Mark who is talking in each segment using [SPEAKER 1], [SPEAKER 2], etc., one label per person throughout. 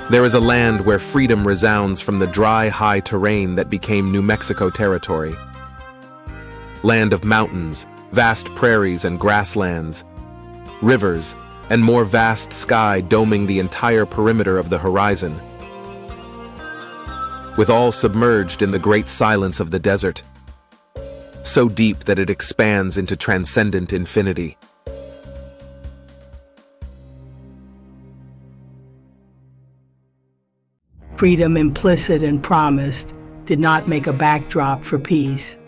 [SPEAKER 1] There is a land where freedom resounds from the dry, high terrain that became New Mexico territory. Land of mountains, vast prairies and grasslands, rivers, and more vast sky doming the entire perimeter of the horizon, with all submerged in the great silence of the desert, so deep that it expands into transcendent infinity.
[SPEAKER 2] Freedom implicit and promised did not make a backdrop for peace.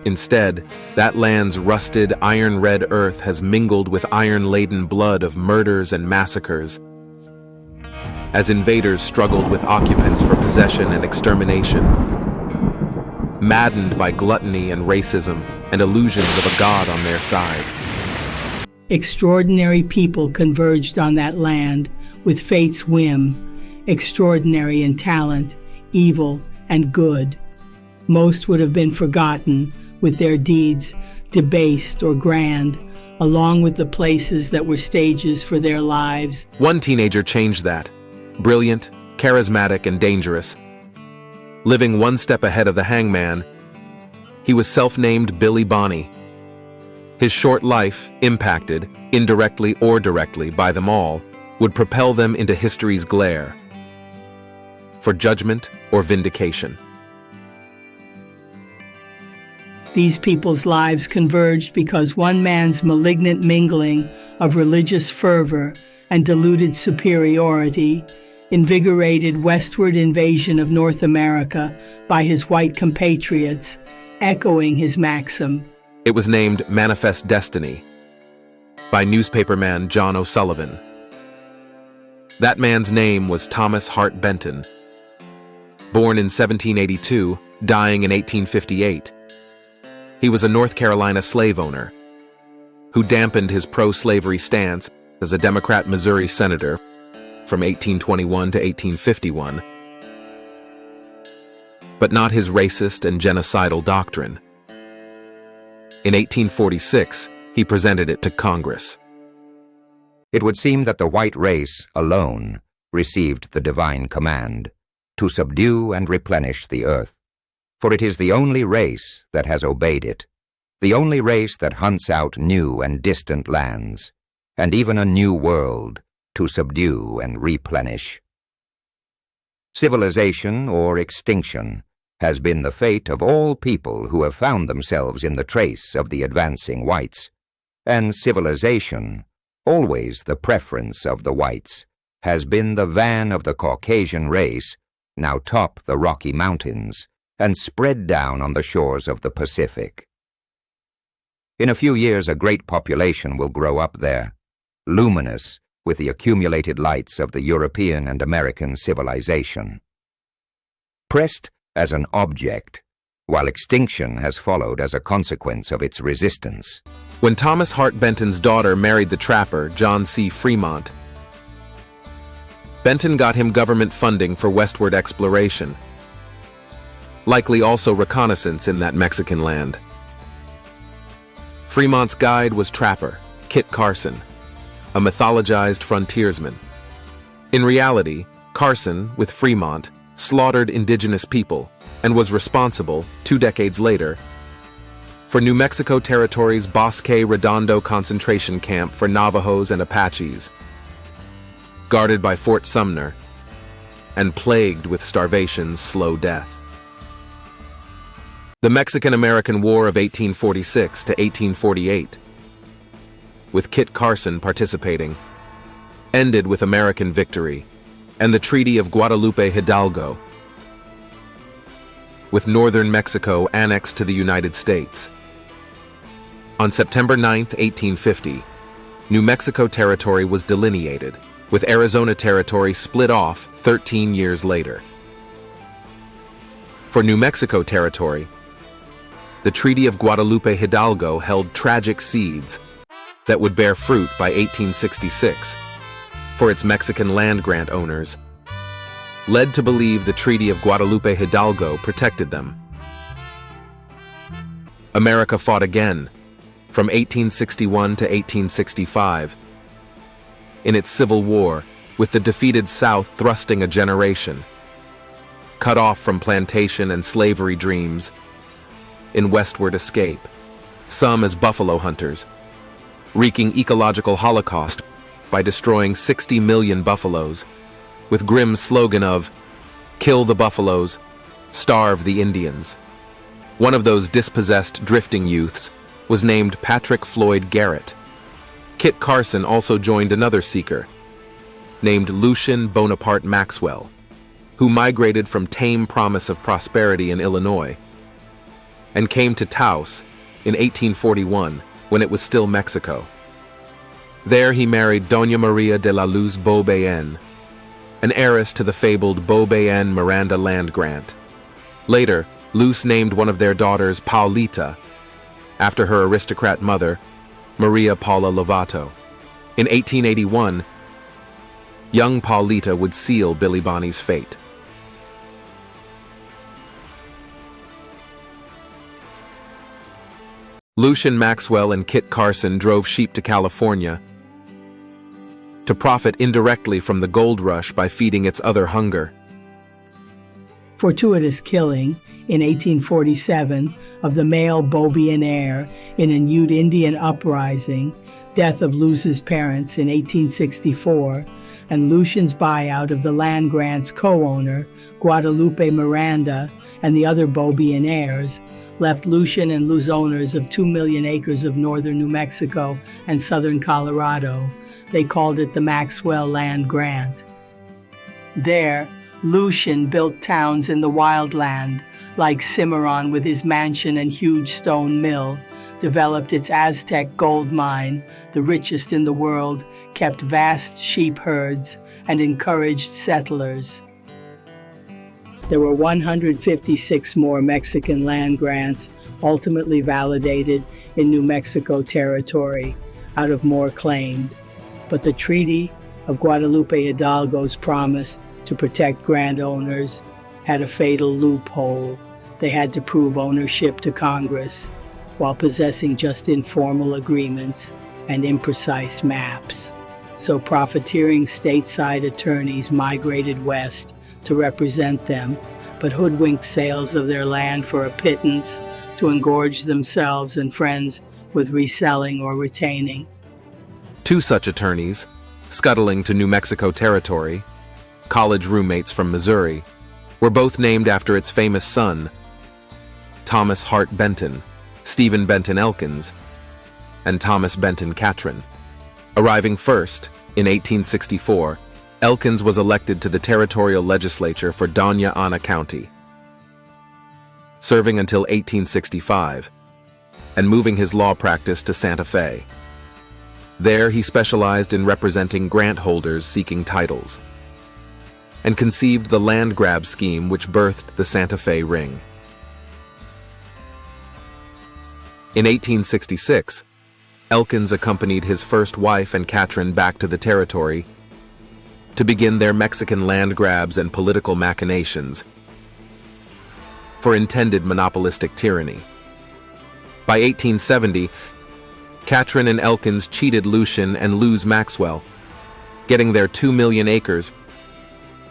[SPEAKER 1] Instead, that land's rusted, iron-red earth has mingled with iron-laden blood of murders and massacres, as invaders struggled with occupants for possession and extermination, maddened by gluttony and racism and illusions of a god on their side.
[SPEAKER 2] Extraordinary people converged on that land with fate's whim, extraordinary in talent, evil, and good. Most would have been forgotten, with their deeds debased or grand, along with the places that were stages for their lives.
[SPEAKER 1] One teenager changed that. Brilliant, charismatic, and dangerous. Living one step ahead of the hangman, he was self-named Billy Bonney. His short life, impacted, indirectly or directly, by them all, would propel them into history's glare, for judgment or vindication.
[SPEAKER 2] These people's lives converged because one man's malignant mingling of religious fervor and deluded superiority invigorated westward invasion of North America by his white compatriots, echoing his maxim.
[SPEAKER 1] It was named Manifest Destiny by newspaperman John O'Sullivan. That man's name was Thomas Hart Benton. Born in 1782, dying in 1858, he was a North Carolina slave owner who dampened his pro-slavery stance as a Democrat Missouri senator from 1821 to 1851, but not his racist and genocidal doctrine. In 1846, he presented it to Congress.
[SPEAKER 3] It would seem that the white race alone received the divine command to subdue and replenish the earth, for it is the only race that has obeyed it, the only race that hunts out new and distant lands, and even a new world to subdue and replenish. Civilization or extinction has been the fate of all people who have found themselves in the trace of the advancing whites, and civilization, always the preference of the whites, has been the van of the Caucasian race, now top the Rocky Mountains and spread down on the shores of the Pacific. In a few years, a great population will grow up there, luminous with the accumulated lights of the European and American civilization. Pressed as an object, while extinction has followed as a consequence of its resistance.
[SPEAKER 1] When Thomas Hart Benton's daughter married the trapper, John C. Fremont, Benton got him government funding for westward exploration, likely also reconnaissance in that Mexican land. Fremont's guide was Trapper, Kit Carson, a mythologized frontiersman. In reality, Carson, with Fremont, slaughtered indigenous people and was responsible, 2 decades later, for New Mexico Territory's Bosque Redondo concentration camp for Navajos and Apaches, guarded by Fort Sumner and plagued with starvation's slow death. The Mexican-American War of 1846 to 1848, with Kit Carson participating, ended with American victory and the Treaty of Guadalupe Hidalgo, with northern Mexico annexed to the United States. On September 9, 1850, New Mexico Territory was delineated, with Arizona Territory split off 13 years later. For New Mexico Territory, the Treaty of Guadalupe Hidalgo held tragic seeds that would bear fruit by 1866 for its Mexican land grant owners, led to believe the Treaty of Guadalupe Hidalgo protected them. America fought again from 1861 to 1865. In its Civil War, with the defeated South thrusting a generation, cut off from plantation and slavery dreams, in westward escape, some as buffalo hunters, wreaking ecological holocaust by destroying 60 million buffaloes, with grim slogan of, "Kill the buffaloes, starve the Indians." One of those dispossessed drifting youths was named Patrick Floyd Garrett. Kit Carson also joined another seeker, named Lucien Bonaparte Maxwell, who migrated from tame promise of prosperity in Illinois and came to Taos in 1841 when it was still Mexico. There he married Doña Maria de la Luz Beaubien, an heiress to the fabled Beaubien Miranda land grant. Later, Luz named one of their daughters Paulita, after her aristocrat mother, Maria Paula Lovato. In 1881, young Paulita would seal Billy Bonney's fate. Lucien Maxwell and Kit Carson drove sheep to California to profit indirectly from the gold rush by feeding its other hunger.
[SPEAKER 2] Fortuitous killing in 1847 of the male Beaubien heir in a Ute Indian uprising, death of Luz's parents in 1864, and Lucien's buyout of the land grant's co-owner, Guadalupe Miranda, and the other Beaubien heirs, left Lucien and Luz owners of 2 million acres of northern New Mexico and southern Colorado. They called it the Maxwell Land Grant. There, Lucien built towns in the wildland, like Cimarron with his mansion and huge stone mill, developed its Aztec gold mine, the richest in the world, kept vast sheep herds, and encouraged settlers. There were 156 more Mexican land grants ultimately validated in New Mexico territory out of more claimed, but the Treaty of Guadalupe Hidalgo's promise to protect grant owners had a fatal loophole. They had to prove ownership to Congress while possessing just informal agreements and imprecise maps. So profiteering stateside attorneys migrated west to represent them, but hoodwinked sales of their land for a pittance to engorge themselves and friends with reselling or retaining.
[SPEAKER 1] Two such attorneys, scuttling to New Mexico territory, college roommates from Missouri, were both named after its famous son, Thomas Hart Benton, Stephen Benton Elkins, and Thomas Benton Catron. Arriving first, in 1864, Elkins was elected to the territorial legislature for Doña Ana County, serving until 1865, and moving his law practice to Santa Fe. There he specialized in representing grant holders seeking titles, and conceived the land grab scheme which birthed the Santa Fe Ring. In 1866, Elkins accompanied his first wife and Catron back to the territory to begin their Mexican land grabs and political machinations for intended monopolistic tyranny. By 1870, Catron and Elkins cheated Lucien and Luz Maxwell, getting their 2 million acres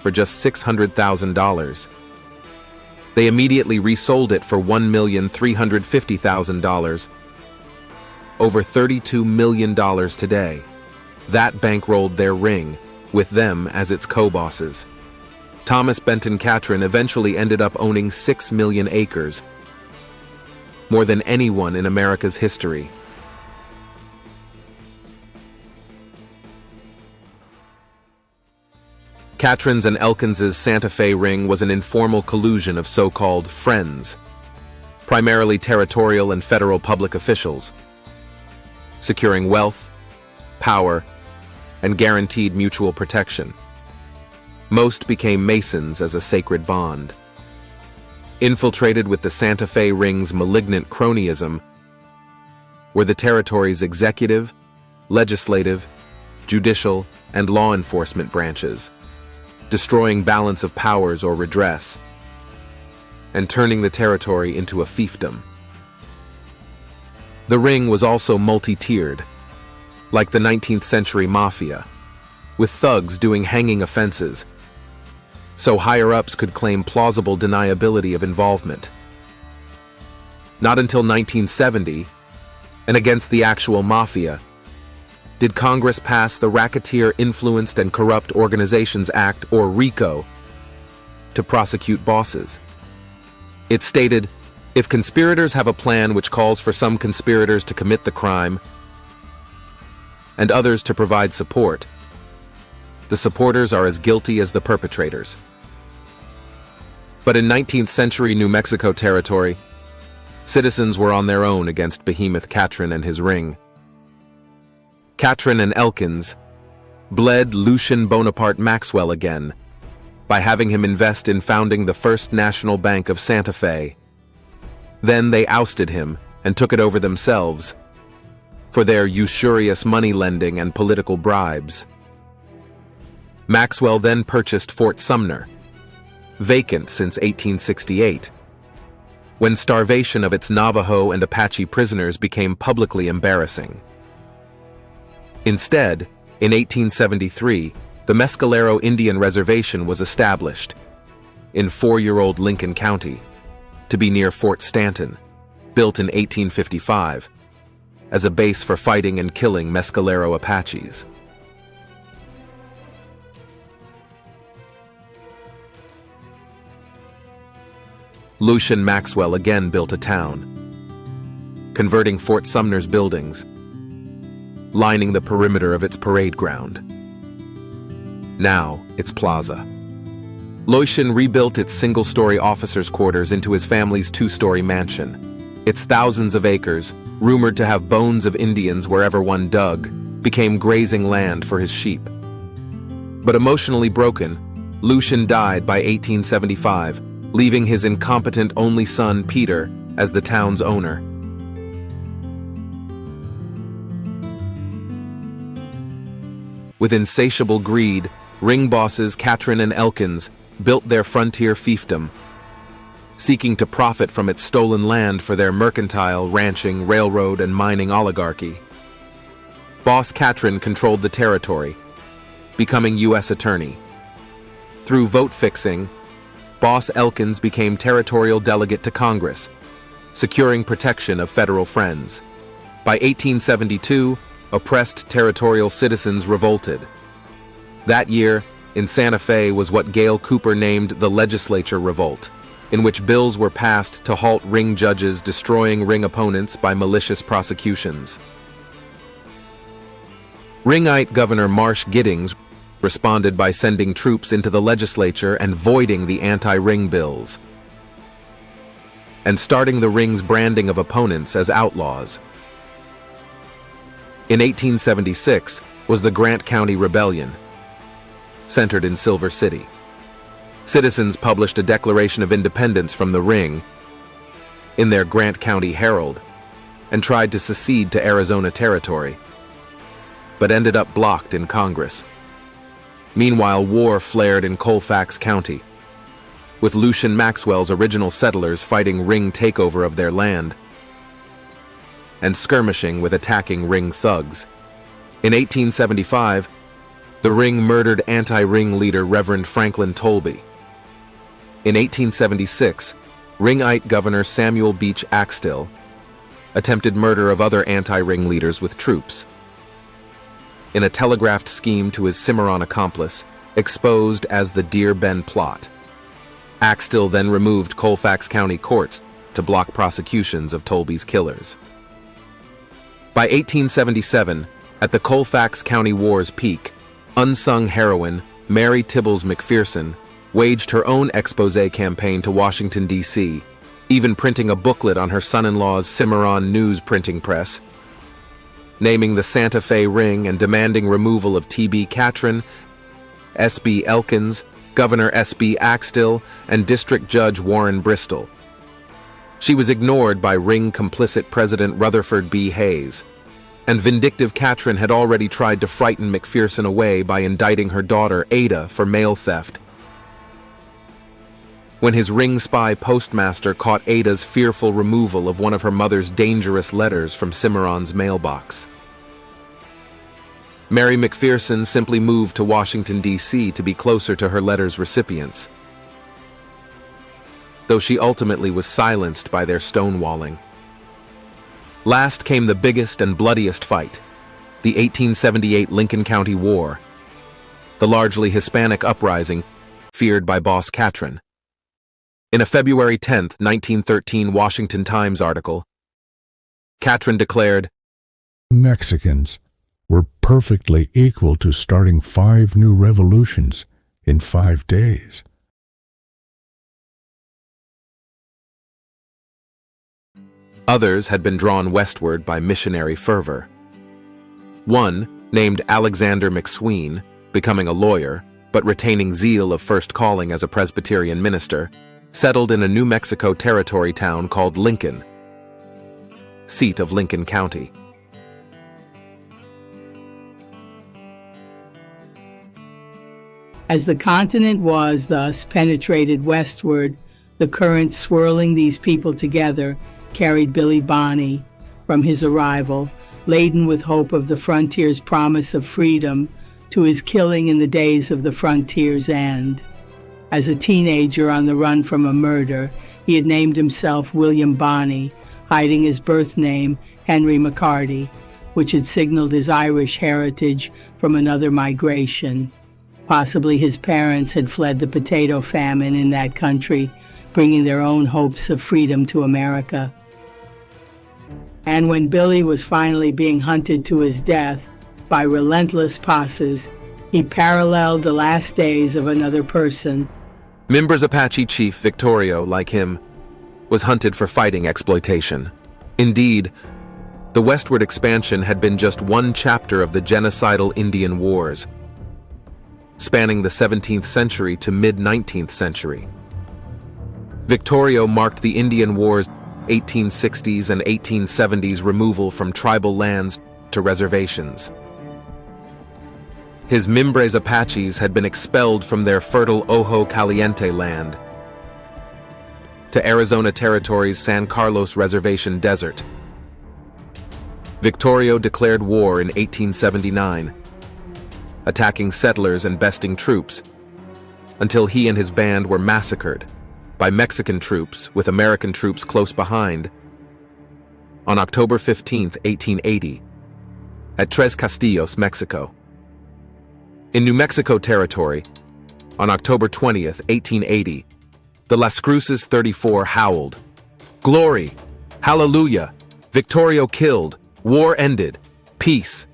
[SPEAKER 1] for just $600,000. They immediately resold it for $1,350,000, over $32 million today. That bankrolled their ring, with them as its co-bosses. Thomas Benton Catron eventually ended up owning 6 million acres, more than anyone in America's history. Catron's and Elkins's Santa Fe Ring was an informal collusion of so-called friends, primarily territorial and federal public officials, securing wealth, power, and guaranteed mutual protection. Most became Masons as a sacred bond. Infiltrated with the Santa Fe Ring's malignant cronyism were the territory's executive, legislative, judicial, and law enforcement branches, destroying balance of powers or redress, and turning the territory into a fiefdom. The ring was also multi-tiered, like the 19th century mafia, with thugs doing hanging offenses, so higher-ups could claim plausible deniability of involvement. Not until 1970, and against the actual mafia, did Congress pass the Racketeer Influenced and Corrupt Organizations Act, or RICO, to prosecute bosses. It stated, if conspirators have a plan which calls for some conspirators to commit the crime and others to provide support, the supporters are as guilty as the perpetrators. But in 19th century New Mexico territory, citizens were on their own against behemoth Catron and his ring. Catron and Elkins bled Lucien Bonaparte Maxwell again by having him invest in founding the First National Bank of Santa Fe. Then they ousted him and took it over themselves for their usurious money lending and political bribes. Maxwell then purchased Fort Sumner, vacant since 1868, when starvation of its Navajo and Apache prisoners became publicly embarrassing. Instead, in 1873, the Mescalero Indian Reservation was established in 4-year-old Lincoln County to be near Fort Stanton, built in 1855, as a base for fighting and killing Mescalero Apaches. Lucien Maxwell again built a town, converting Fort Sumner's buildings, lining the perimeter of its parade ground. Now, its plaza. Lucien rebuilt its single-story officers' quarters into his family's 2-story mansion. Its thousands of acres, rumored to have bones of Indians wherever one dug, became grazing land for his sheep. But emotionally broken, Lucien died by 1875, leaving his incompetent only son, Peter, as the town's owner. With insatiable greed, ring bosses Catron and Elkins built their frontier fiefdom, seeking to profit from its stolen land for their mercantile, ranching, railroad, and mining oligarchy. Boss Catron controlled the territory, becoming U.S. Attorney. Through vote fixing, Boss Elkins became territorial delegate to Congress, securing protection of federal friends. By 1872, oppressed territorial citizens revolted. That year, in Santa Fe was what Gale Cooper named the Legislature Revolt, in which bills were passed to halt ring judges destroying ring opponents by malicious prosecutions. Ringite Governor Marsh Giddings responded by sending troops into the legislature and voiding the anti-ring bills, and starting the ring's branding of opponents as outlaws. In 1876 was the Grant County Rebellion, centered in Silver City. Citizens published a Declaration of Independence from the ring in their Grant County Herald and tried to secede to Arizona territory, but ended up blocked in Congress. Meanwhile, war flared in Colfax County, with Lucien Maxwell's original settlers fighting ring takeover of their land and skirmishing with attacking ring thugs. In 1875, the ring murdered anti-ring leader Reverend Franklin Tolby. In 1876, Ringite Governor Samuel Beach Axtell attempted murder of other anti-ring leaders with troops. In a telegraphed scheme to his Cimarron accomplice, exposed as the Deer Bend plot, Axtell then removed Colfax County courts to block prosecutions of Tolby's killers. By 1877, at the Colfax County War's peak, unsung heroine Mary Tibbles McPherson waged her own expose campaign to Washington, D.C., even printing a booklet on her son-in-law's Cimarron News printing press, naming the Santa Fe Ring and demanding removal of T.B. Catron, S.B. Elkins, Governor S.B. Axtell, and District Judge Warren Bristol. She was ignored by ring complicit President Rutherford B. Hayes, and vindictive Catron had already tried to frighten McPherson away by indicting her daughter Ada for mail theft. When his ring spy postmaster caught Ada's fearful removal of one of her mother's dangerous letters from Cimarron's mailbox. Mary McPherson simply moved to Washington, D.C. to be closer to her letter's recipients, though she ultimately was silenced by their stonewalling. Last came the biggest and bloodiest fight, the 1878 Lincoln County War, the largely Hispanic uprising feared by Boss Catron. In a February 10, 1913 Washington Times article, Catron declared,
[SPEAKER 4] Mexicans were perfectly equal to starting 5 new revolutions in 5 days.
[SPEAKER 1] Others had been drawn westward by missionary fervor. One, named Alexander McSween, becoming a lawyer, but retaining zeal of first calling as a Presbyterian minister, settled in a New Mexico territory town called Lincoln, seat of Lincoln County.
[SPEAKER 2] As the continent was thus penetrated westward, the current swirling these people together carried Billy Bonney, from his arrival, laden with hope of the frontier's promise of freedom, to his killing in the days of the frontier's end. As a teenager on the run from a murder, he had named himself William Bonney, hiding his birth name, Henry McCarty, which had signaled his Irish heritage from another migration. Possibly his parents had fled the potato famine in that country, bringing their own hopes of freedom to America. And when Billy was finally being hunted to his death by relentless posses, he paralleled the last days of another person.
[SPEAKER 1] Mimbres Apache chief Victorio, like him, was hunted for fighting exploitation. Indeed, the westward expansion had been just one chapter of the genocidal Indian Wars, spanning the 17th century to mid-19th century. Victorio marked the Indian Wars' 1860s and 1870s removal from tribal lands to reservations. His Mimbres Apaches had been expelled from their fertile Ojo Caliente land to Arizona Territory's San Carlos Reservation Desert. Victorio declared war in 1879, attacking settlers and besting troops, until he and his band were massacred by Mexican troops with American troops close behind on October 15, 1880, at Tres Castillos, Mexico. In New Mexico Territory, on October 20, 1880, the Las Cruces 34 howled, "Glory! Hallelujah! Victorio killed! War ended! Peace!"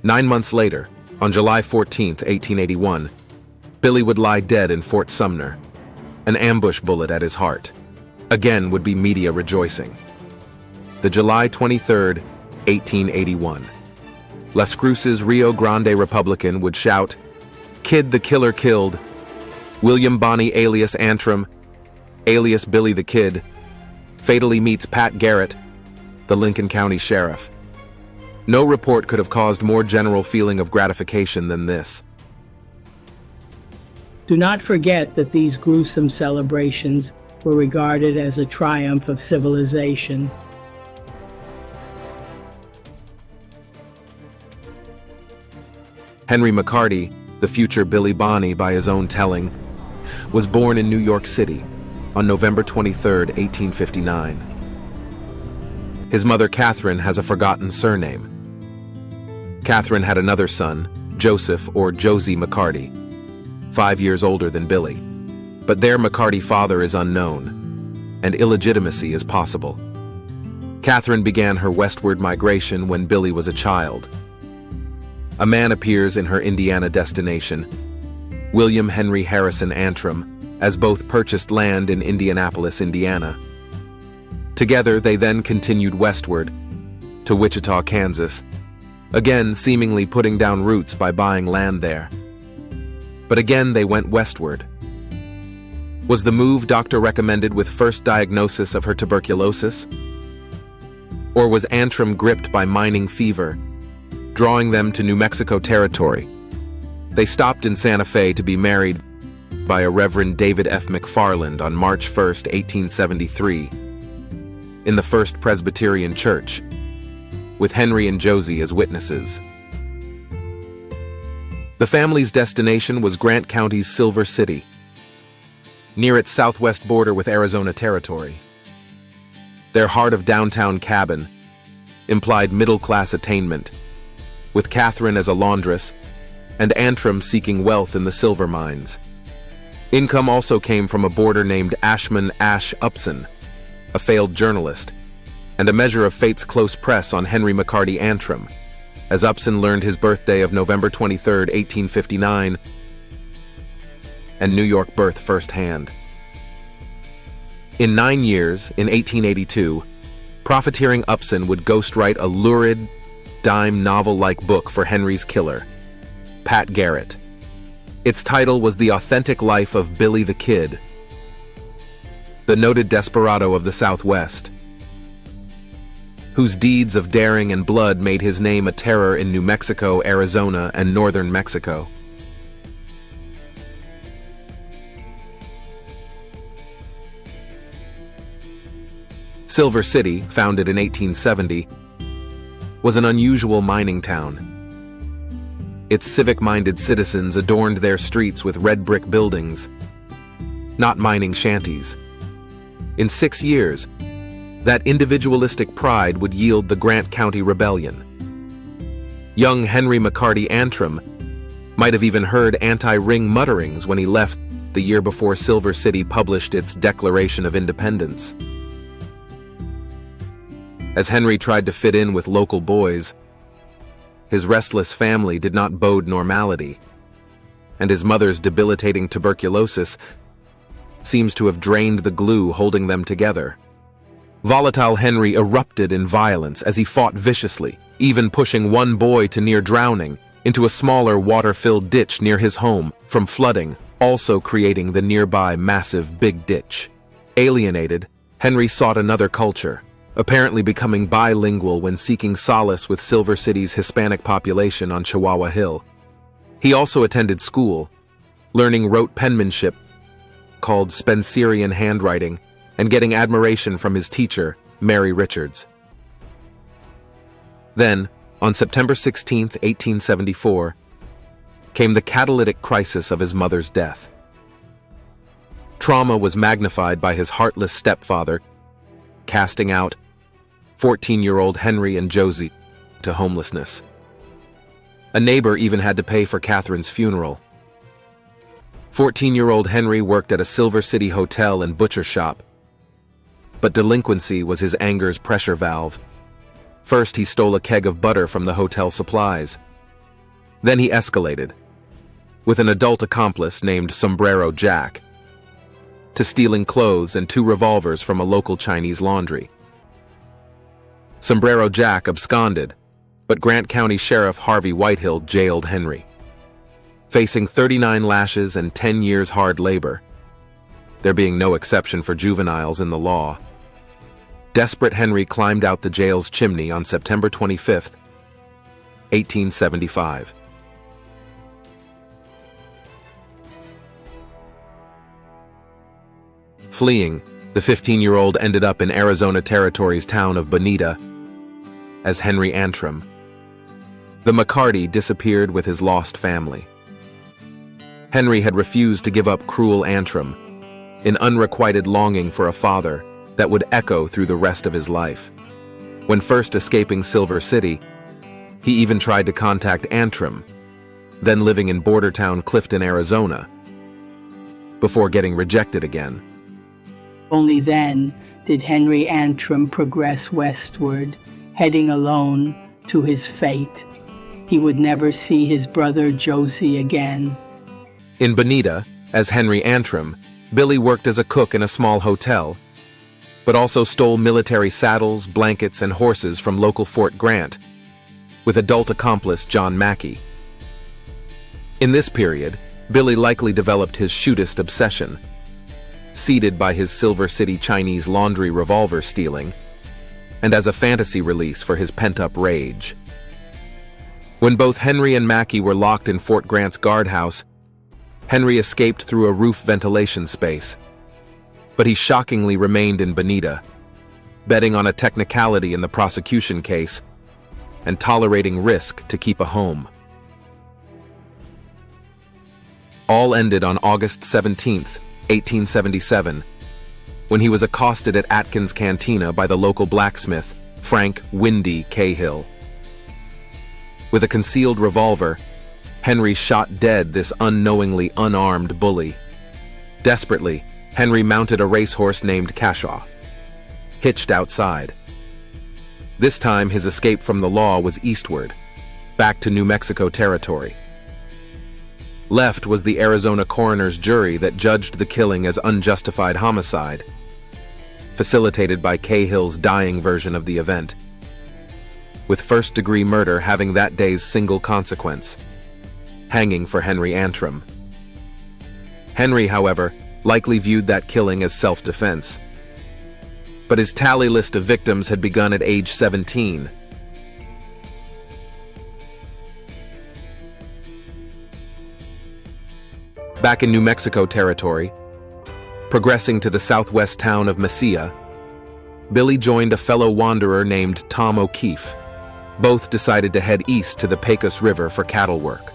[SPEAKER 1] 9 months later, on July 14, 1881, Billy would lie dead in Fort Sumner, an ambush bullet at his heart. Again would be media rejoicing. The July 23, 1881. Las Cruces Rio Grande Republican would shout, "Kid the killer killed. William Bonney alias Antrim, alias Billy the Kid, fatally meets Pat Garrett, the Lincoln County Sheriff." No report could have caused more general feeling of gratification than this.
[SPEAKER 2] Do not forget that these gruesome celebrations were regarded as a triumph of civilization.
[SPEAKER 1] Henry McCarty, the future Billy Bonney by his own telling, was born in New York City on November 23, 1859. His mother Catherine has a forgotten surname. Catherine had another son, Joseph or Josie McCarty, 5 years older than Billy, but their McCarty father is unknown, and illegitimacy is possible. Catherine began her westward migration when Billy was a child. A man appears in her Indiana destination, William Henry Harrison Antrim, as both purchased land in Indianapolis, Indiana. Together, they then continued westward to Wichita, Kansas, again seemingly putting down roots by buying land there. But again, they went westward. Was the move doctor recommended with first diagnosis of her tuberculosis? Or was Antrim gripped by mining fever, drawing them to New Mexico Territory? They stopped in Santa Fe to be married by a Reverend David F. McFarland on March 1, 1873, in the First Presbyterian Church, with Henry and Josie as witnesses. The family's destination was Grant County's Silver City, near its southwest border with Arizona Territory. Their heart of downtown cabin implied middle-class attainment, with Catherine as a laundress and Antrim seeking wealth in the silver mines. Income also came from a boarder named Ashman Ash Upson, a failed journalist, and a measure of fate's close press on Henry McCarty Antrim, as Upson learned his birthday of November 23, 1859, and New York birth firsthand. In 9 years, in 1882, profiteering Upson would ghostwrite a lurid, dime novel-like book for Henry's killer, Pat Garrett. Its title was The Authentic Life of Billy the Kid, the noted desperado of the Southwest, whose deeds of daring and blood made his name a terror in New Mexico, Arizona, and northern Mexico. Silver City, founded in 1870, was an unusual mining town. Its civic-minded citizens adorned their streets with red brick buildings, not mining shanties. In 6 years, that individualistic pride would yield the Grant County Rebellion. Young Henry McCarty Antrim might have even heard anti-ring mutterings when he left the year before Silver City published its Declaration of Independence. As Henry tried to fit in with local boys, his restless family did not bode normality, and his mother's debilitating tuberculosis seems to have drained the glue holding them together. Volatile Henry erupted in violence as he fought viciously, even pushing one boy to near drowning into a smaller water-filled ditch near his home from flooding, also creating the nearby massive Big Ditch. Alienated, Henry sought another culture, apparently becoming bilingual when seeking solace with Silver City's Hispanic population on Chihuahua Hill. He also attended school, learning rote penmanship called Spencerian handwriting, and getting admiration from his teacher, Mary Richards. Then, on September 16, 1874, came the catalytic crisis of his mother's death. Trauma was magnified by his heartless stepfather, casting out 14-year-old Henry and Josie to homelessness. A neighbor even had to pay for Catherine's funeral. 14-year-old Henry worked at a Silver City hotel and butcher shop, but delinquency was his anger's pressure valve. First, he stole a keg of butter from the hotel supplies. Then he escalated, with an adult accomplice named Sombrero Jack, to stealing clothes and 2 revolvers from a local Chinese laundry. Sombrero Jack absconded, but Grant County Sheriff Harvey Whitehill jailed Henry. Facing 39 lashes and 10 years hard labor, there being no exception for juveniles in the law, desperate Henry climbed out the jail's chimney on September 25, 1875. Fleeing, the 15-year-old ended up in Arizona Territory's town of Bonita as Henry Antrim. The McCarty disappeared with his lost family. Henry had refused to give up cruel Antrim, in unrequited longing for a father that would echo through the rest of his life. When first escaping Silver City, he even tried to contact Antrim, then living in border town Clifton, Arizona, before getting rejected again.
[SPEAKER 2] Only then did Henry Antrim progress westward, heading alone to his fate. He would never see his brother Josie again.
[SPEAKER 1] In Bonita, as Henry Antrim, Billy worked as a cook in a small hotel, but also stole military saddles, blankets, and horses from local Fort Grant, with adult accomplice John Mackey. In this period, Billy likely developed his shootist obsession, seeded by his Silver City Chinese laundry revolver stealing, and as a fantasy release for his pent-up rage. When both Henry and Mackey were locked in Fort Grant's guardhouse, Henry escaped through a roof ventilation space, but he shockingly remained in Bonita, betting on a technicality in the prosecution case and tolerating risk to keep a home. All ended on August 17, 1877, when he was accosted at Atkins' Cantina by the local blacksmith, Frank "Windy" Cahill. With a concealed revolver, Henry shot dead this unknowingly unarmed bully. Desperately, Henry mounted a racehorse named Cashaw, hitched outside. This time his escape from the law was eastward, back to New Mexico territory. Left was the Arizona coroner's jury that judged the killing as unjustified homicide, facilitated by Cahill's dying version of the event, with first-degree murder having that day's single consequence: hanging for Henry Antrim. Henry, however, likely viewed that killing as self-defense. But his tally list of victims had begun at age 17. Back in New Mexico territory, progressing to the southwest town of Mesilla, Billy joined a fellow wanderer named Tom O'Keefe. Both decided to head east to the Pecos River for cattle work.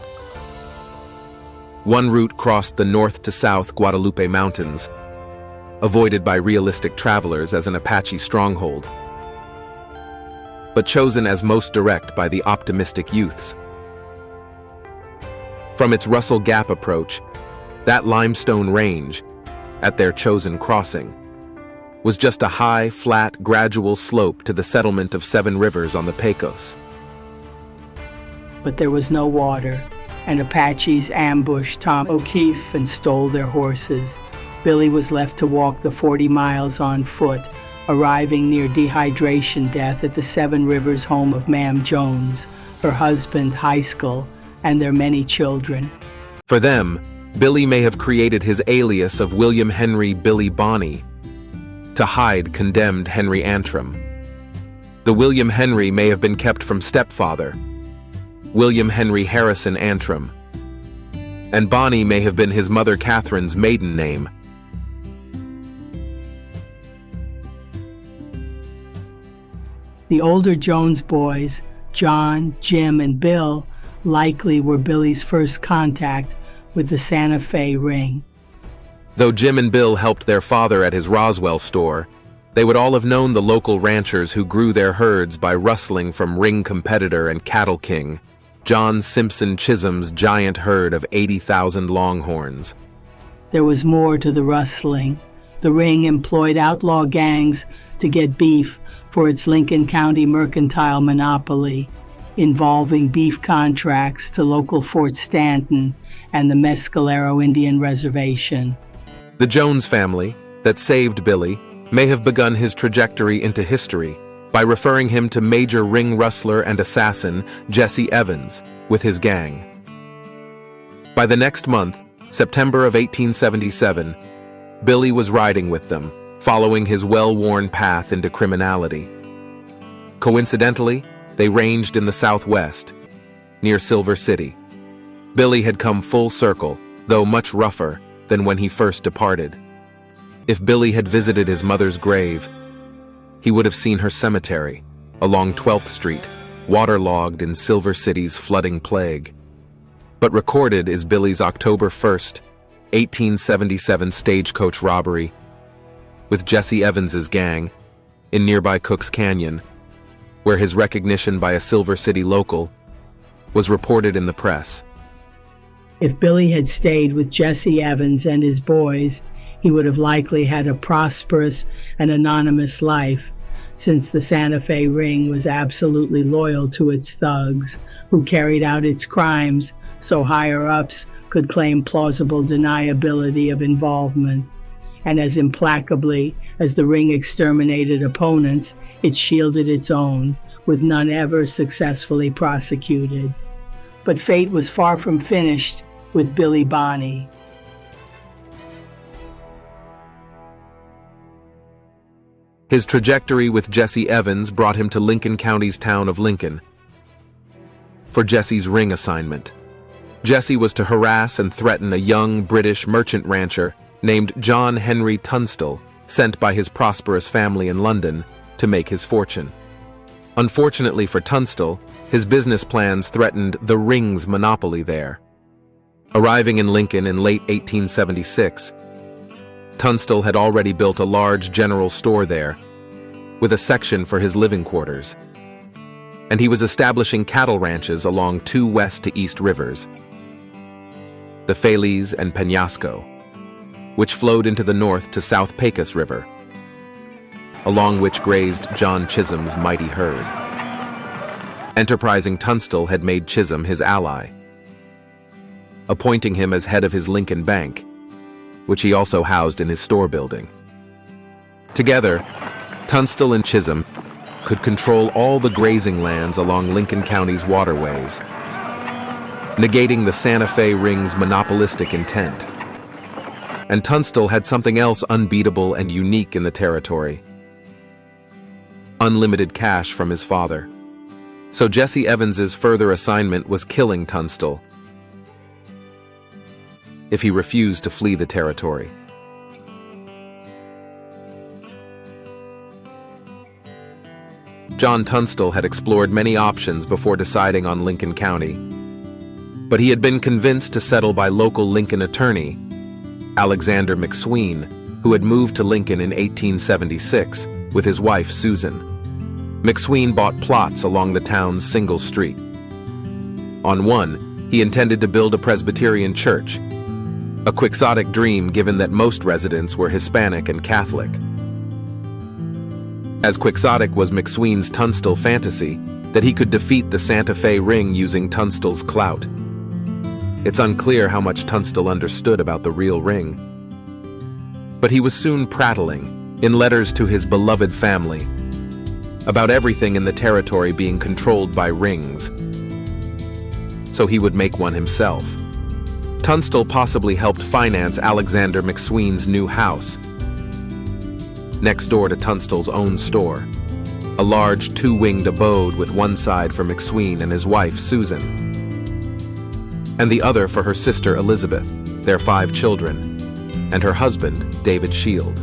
[SPEAKER 1] One route crossed the north to south Guadalupe Mountains, avoided by realistic travelers as an Apache stronghold, but chosen as most direct by the optimistic youths. From its Russell Gap approach, that limestone range, at their chosen crossing, was just a high, flat, gradual slope to the settlement of Seven Rivers on the Pecos.
[SPEAKER 2] But there was no water, and Apaches ambushed Tom O'Keefe and stole their horses. Billy was left to walk the 40 miles on foot, arriving near dehydration death at the Seven Rivers home of Ma'am Jones, her husband, Heiskell, and their many children.
[SPEAKER 1] For them, Billy may have created his alias of William Henry Billy Bonney to hide condemned Henry Antrim. The William Henry may have been kept from stepfather, William Henry Harrison Antrim, and Bonney may have been his mother Catherine's maiden name.
[SPEAKER 2] The older Jones boys, John, Jim, and Bill, likely were Billy's first contact with the Santa Fe ring.
[SPEAKER 1] Though Jim and Bill helped their father at his Roswell store, they would all have known the local ranchers who grew their herds by rustling from ring competitor and cattle king, John Simpson Chisholm's giant herd of 80,000 longhorns.
[SPEAKER 2] There was more to the rustling. The ring employed outlaw gangs to get beef for its Lincoln County mercantile monopoly, involving beef contracts to local Fort Stanton and the Mescalero Indian Reservation.
[SPEAKER 1] The Jones family, that saved Billy, may have begun his trajectory into history by referring him to major ring rustler and assassin Jesse Evans with his gang. By the next month, September of 1877, Billy was riding with them, following his well-worn path into criminality. Coincidentally, they ranged in the southwest, near Silver City. Billy had come full circle, though much rougher than when he first departed. If Billy had visited his mother's grave, he would have seen her cemetery, along 12th Street, waterlogged in Silver City's flooding plague. But recorded is Billy's October 1st, 1877 stagecoach robbery with Jesse Evans's gang in nearby Cook's Canyon, where his recognition by a Silver City local was reported in the press.
[SPEAKER 2] If Billy had stayed with Jesse Evans and his boys, he would have likely had a prosperous and anonymous life, since the Santa Fe ring was absolutely loyal to its thugs, who carried out its crimes so higher-ups could claim plausible deniability of involvement. And as implacably as the ring exterminated opponents, it shielded its own, with none ever successfully prosecuted. But fate was far from finished with Billy Bonney.
[SPEAKER 1] His trajectory with Jesse Evans brought him to Lincoln County's town of Lincoln for Jesse's ring assignment. Jesse was to harass and threaten a young British merchant rancher named John Henry Tunstall, sent by his prosperous family in London to make his fortune. Unfortunately for Tunstall, his business plans threatened the ring's monopoly there. Arriving in Lincoln in late 1876, Tunstall had already built a large general store there, with a section for his living quarters. And he was establishing cattle ranches along two west to east rivers, the Feliz and Penasco, which flowed into the north to South Pecos River, along which grazed John Chisholm's mighty herd. Enterprising Tunstall had made Chisholm his ally, appointing him as head of his Lincoln Bank, which he also housed in his store building. Together, Tunstall and Chisholm could control all the grazing lands along Lincoln County's waterways, negating the Santa Fe Ring's monopolistic intent. And Tunstall had something else unbeatable and unique in the territory: unlimited cash from his father. So Jesse Evans's further assignment was killing Tunstall if he refused to flee the territory. John Tunstall had explored many options before deciding on Lincoln County, but he had been convinced to settle by local Lincoln attorney, Alexander McSween, who had moved to Lincoln in 1876 with his wife Susan. McSween bought plots along the town's single street. On one, he intended to build a Presbyterian church, a quixotic dream given that most residents were Hispanic and Catholic. As quixotic was McSween's Tunstall fantasy that he could defeat the Santa Fe Ring using Tunstall's clout. It's unclear how much Tunstall understood about the real ring. But he was soon prattling, in letters to his beloved family, about everything in the territory being controlled by rings. So he would make one himself. Tunstall possibly helped finance Alexander McSween's new house, next door to Tunstall's own store, a large two-winged abode with one side for McSween and his wife Susan, and the other for her sister Elizabeth, their 5 children, and her husband, David Shield.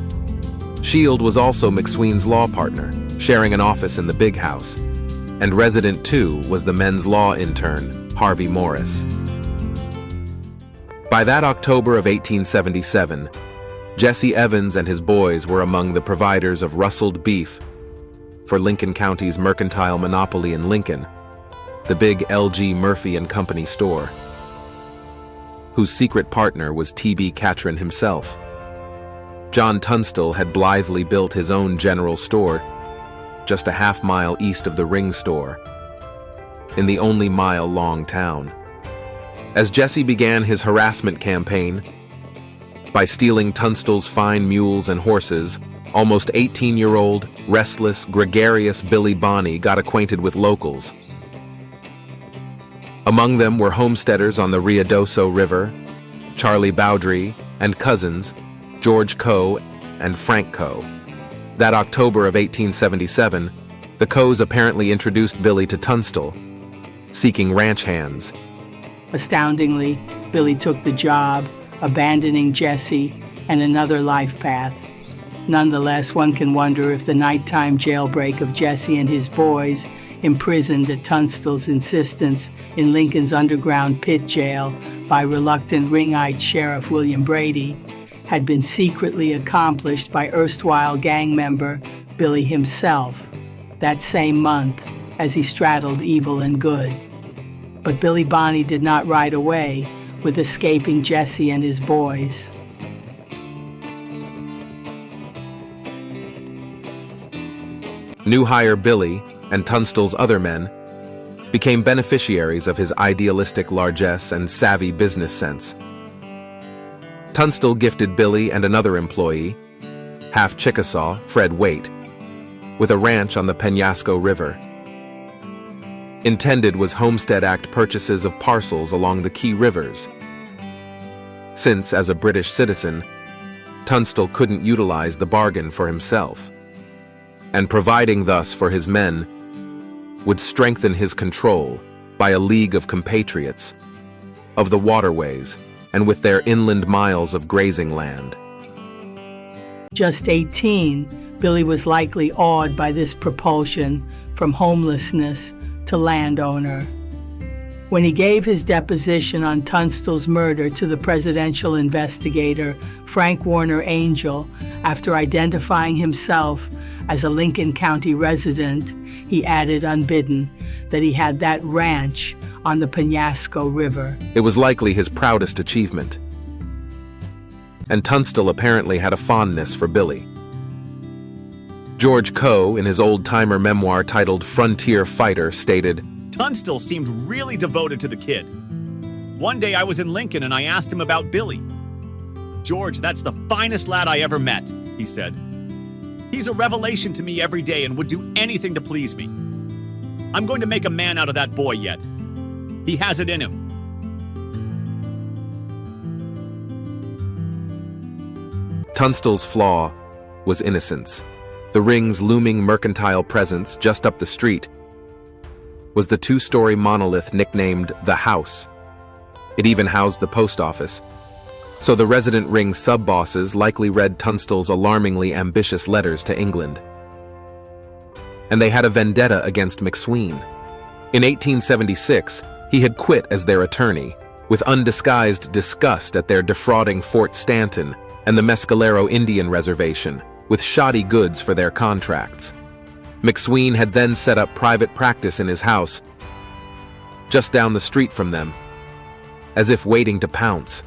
[SPEAKER 1] Shield was also McSween's law partner, sharing an office in the big house, and resident too was the men's law intern, Harvey Morris. By that October of 1877, Jesse Evans and his boys were among the providers of rustled beef for Lincoln County's mercantile monopoly in Lincoln, the big L.G. Murphy and Company store, whose secret partner was T.B. Catron himself. John Tunstall had blithely built his own general store just a half-mile east of the ring store, in the only mile-long town. As Jesse began his harassment campaign, by stealing Tunstall's fine mules and horses, almost 18-year-old, restless, gregarious Billy Bonney got acquainted with locals. Among them were homesteaders on the Ruidoso River, Charlie Bowdry, and cousins, George Coe and Frank Coe. That October of 1877, the Coes apparently introduced Billy to Tunstall, seeking ranch hands.
[SPEAKER 2] Astoundingly, Billy took the job, abandoning Jesse and another life path. Nonetheless, one can wonder if the nighttime jailbreak of Jesse and his boys, imprisoned at Tunstall's insistence in Lincoln's underground pit jail by reluctant ringite Sheriff William Brady, had been secretly accomplished by erstwhile gang member Billy himself, that same month as he straddled evil and good. But Billy Bonney did not ride away with escaping Jesse and his boys.
[SPEAKER 1] New hire Billy and Tunstall's other men became beneficiaries of his idealistic largesse and savvy business sense. Tunstall gifted Billy and another employee, half Chickasaw, Fred Waite, with a ranch on the Penasco River. Intended was Homestead Act purchases of parcels along the key rivers, since, as a British citizen, Tunstall couldn't utilize the bargain for himself, and providing thus for his men would strengthen his control by a league of compatriots, of the waterways, and with their inland miles of grazing land.
[SPEAKER 2] Just 18, Billy was likely awed by this propulsion from homelessness to landowner. When he gave his deposition on Tunstall's murder to the presidential investigator Frank Warner Angel, after identifying himself as a Lincoln County resident, he added unbidden that he had that ranch on the Penasco River.
[SPEAKER 1] It was likely his proudest achievement. And Tunstall apparently had a fondness for Billy. George Coe, in his old-timer memoir titled Frontier Fighter, stated,
[SPEAKER 5] Tunstall seemed really devoted to the kid. One day I was in Lincoln and I asked him about Billy. George, that's the finest lad I ever met, he said. He's a revelation to me every day and would do anything to please me. I'm going to make a man out of that boy yet. He has it in him.
[SPEAKER 1] Tunstall's flaw was innocence. The ring's looming mercantile presence just up the street was the two-story monolith nicknamed the House. It even housed the post office. So the resident ring sub-bosses likely read Tunstall's alarmingly ambitious letters to England. And they had a vendetta against McSween. In 1876, he had quit as their attorney, with undisguised disgust at their defrauding Fort Stanton and the Mescalero Indian Reservation, with shoddy goods for their contracts. McSween had then set up private practice in his house, just down the street from them, as if waiting to pounce.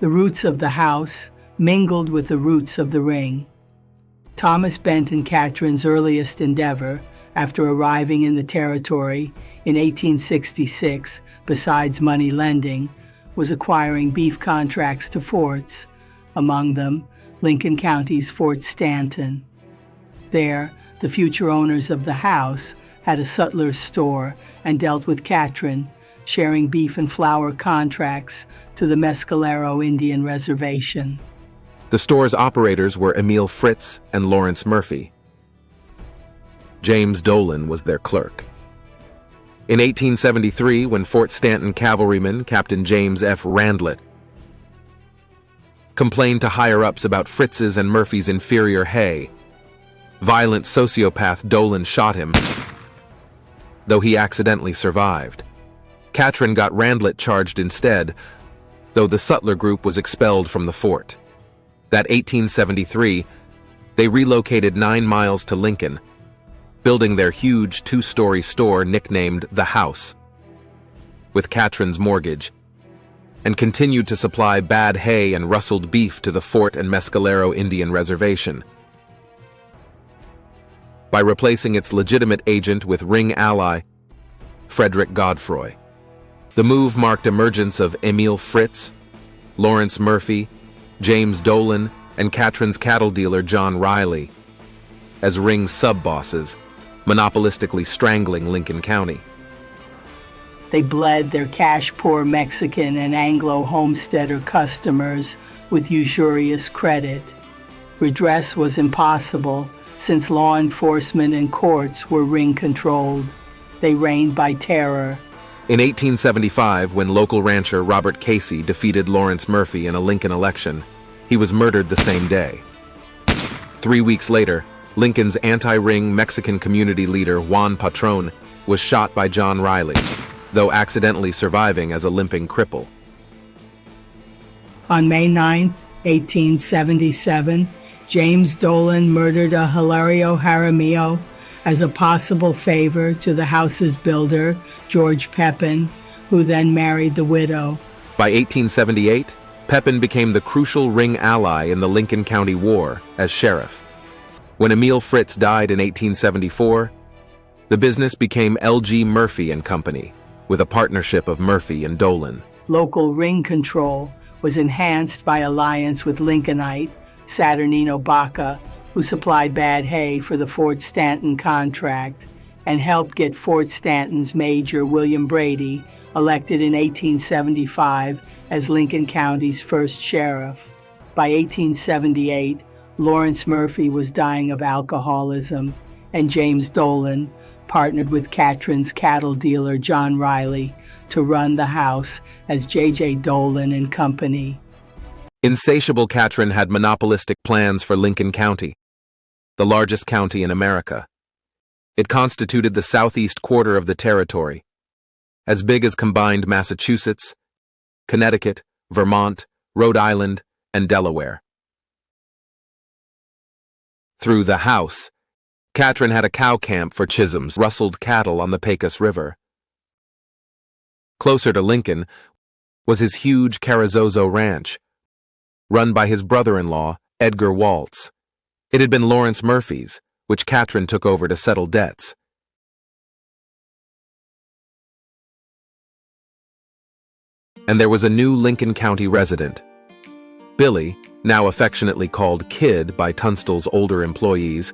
[SPEAKER 2] The roots of the house mingled with the roots of the ring. Thomas Benton Catron's earliest endeavor, after arriving in the territory in 1866, besides money lending, was acquiring beef contracts to forts, among them Lincoln County's Fort Stanton. There, the future owners of the house had a sutler's store and dealt with Catron, sharing beef and flour contracts to the Mescalero Indian Reservation.
[SPEAKER 1] The store's operators were Emil Fritz and Lawrence Murphy. James Dolan was their clerk. In 1873, when Fort Stanton cavalryman Captain James F. Randlett complained to higher-ups about Fritz's and Murphy's inferior hay, violent sociopath Dolan shot him, though he accidentally survived. Catron got Randlett charged instead, though the Sutler group was expelled from the fort. That 1873, they relocated 9 miles to Lincoln, building their huge two-story store nicknamed The House, with Catron's mortgage, and continued to supply bad hay and rustled beef to the Fort and Mescalero Indian Reservation. By replacing its legitimate agent with ring ally, Frederick Godefroy. The move marked emergence of Emil Fritz, Lawrence Murphy, James Dolan, and Catron's cattle dealer John Riley as ring sub-bosses, monopolistically strangling Lincoln County.
[SPEAKER 2] They bled their cash-poor Mexican and Anglo-homesteader customers with usurious credit. Redress was impossible, since law enforcement and courts were ring-controlled. They reigned by terror.
[SPEAKER 1] In 1875, when local rancher Robert Casey defeated Lawrence Murphy in a Lincoln election, he was murdered the same day. 3 weeks later, Lincoln's anti-ring Mexican community leader Juan Patron was shot by John Riley, though accidentally surviving as a limping cripple.
[SPEAKER 2] On May 9, 1877, James Dolan murdered a Hilario Jaramillo as a possible favor to the house's builder, George Pepin, who then married the widow.
[SPEAKER 1] By 1878, Pepin became the crucial ring ally in the Lincoln County War as sheriff. When Emil Fritz died in 1874, the business became L.G. Murphy and Company, with a partnership of Murphy and Dolan.
[SPEAKER 2] Local ring control was enhanced by alliance with Lincolnite Saturnino Baca, who supplied bad hay for the Fort Stanton contract and helped get Fort Stanton's Major William Brady elected in 1875 as Lincoln County's first sheriff. By 1878, Lawrence Murphy was dying of alcoholism, and James Dolan partnered with Catron's cattle dealer John Riley to run the house as J.J. Dolan and Company.
[SPEAKER 1] Insatiable Catron had monopolistic plans for Lincoln County. the largest county in America. It constituted the southeast quarter of the territory, as big as combined Massachusetts, Connecticut, Vermont, Rhode Island, and Delaware. Through the house, Catron had a cow camp for Chisholm's rustled cattle on the Pecos River. Closer to Lincoln was his huge Carrizozo ranch, run by his brother-in-law, Edgar Waltz. It had been Lawrence Murphy's, which Catron took over to settle debts. And there was a new Lincoln County resident. Billy, now affectionately called Kid by Tunstall's older employees,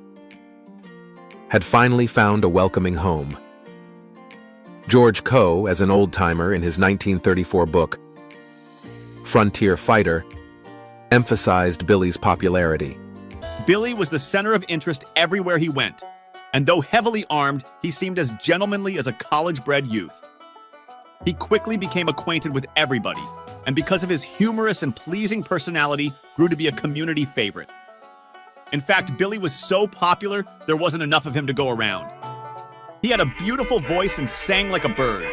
[SPEAKER 1] had finally found a welcoming home. George Coe, as an old-timer in his 1934 book, Frontier Fighter, emphasized Billy's popularity.
[SPEAKER 5] Billy was the center of interest everywhere he went, and though heavily armed, he seemed as gentlemanly as a college-bred youth. He quickly became acquainted with everybody, and because of his humorous and pleasing personality, grew to be a community favorite. In fact, Billy was so popular, there wasn't enough of him to go around. He had a beautiful voice and sang like a bird.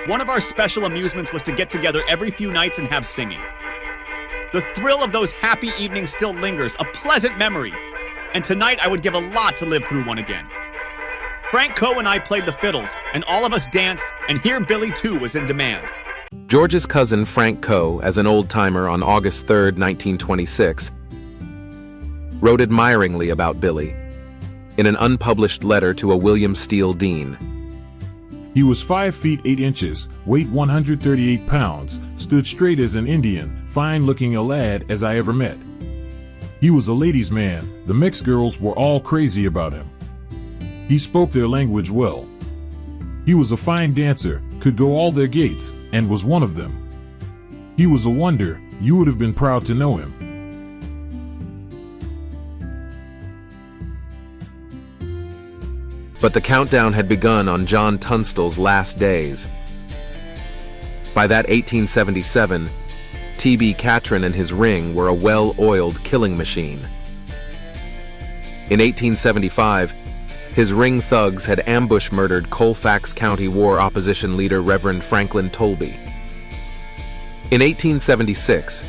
[SPEAKER 5] One of our special amusements was to get together every few nights and have singing. The thrill of those happy evenings still lingers, a pleasant memory, and tonight I would give a lot to live through one again. Frank Coe and I played the fiddles, and all of us danced, and here Billy too was in demand.
[SPEAKER 1] George's cousin Frank Coe, as an old-timer on August 3, 1926, wrote admiringly about Billy in an unpublished letter to a William Steele Dean.
[SPEAKER 6] He was 5 feet 8 inches, weighed 138 pounds, stood straight as an Indian, fine-looking a lad as I ever met. He was a ladies' man, the mixed girls were all crazy about him. He spoke their language well. He was a fine dancer, could go all their gates, and was one of them. He was a wonder, you would have been proud to know him.
[SPEAKER 1] But the countdown had begun on John Tunstall's last days. By that 1877, T.B. Catron and his ring were a well-oiled killing machine. In 1875, his ring thugs had ambush-murdered Colfax County War opposition leader Reverend Franklin Tolby. In 1876,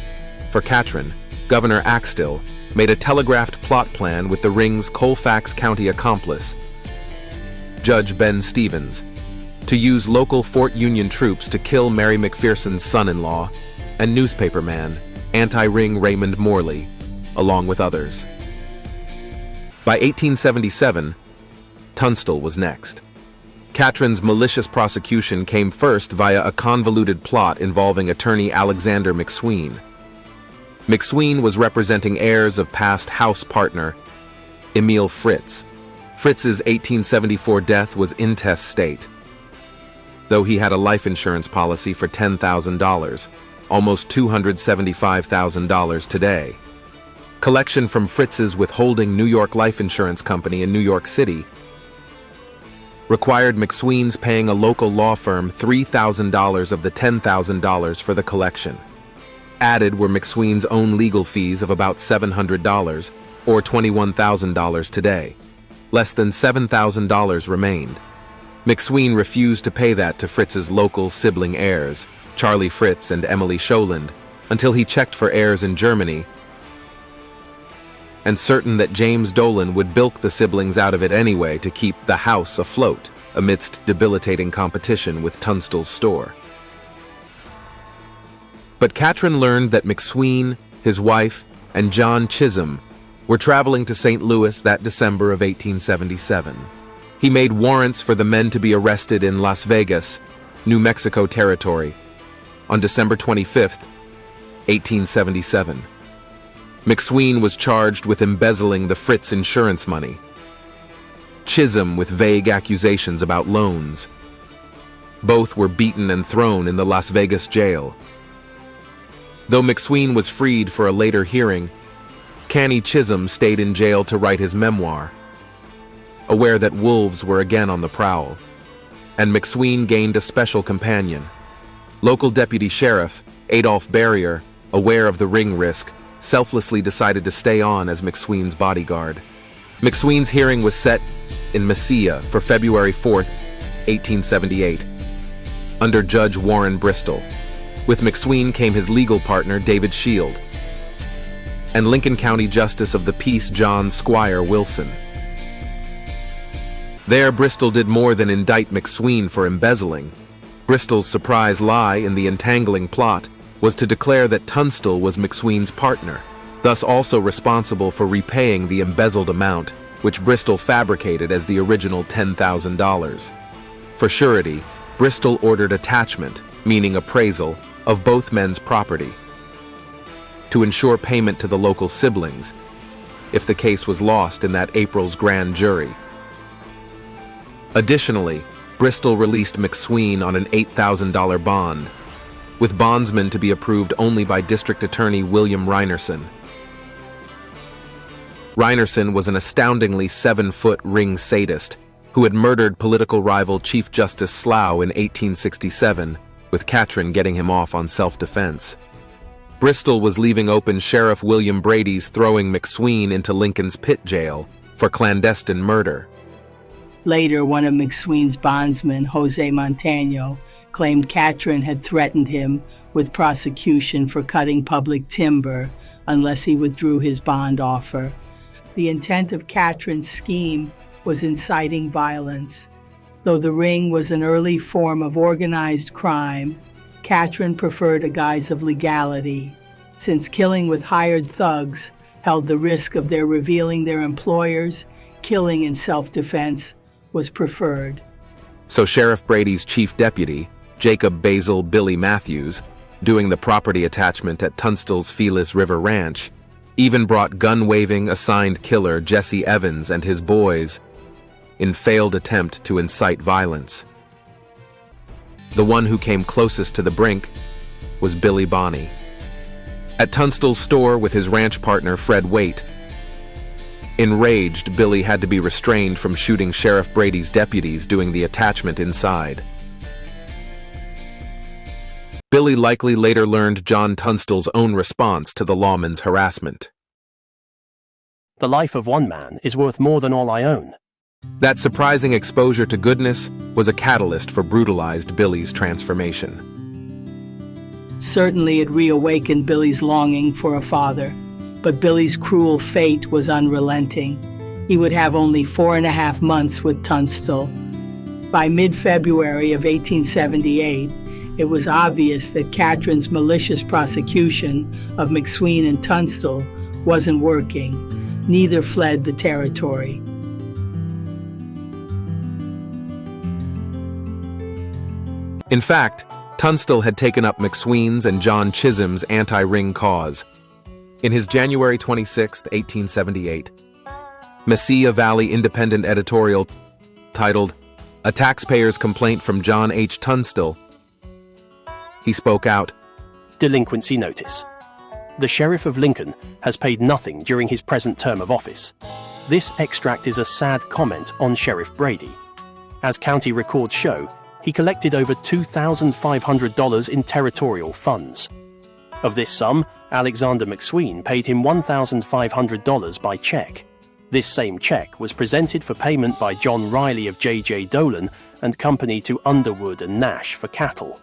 [SPEAKER 1] for Catron, Governor Axtell made a telegraphed plot plan with the ring's Colfax County accomplice, Judge Ben Stevens, to use local Fort Union troops to kill Mary McPherson's son-in-law and newspaperman, anti-ring Raymond Morley, along with others. By 1877, Tunstall was next. Catron's malicious prosecution came first via a convoluted plot involving attorney Alexander McSween. McSween was representing heirs of past house partner Emil Fritz. Fritz's 1874 death was intestate, though he had a life insurance policy for $10,000, almost $275,000 today. Collection from Fritz's withholding New York Life Insurance Company in New York City required McSween's paying a local law firm $3,000 of the $10,000 for the collection. Added were McSween's own legal fees of about $700, or $21,000 today. Less than $7,000 remained. McSween refused to pay that to Fritz's local sibling heirs, Charlie Fritz and Emily Scholand, until he checked for heirs in Germany, and certain that James Dolan would bilk the siblings out of it anyway to keep the house afloat amidst debilitating competition with Tunstall's store. But Catron learned that McSween, his wife, and John Chisholm were traveling to St. Louis that December of 1877. He made warrants for the men to be arrested in Las Vegas, New Mexico territory, on December 25, 1877. McSween was charged with embezzling the Fritz insurance money. Chisholm with vague accusations about loans. Both were beaten and thrown in the Las Vegas jail. Though McSween was freed for a later hearing, Canny Chisholm stayed in jail to write his memoir, aware that wolves were again on the prowl, and McSween gained a special companion. Local deputy sheriff, Adolph Barrier, aware of the ring risk, selflessly decided to stay on as McSween's bodyguard. McSween's hearing was set in Mesilla for February 4th, 1878, under Judge Warren Bristol. With McSween came his legal partner, David Shield, and Lincoln County Justice of the Peace, John Squire Wilson. There, Bristol did more than indict McSween for embezzling. Bristol's surprise lie in the entangling plot was to declare that Tunstall was McSween's partner, thus also responsible for repaying the embezzled amount, which Bristol fabricated as the original $10,000. For surety, Bristol ordered attachment, meaning appraisal, of both men's property, to ensure payment to the local siblings, if the case was lost in that April's grand jury. Additionally, Bristol released McSween on an $8,000 bond, with bondsmen to be approved only by District Attorney William Reinerson. Reinerson was an astoundingly 7-foot ring sadist who had murdered political rival Chief Justice Slough in 1867, with Catron getting him off on self-defense. Bristol was leaving open Sheriff William Brady's throwing McSween into Lincoln's pit jail for clandestine murder.
[SPEAKER 2] Later, one of McSween's bondsmen, Jose Montano, claimed Catron had threatened him with prosecution for cutting public timber unless he withdrew his bond offer. The intent of Catron's scheme was inciting violence. Though the ring was an early form of organized crime, Catron preferred a guise of legality, since killing with hired thugs held the risk of their revealing their employers. Killing in self-defense was preferred.
[SPEAKER 1] So Sheriff Brady's chief deputy, Jacob Basil Billy Matthews, doing the property attachment at Tunstall's Felis River Ranch, even brought gun-waving assigned killer Jesse Evans and his boys in failed attempt to incite violence. The one who came closest to the brink was Billy Bonney. At Tunstall's store with his ranch partner Fred Waite, enraged, Billy had to be restrained from shooting Sheriff Brady's deputies doing the attachment inside. Billy likely later learned John Tunstall's own response to the lawman's harassment.
[SPEAKER 7] The life of one man is worth more than all I own.
[SPEAKER 1] That surprising exposure to goodness was a catalyst for brutalized Billy's transformation.
[SPEAKER 2] Certainly it reawakened Billy's longing for a father, but Billy's cruel fate was unrelenting. He would have only 4.5 months with Tunstall. By mid-February of 1878, it was obvious that Catron's malicious prosecution of McSween and Tunstall wasn't working. Neither fled the territory.
[SPEAKER 1] In fact, Tunstall had taken up McSween's and John Chisholm's anti-ring cause. In his January 26, 1878, Mesilla Valley Independent editorial titled, "A Taxpayer's Complaint from John H. Tunstall," he spoke out,
[SPEAKER 7] Delinquency notice. The Sheriff of Lincoln has paid nothing during his present term of office. This extract is a sad comment on Sheriff Brady. As county records show, he collected over $2,500 in territorial funds. Of this sum, Alexander McSween paid him $1,500 by check. This same check was presented for payment by John Riley of J.J. Dolan and Company to Underwood and Nash for cattle.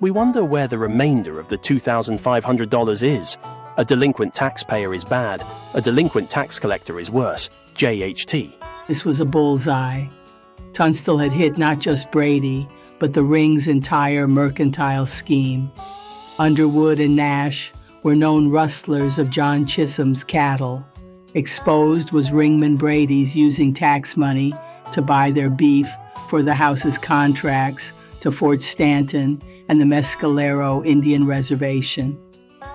[SPEAKER 7] We wonder where the remainder of the $2,500 is. A delinquent taxpayer is bad. A delinquent tax collector is worse. J.H.T.
[SPEAKER 2] This was a bullseye. Tunstall had hit not just Brady, but the ring's entire mercantile scheme. Underwood and Nash were known rustlers of John Chisholm's cattle. Exposed was Ringman Brady's using tax money to buy their beef for the house's contracts to Fort Stanton and the Mescalero Indian Reservation.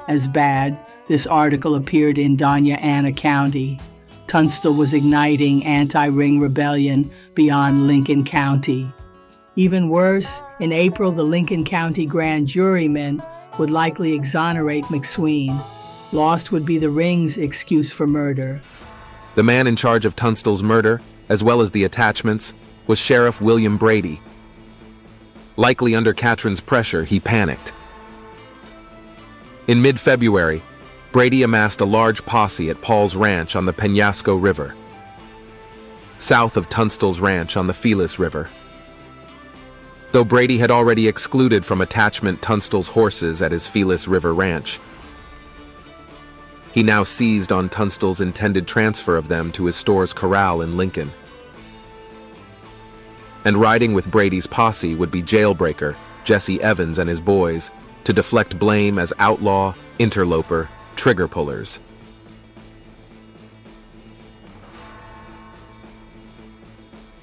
[SPEAKER 2] As bad, this article appeared in Doña Ana County. Tunstall was igniting anti-ring rebellion beyond Lincoln County. Even worse, in April, the Lincoln County grand jurymen would likely exonerate McSween. Lost would be the ring's excuse for murder.
[SPEAKER 1] The man in charge of Tunstall's murder, as well as the attachments, was Sheriff William Brady. Likely under Catron's pressure, he panicked. In mid-February, Brady amassed a large posse at Paul's Ranch on the Penasco River, south of Tunstall's ranch on the Felis River. Though Brady had already excluded from attachment Tunstall's horses at his Felis River ranch, he now seized on Tunstall's intended transfer of them to his store's corral in Lincoln. And riding with Brady's posse would be jailbreaker Jesse Evans and his boys to deflect blame as outlaw, interloper, trigger pullers.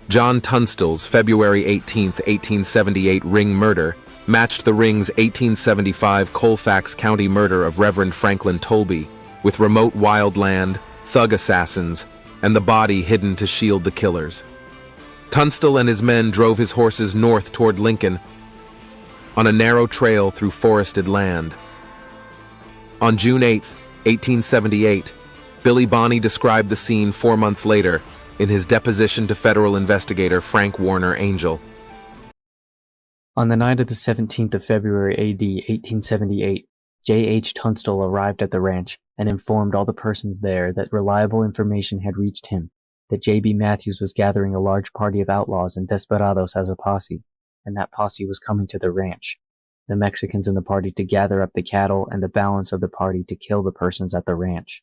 [SPEAKER 1] John Tunstall's February 18, 1878 ring murder matched the ring's 1875 Colfax County murder of Reverend Franklin Tolby, with remote wild land, thug assassins, and the body hidden to shield the killers. Tunstall and his men drove his horses north toward Lincoln on a narrow trail through forested land. On June 8, 1878, Billy Bonney described the scene 4 months later in his deposition to federal investigator Frank Warner Angel.
[SPEAKER 8] On the night of the 17th of February AD 1878, J.H. Tunstall arrived at the ranch and informed all the persons there that reliable information had reached him that J.B. Matthews was gathering a large party of outlaws and desperados as a posse, and that posse was coming to the ranch, the Mexicans in the party to gather up the cattle and the balance of the party to kill the persons at the ranch.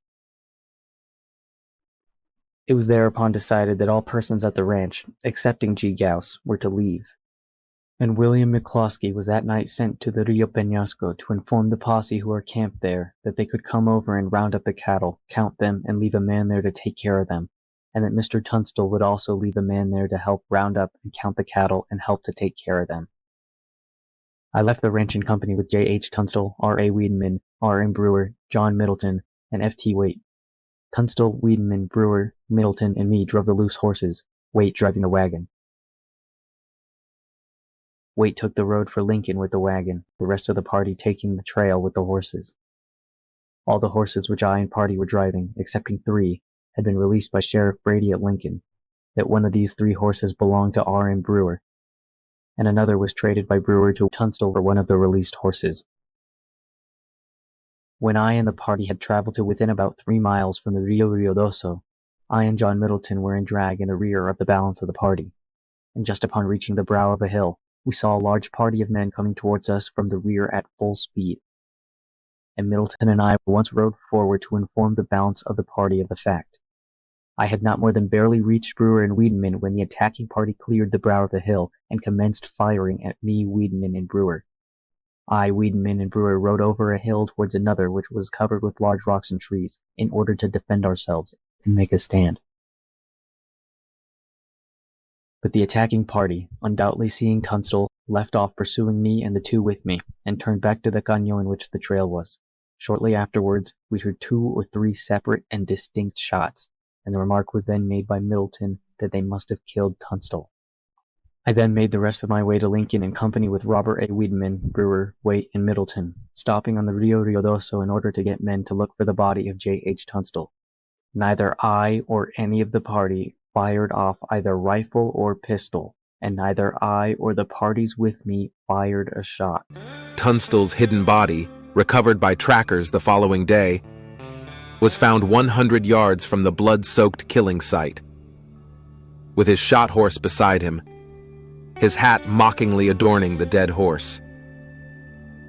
[SPEAKER 8] It was thereupon decided that all persons at the ranch, excepting G. Gauss, were to leave, and William McCloskey was that night sent to the Rio Penasco to inform the posse who were camped there that they could come over and round up the cattle, count them, and leave a man there to take care of them, and that Mr. Tunstall would also leave a man there to help round up and count the cattle and help to take care of them. I left the ranch in company with J.H. Tunstall, R.A. Wiedemann, R.M. Brewer, John Middleton, and F.T. Waite. Tunstall, Wiedemann, Brewer, Middleton, and me drove the loose horses, Waite driving the wagon. Waite took the road for Lincoln with the wagon, the rest of the party taking the trail with the horses. All the horses which I and party were driving, excepting 3, had been released by Sheriff Brady at Lincoln, that one of these 3 horses belonged to R.M. Brewer, and another was traded by Brewer to Tunstall for one of the released horses. When I and the party had traveled to within about 3 miles from the Rio Ruidoso, I and John Middleton were in drag in the rear of the balance of the party, and just upon reaching the brow of a hill, we saw a large party of men coming towards us from the rear at full speed, and Middleton and I once rode forward to inform the balance of the party of the fact. I had not more than barely reached Brewer and Wiedemann when the attacking party cleared the brow of the hill and commenced firing at me, Wiedemann, and Brewer. I, Wiedemann, and Brewer rode over a hill towards another which was covered with large rocks and trees, in order to defend ourselves and make a stand. But the attacking party, undoubtedly seeing Tunstall, left off pursuing me and the 2 with me, and turned back to the caño in which the trail was. Shortly afterwards, we heard 2 or 3 separate and distinct shots, and the remark was then made by Middleton that they must have killed Tunstall. I then made the rest of my way to Lincoln in company with Robert A. Wiedemann, Brewer, Waite, and Middleton, stopping on the Rio Ruidoso in order to get men to look for the body of J.H. Tunstall. Neither I or any of the party fired off either rifle or pistol, and neither I or the parties with me fired a shot.
[SPEAKER 1] Tunstall's hidden body, recovered by trackers the following day, was found 100 yards from the blood-soaked killing site, with his shot horse beside him, his hat mockingly adorning the dead horse.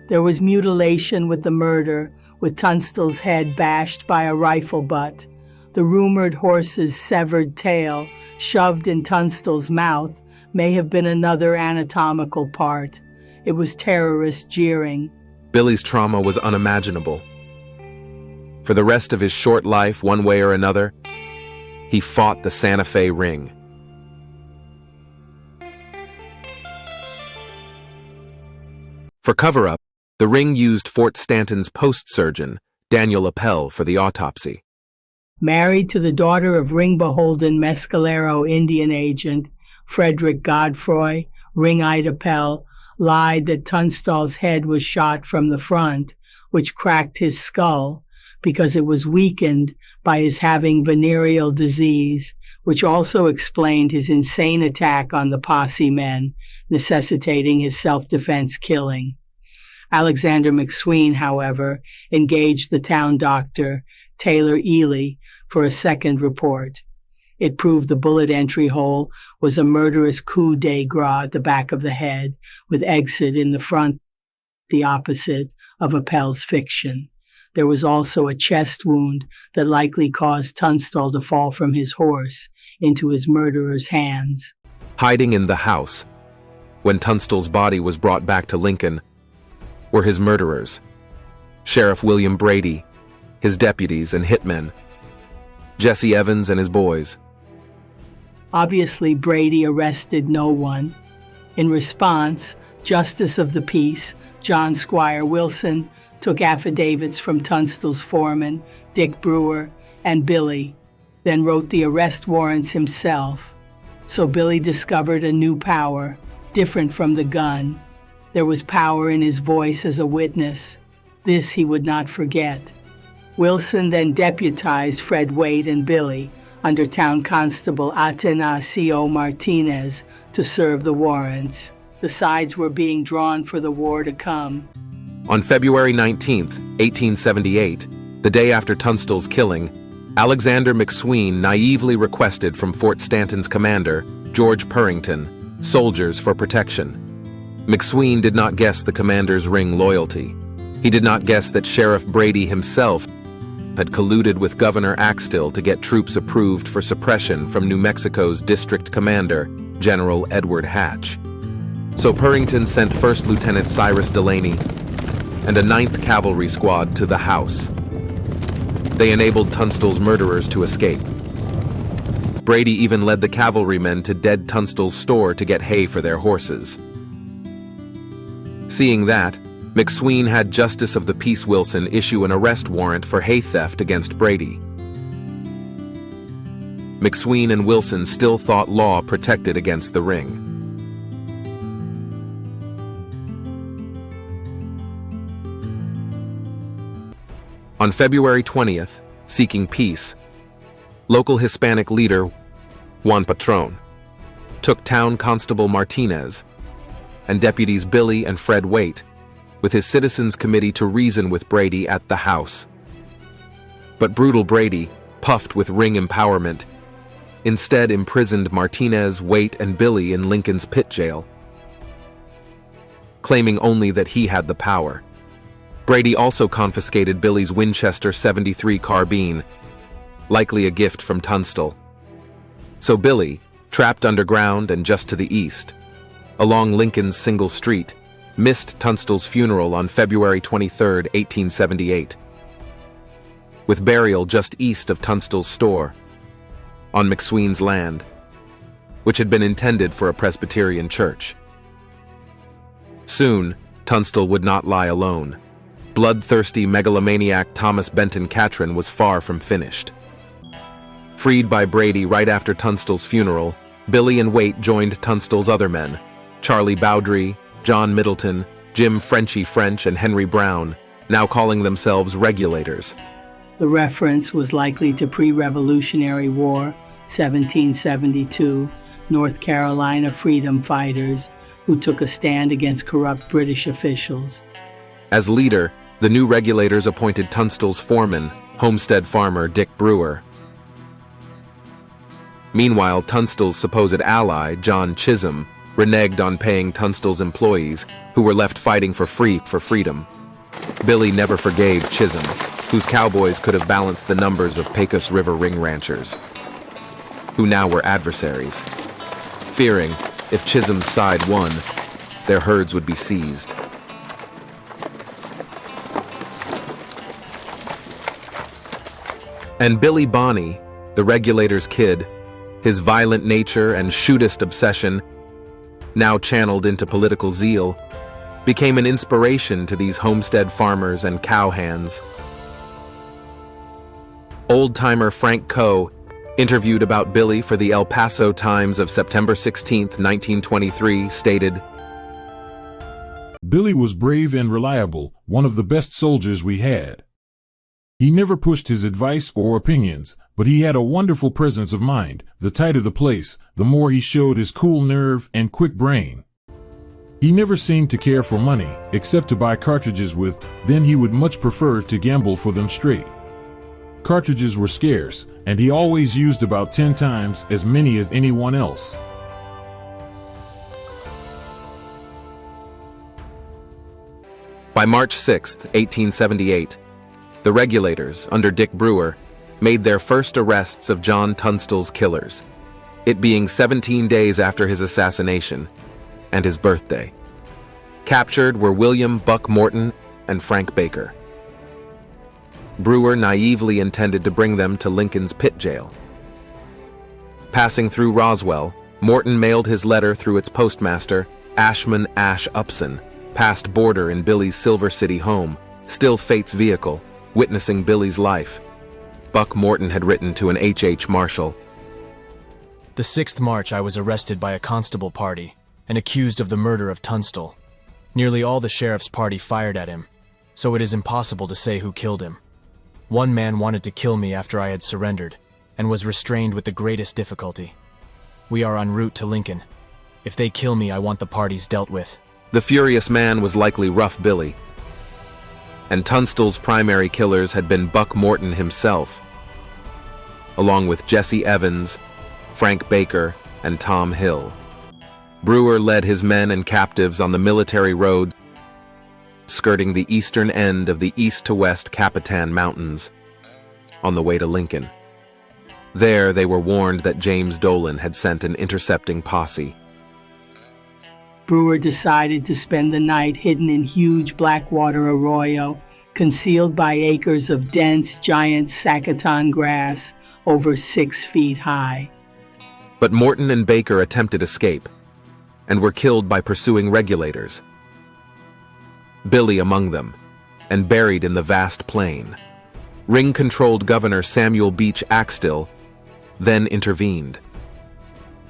[SPEAKER 2] There was mutilation with the murder, with Tunstall's head bashed by a rifle butt, the rumored horse's severed tail shoved in Tunstall's mouth may have been another anatomical part. It was terrorist jeering.
[SPEAKER 1] Billy's trauma was unimaginable. For the rest of his short life, one way or another, he fought the Santa Fe Ring. For cover-up, the ring used Fort Stanton's post-surgeon, Daniel Appel, for the autopsy.
[SPEAKER 2] Married to the daughter of ring-beholden Mescalero Indian agent Frederick Godfroy, Ring-Eyed Appel lied that Tunstall's head was shot from the front, which cracked his skull because it was weakened by his having venereal disease, which also explained his insane attack on the posse men, necessitating his self-defense killing. Alexander McSween, however, engaged the town doctor, Taylor Ely, for a second report. It proved the bullet entry hole was a murderous coup de grace at the back of the head, with exit in the front, the opposite of Appel's fiction. There was also a chest wound that likely caused Tunstall to fall from his horse into his murderer's hands.
[SPEAKER 1] Hiding in the house, when Tunstall's body was brought back to Lincoln, were his murderers, Sheriff William Brady, his deputies and hitmen, Jesse Evans and his boys.
[SPEAKER 2] Obviously, Brady arrested no one. In response, Justice of the Peace, John Squire Wilson, took affidavits from Tunstall's foreman, Dick Brewer, and Billy, then wrote the arrest warrants himself. So Billy discovered a new power, different from the gun. There was power in his voice as a witness. This he would not forget. Wilson then deputized Fred Waite and Billy under Town Constable Atanasio Martinez to serve the warrants. The sides were being drawn for the war to come.
[SPEAKER 1] On February 19, 1878, the day after Tunstall's killing, Alexander McSween naively requested from Fort Stanton's commander, George Purrington, soldiers for protection. McSween did not guess the commander's ring loyalty. He did not guess that Sheriff Brady himself had colluded with Governor Axtell to get troops approved for suppression from New Mexico's district commander, General Edward Hatch. So Purrington sent 1st Lieutenant Cyrus Delaney and a 9th Cavalry Squad to the house. They enabled Tunstall's murderers to escape. Brady even led the cavalrymen to dead Tunstall's store to get hay for their horses. Seeing that, McSween had Justice of the Peace Wilson issue an arrest warrant for hay theft against Brady. McSween and Wilson still thought law protected against the ring. On February 20th, seeking peace, local Hispanic leader Juan Patron took Town Constable Martinez and deputies Billy and Fred Waite with his citizens' committee to reason with Brady at the house. But brutal Brady, puffed with ring empowerment, instead imprisoned Martinez, Waite, and Billy in Lincoln's pit jail, claiming only that he had the power. Brady also confiscated Billy's Winchester .73 carbine, likely a gift from Tunstall. So Billy, trapped underground and just to the east, along Lincoln's single street, missed Tunstall's funeral on February 23, 1878, with burial just east of Tunstall's store, on McSween's land, which had been intended for a Presbyterian church. Soon, Tunstall would not lie alone. Bloodthirsty megalomaniac Thomas Benton Catron was far from finished. Freed by Brady right after Tunstall's funeral, Billy and Waite joined Tunstall's other men, Charlie Bowdry, John Middleton, Jim Frenchy French, and Henry Brown, now calling themselves regulators.
[SPEAKER 2] The reference was likely to pre-Revolutionary War, 1772, North Carolina freedom fighters who took a stand against corrupt British officials.
[SPEAKER 1] As leader, the new regulators appointed Tunstall's foreman, homestead farmer Dick Brewer. Meanwhile, Tunstall's supposed ally, John Chisholm, reneged on paying Tunstall's employees, who were left fighting for freedom. Billy never forgave Chisholm, whose cowboys could have balanced the numbers of Pecos River ring ranchers, who now were adversaries, fearing, if Chisholm's side won, their herds would be seized. And Billy Bonney, the regulator's kid, his violent nature and shootist obsession, now channeled into political zeal, became an inspiration to these homestead farmers and cowhands. Old-timer Frank Coe, interviewed about Billy for the El Paso Times of September 16, 1923, stated,
[SPEAKER 6] Billy was brave and reliable, one of the best soldiers we had. He never pushed his advice or opinions, but he had a wonderful presence of mind. The tighter the place, the more he showed his cool nerve and quick brain. He never seemed to care for money, except to buy cartridges with, then he would much prefer to gamble for them straight. Cartridges were scarce, and he always used about 10 times as many as anyone else.
[SPEAKER 1] By March 6, 1878, the regulators, under Dick Brewer, made their first arrests of John Tunstall's killers, it being 17 days after his assassination and his birthday. Captured were William Buck Morton and Frank Baker. Brewer naively intended to bring them to Lincoln's pit jail. Passing through Roswell, Morton mailed his letter through its postmaster, Ashman Ash Upson, past border in Billy's Silver City home, still Fate's vehicle, witnessing Billy's life. Buck Morton had written to an H.H. Marshall,
[SPEAKER 9] "The 6th March I was arrested by a constable party and accused of the murder of Tunstall. Nearly all the sheriff's party fired at him, so it is impossible to say who killed him. One man wanted to kill me after I had surrendered, and was restrained with the greatest difficulty. We are en route to Lincoln. If they kill me, I want the parties dealt with."
[SPEAKER 1] The furious man was likely Rough Billy, and Tunstall's primary killers had been Buck Morton himself, along with Jesse Evans, Frank Baker, and Tom Hill. Brewer led his men and captives on the military road skirting the eastern end of the east to west Capitan Mountains on the way to Lincoln. There they were warned that James Dolan had sent an intercepting posse.
[SPEAKER 2] Brewer decided to spend the night hidden in huge Blackwater arroyo, concealed by acres of dense, giant Sacaton grass over 6 feet high.
[SPEAKER 1] But Morton and Baker attempted escape and were killed by pursuing regulators, Billy among them, and buried in the vast plain. Ring-controlled Governor Samuel Beach Axtell then intervened.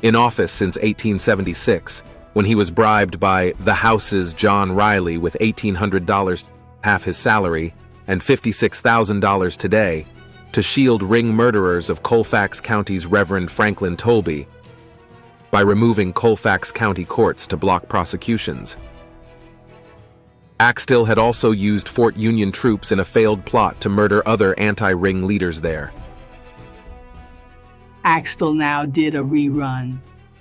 [SPEAKER 1] In office since 1876, when he was bribed by the House's John Riley with $1,800, half his salary, and $56,000 today, to shield ring murderers of Colfax County's Reverend Franklin Tolby by removing Colfax County courts to block prosecutions. Axtell had also used Fort Union troops in a failed plot to murder other anti-ring leaders there.
[SPEAKER 2] Axtell now did a rerun.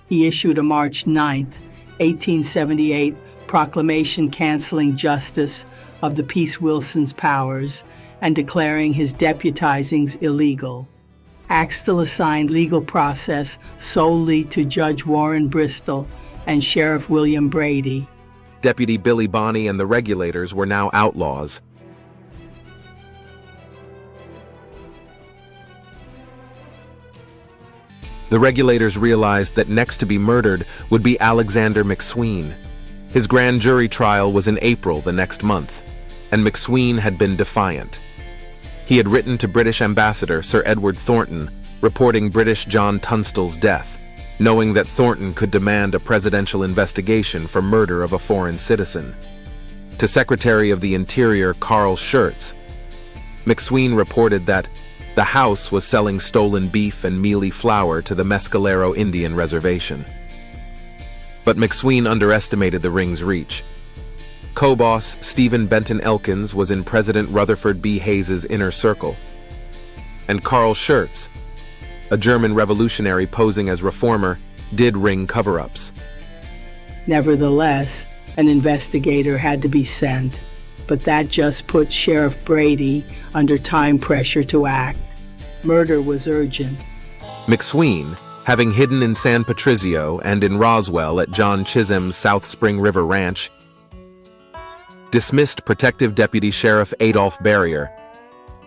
[SPEAKER 2] He issued a March 9th, 1878 proclamation canceling justice of the Peace Wilson's powers and declaring his deputizings illegal. Axtell assigned legal process solely to Judge Warren Bristol and Sheriff William Brady.
[SPEAKER 1] Deputy Billy Bonney and the regulators were now outlaws. The regulators realized that next to be murdered would be Alexander McSween. His grand jury trial was in April the next month, and McSween had been defiant. He had written to British Ambassador Sir Edward Thornton, reporting British John Tunstall's death, knowing that Thornton could demand a presidential investigation for murder of a foreign citizen. To Secretary of the Interior Carl Schurz, McSween reported that the House was selling stolen beef and mealy flour to the Mescalero Indian Reservation. But McSween underestimated the ring's reach. Co-boss Stephen Benton Elkins was in President Rutherford B. Hayes's inner circle, and Carl Schurz, a German revolutionary posing as reformer, did ring cover-ups.
[SPEAKER 2] Nevertheless, an investigator had to be sent, but that just put Sheriff Brady under time pressure to act. Murder was urgent.
[SPEAKER 1] McSween, having hidden in San Patricio and in Roswell at John Chisholm's South Spring River Ranch, dismissed Protective Deputy Sheriff Adolph Barrier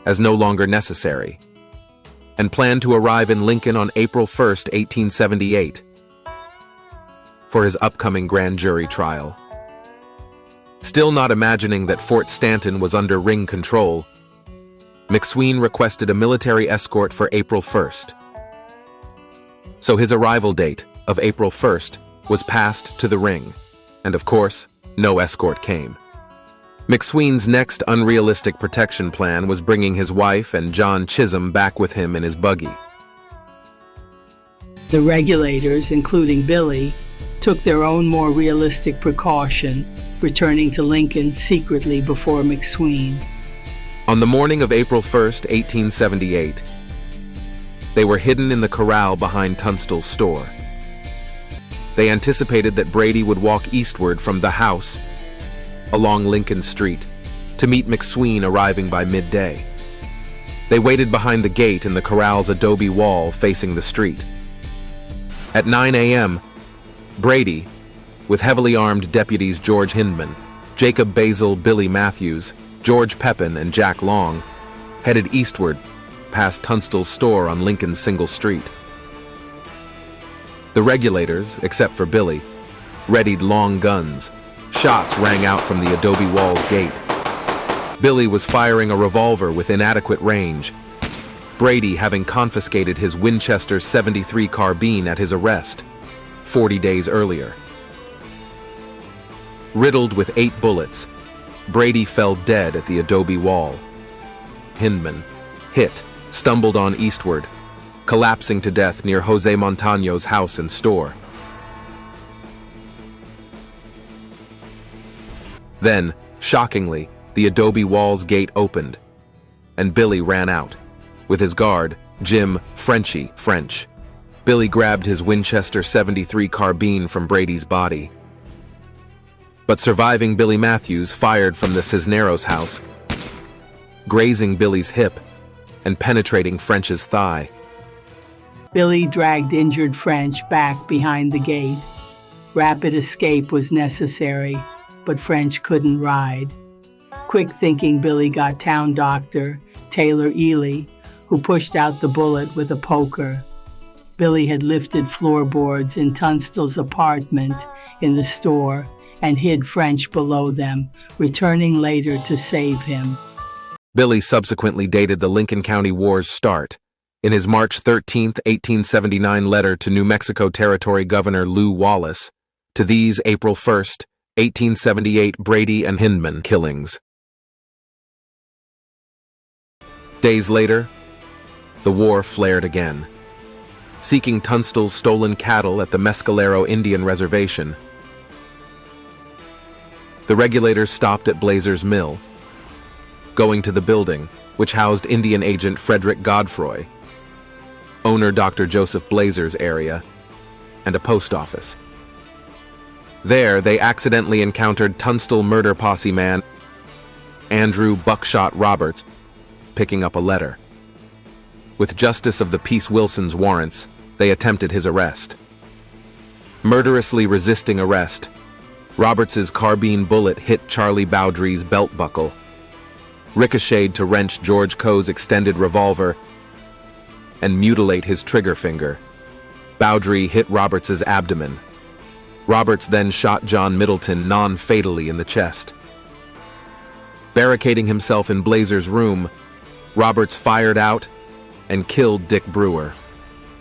[SPEAKER 1] as no longer necessary, and planned to arrive in Lincoln on April 1, 1878, for his upcoming grand jury trial. Still not imagining that Fort Stanton was under ring control, McSween requested a military escort for April 1st. So his arrival date of April 1st was passed to the ring, and of course, no escort came. McSween's next unrealistic protection plan was bringing his wife and John Chisholm back with him in his buggy.
[SPEAKER 2] The regulators, including Billy, took their own more realistic precaution, returning to Lincoln secretly before McSween.
[SPEAKER 1] On the morning of April 1st, 1878, they were hidden in the corral behind Tunstall's store. They anticipated that Brady would walk eastward from the house along Lincoln Street to meet McSween arriving by midday. They waited behind the gate in the corral's adobe wall facing the street. At 9 a.m., Brady, with heavily armed deputies George Hindman, Jacob Basil, Billy Matthews, George Pepin, and Jack Long, headed eastward past Tunstall's store on Lincoln's single street. The regulators, except for Billy, readied long guns. Shots rang out from the adobe wall's gate. Billy was firing a revolver with inadequate range, Brady having confiscated his Winchester .73 carbine at his arrest 40 days earlier. Riddled with 8 bullets, Brady fell dead at the adobe wall. Hindman, hit, stumbled on eastward, collapsing to death near Jose Montaño's house and store. Then, shockingly, the adobe wall's gate opened, and Billy ran out. With his guard, Jim "Frenchie" French, Billy grabbed his Winchester .73 carbine from Brady's body. But surviving Billy Matthews fired from the Cisneros house, grazing Billy's hip and penetrating French's thigh.
[SPEAKER 2] Billy dragged injured French back behind the gate. Rapid escape was necessary, but French couldn't ride. Quick-thinking Billy got town doctor Taylor Ely, who pushed out the bullet with a poker. Billy had lifted floorboards in Tunstall's apartment in the store and hid French below them, returning later to save him.
[SPEAKER 1] Billy subsequently dated the Lincoln County War's start in his March 13, 1879 letter to New Mexico Territory Governor Lew Wallace, to these April 1, 1878 Brady and Hindman killings. Days later, the war flared again. Seeking Tunstall's stolen cattle at the Mescalero Indian Reservation, the regulators stopped at Blazer's Mill, going to the building, which housed Indian agent Frederick Godfroy, owner Dr. Joseph Blazer's area, and a post office. There, they accidentally encountered Tunstall murder posse man Andrew Buckshot Roberts picking up a letter. With Justice of the Peace Wilson's warrants, they attempted his arrest. Murderously resisting arrest, Roberts's carbine bullet hit Charlie Bowdry's belt buckle, ricocheted to wrench George Coe's extended revolver, and mutilate his trigger finger. Bowdry hit Roberts's abdomen. Roberts then shot John Middleton non-fatally in the chest. Barricading himself in Blazer's room, Roberts fired out and killed Dick Brewer.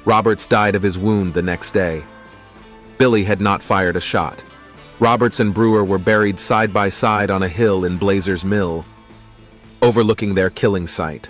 [SPEAKER 1] Roberts died of his wound the next day. Billy had not fired a shot. Roberts and Brewer were buried side by side on a hill in Blazer's Mill, overlooking their killing site.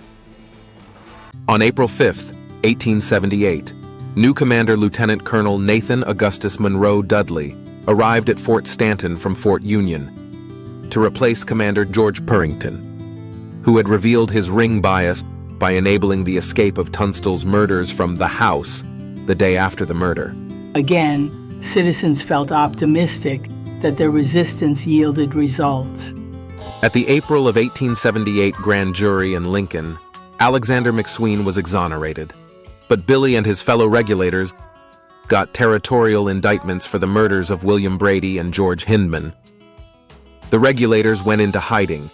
[SPEAKER 1] On April 5, 1878, new Commander Lieutenant Colonel Nathan Augustus Monroe Dudley arrived at Fort Stanton from Fort Union to replace Commander George Purrington, who had revealed his ring bias by enabling the escape of Tunstall's murders from the house the day after the murder.
[SPEAKER 2] Again, citizens felt optimistic that their resistance yielded results.
[SPEAKER 1] At the April of 1878 grand jury in Lincoln, Alexander McSween was exonerated, but Billy and his fellow regulators got territorial indictments for the murders of William Brady and George Hindman. The regulators went into hiding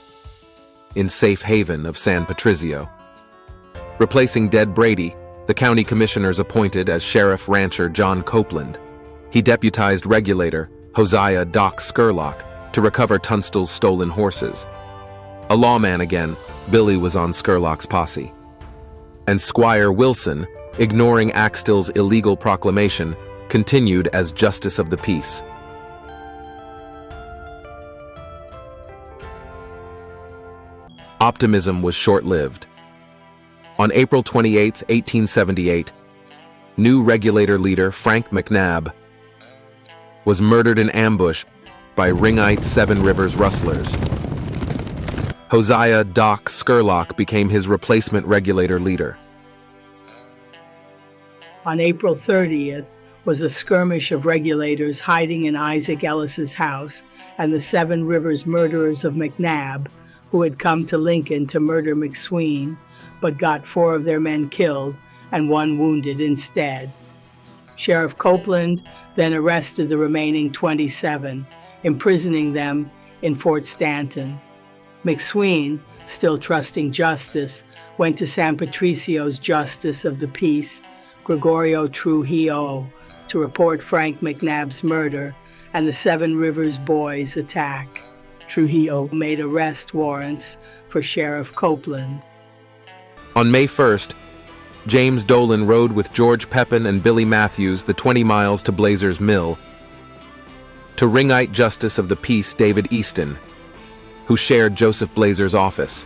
[SPEAKER 1] in safe haven of San Patrizio. Replacing dead Brady, the county commissioners appointed as Sheriff Rancher John Copeland. He deputized regulator Hosea Doc Scurlock to recover Tunstall's stolen horses. A lawman again, Billy was on Scurlock's posse. And Squire Wilson, ignoring Axtell's illegal proclamation, continued as Justice of the Peace. Optimism was short-lived. On April 28, 1878, new regulator leader Frank McNabb was murdered in ambush by Ringite Seven Rivers rustlers. Hosea Doc Skurlock became his replacement regulator leader.
[SPEAKER 2] On April 30th was a skirmish of regulators hiding in Isaac Ellis's house and the Seven Rivers murderers of McNabb, who had come to Lincoln to murder McSween, but got 4 of their men killed and 1 wounded instead. Sheriff Copeland then arrested the remaining 27, imprisoning them in Fort Stanton. McSween, still trusting justice, went to San Patricio's Justice of the Peace, Gregorio Trujillo, to report Frank McNabb's murder and the Seven Rivers Boys' attack. Trujillo made arrest warrants for Sheriff Copeland.
[SPEAKER 1] On May 1st, James Dolan rode with George Pepin and Billy Matthews the 20 miles to Blazer's Mill to Ringite Justice of the Peace David Easton, who shared Joseph Blazer's office.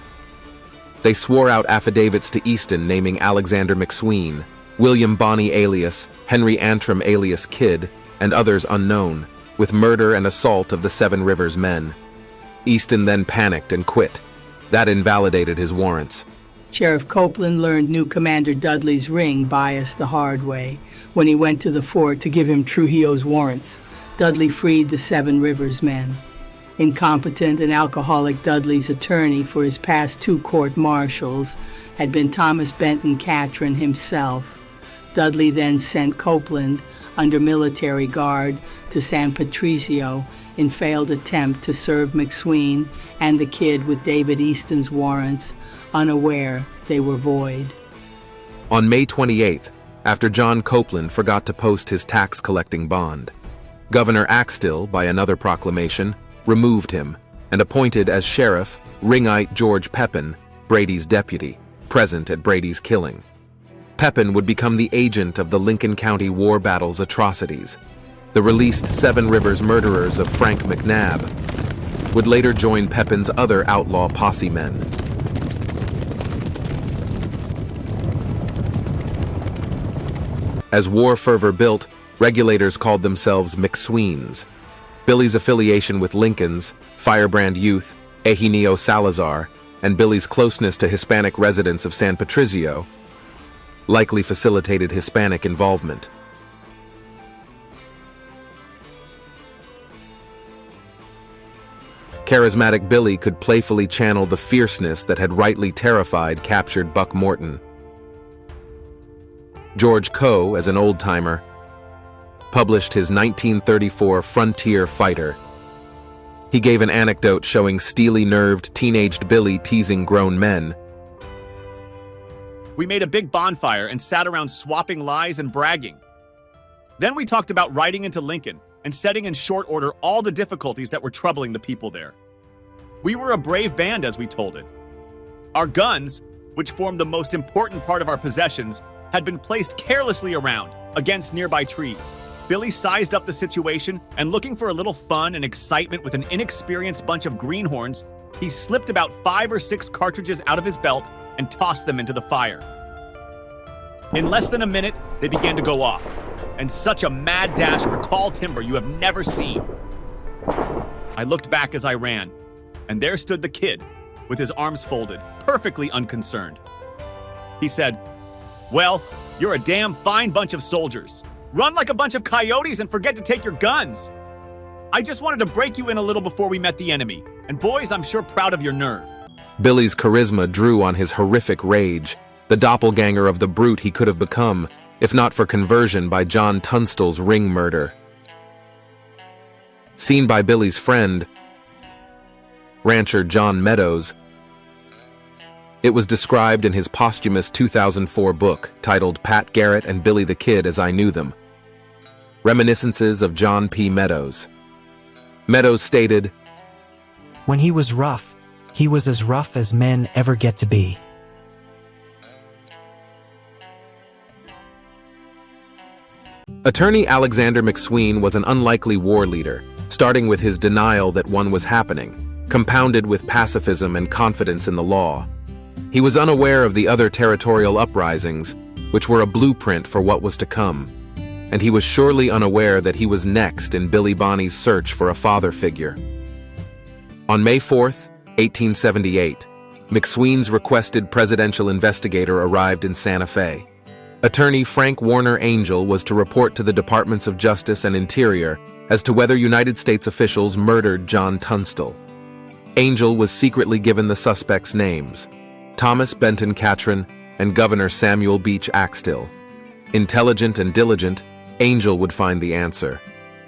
[SPEAKER 1] They swore out affidavits to Easton naming Alexander McSween, William Bonney alias, Henry Antrim alias Kidd, and others unknown, with murder and assault of the Seven Rivers men. Easton then panicked and quit. That invalidated his warrants.
[SPEAKER 2] Sheriff Copeland learned new Commander Dudley's ring biased the hard way when he went to the fort to give him Trujillo's warrants. Dudley freed the Seven Rivers men. Incompetent and alcoholic Dudley's attorney for his past 2 court-martials had been Thomas Benton Catron himself. Dudley then sent Copeland under military guard to San Patricio in failed attempt to serve McSween and the Kid with David Easton's warrants, unaware they were void.
[SPEAKER 1] On May 28th, after John Copeland forgot to post his tax-collecting bond, Governor Axtell, by another proclamation, removed him and appointed as sheriff Ringite George Pepin, Brady's deputy, present at Brady's killing. Pepin would become the agent of the Lincoln County War Battle's atrocities. The released Seven Rivers murderers of Frank McNabb would later join Pepin's other outlaw posse men. As war fervor built, regulators called themselves McSweens. Billy's affiliation with Lincoln's, Firebrand Youth, Eugenio Salazar, and Billy's closeness to Hispanic residents of San Patricio likely facilitated Hispanic involvement. Charismatic Billy could playfully channel the fierceness that had rightly terrified captured Buck Morton. George Coe, as an old-timer, published his 1934 Frontier Fighter. He gave an anecdote showing steely-nerved, teenaged Billy teasing grown men.
[SPEAKER 5] We made a big bonfire and sat around swapping lies and bragging. Then we talked about riding into Lincoln and setting in short order all the difficulties that were troubling the people there. We were a brave band, as we told it. Our guns, which formed the most important part of our possessions, had been placed carelessly around against nearby trees. Billy sized up the situation, and looking for a little fun and excitement with an inexperienced bunch of greenhorns, he slipped about 5 or 6 cartridges out of his belt and tossed them into the fire. In less than a minute, they began to go off, and such a mad dash for tall timber you have never seen. I looked back as I ran, and there stood the Kid, with his arms folded, perfectly unconcerned. He said, "Well, you're a damn fine bunch of soldiers. Run like a bunch of coyotes and forget to take your guns. I just wanted to break you in a little before we met the enemy, and boys, I'm sure proud of your nerve."
[SPEAKER 1] Billy's charisma drew on his horrific rage, the doppelganger of the brute he could have become, if not for conversion by John Tunstall's ring murder. Seen by Billy's friend, rancher John Meadows, it was described in his posthumous 2004 book titled Pat Garrett and Billy the Kid as I Knew Them, Reminiscences of John P. Meadows. Meadows stated,
[SPEAKER 10] "When he was rough, he was as rough as men ever get to be."
[SPEAKER 1] Attorney Alexander McSween was an unlikely war leader, starting with his denial that one was happening, compounded with pacifism and confidence in the law. He was unaware of the other territorial uprisings, which were a blueprint for what was to come. and he was surely unaware that he was next in Billy Bonney's search for a father figure. On May 4th, 1878, McSween's requested presidential investigator arrived in Santa Fe. Attorney Frank Warner Angel was to report to the Departments of Justice and Interior as to whether United States officials murdered John Tunstall. Angel was secretly given the suspects' names: Thomas Benton Catron and Governor Samuel Beach Axtell. Intelligent and diligent, Angel would find the answer.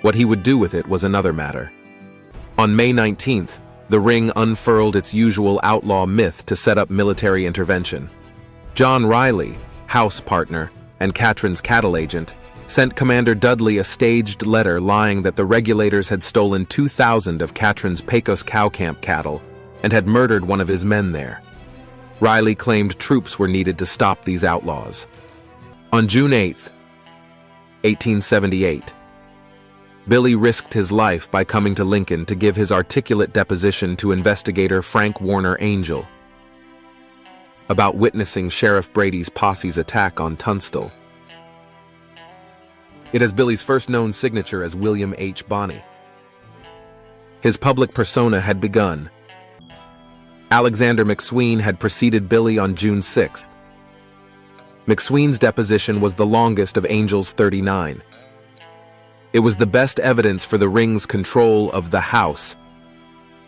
[SPEAKER 1] What he would do with it was another matter. On May 19th, the Ring unfurled its usual outlaw myth to set up military intervention. John Riley, house partner and Catron's cattle agent, sent Commander Dudley a staged letter lying that the regulators had stolen 2,000 of Catron's Pecos cow camp cattle and had murdered one of his men there. Riley claimed troops were needed to stop these outlaws. On June 8, 1878, Billy risked his life by coming to Lincoln to give his articulate deposition to investigator Frank Warner Angel about witnessing Sheriff Brady's posse's attack on Tunstall. It has Billy's first known signature as William H. Bonney. His public persona had begun. Alexander McSween had preceded Billy on June 6th. McSween's deposition was the longest of Angel's 39. It was the best evidence for the Ring's control of the house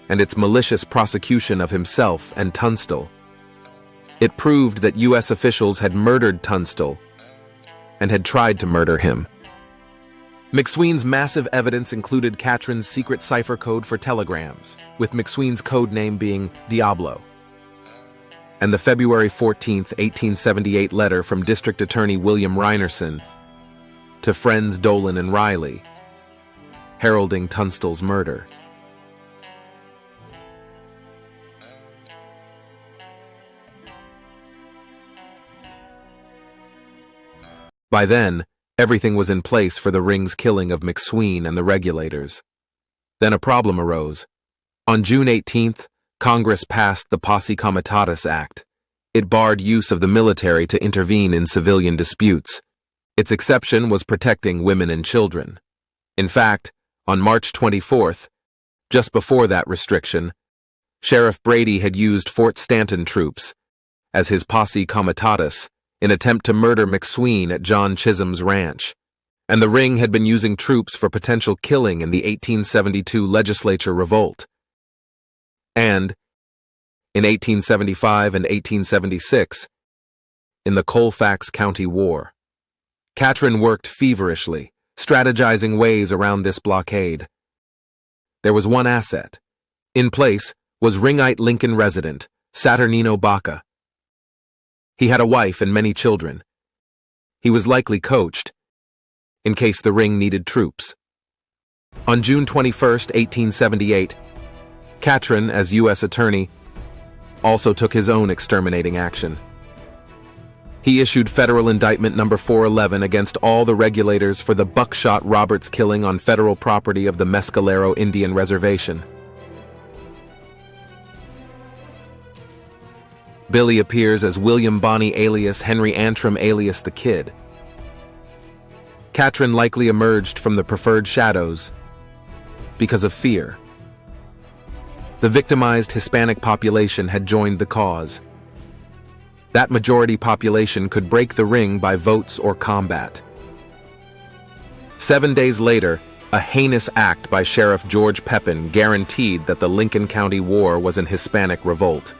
[SPEAKER 1] and its malicious prosecution of himself and Tunstall. It proved that U.S. officials had murdered Tunstall and had tried to murder him. McSween's massive evidence included Catron's secret cipher code for telegrams, with McSween's code name being Diablo, and the February 14, 1878 letter from District Attorney William Reinerson to friends Dolan and Riley, heralding Tunstall's murder. By then, everything was in place for the Ring's killing of McSween and the regulators. Then a problem arose. On June 18th, Congress passed the Posse Comitatus Act. It barred use of the military to intervene in civilian disputes. Its exception was protecting women and children. In fact, on March 24th, just before that restriction, Sheriff Brady had used Fort Stanton troops as his Posse Comitatus in attempt to murder McSween at John Chisholm's ranch, and the Ring had been using troops for potential killing in the 1872 legislature revolt. And, in 1875 and 1876, in the Colfax County War. Catron worked feverishly, strategizing ways around this blockade. There was one asset. In place was Ringite Lincoln resident, Saturnino Baca. He had a wife and many children. He was likely coached, in case the Ring needed troops. On June 21, 1878, Catron, as U.S. Attorney, also took his own exterminating action. He issued federal indictment number 411 against all the regulators for the Buckshot Roberts killing on federal property of the Mescalero Indian Reservation. Billy appears as William Bonney alias Henry Antrim alias the Kid. Catron likely emerged from the preferred shadows because of fear. The victimized Hispanic population had joined the cause. That majority population could break the Ring by votes or combat. 7 days later, a heinous act by Sheriff George Pepin guaranteed that the Lincoln County War was an Hispanic revolt.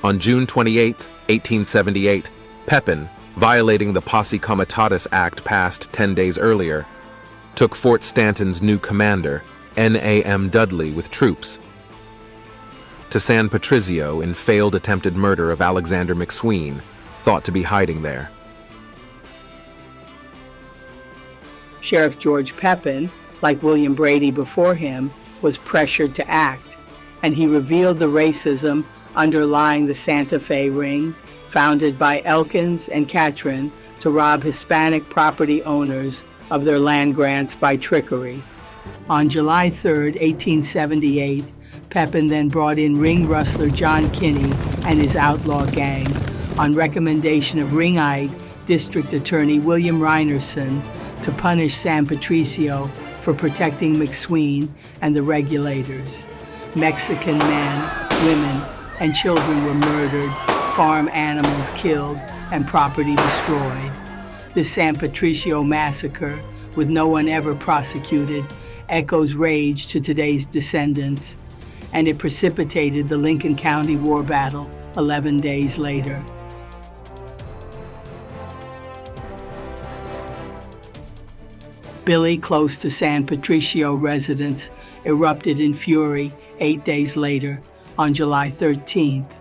[SPEAKER 1] On June 28, 1878, Pepin, violating the Posse Comitatus Act passed 10 days earlier, took Fort Stanton's new commander, N.A.M. Dudley, with troops to San Patrizio in failed attempted murder of Alexander McSween, thought to be hiding there.
[SPEAKER 2] Sheriff George Pepin, like William Brady before him, was pressured to act, and he revealed the racism underlying the Santa Fe Ring, founded by Elkins and Catron to rob Hispanic property owners of their land grants by trickery. On July 3, 1878, Pepin then brought in ring rustler John Kinney and his outlaw gang on recommendation of Ringite District Attorney William Reinerson to punish San Patricio for protecting McSween and the regulators. Mexican men, women, and children were murdered, farm animals killed, and property destroyed. The San Patricio massacre, with no one ever prosecuted, echoes rage to today's descendants, and it precipitated the Lincoln County war battle 11 days later. Billy, close to San Patricio residence, erupted in fury 8 days later, on July 13th.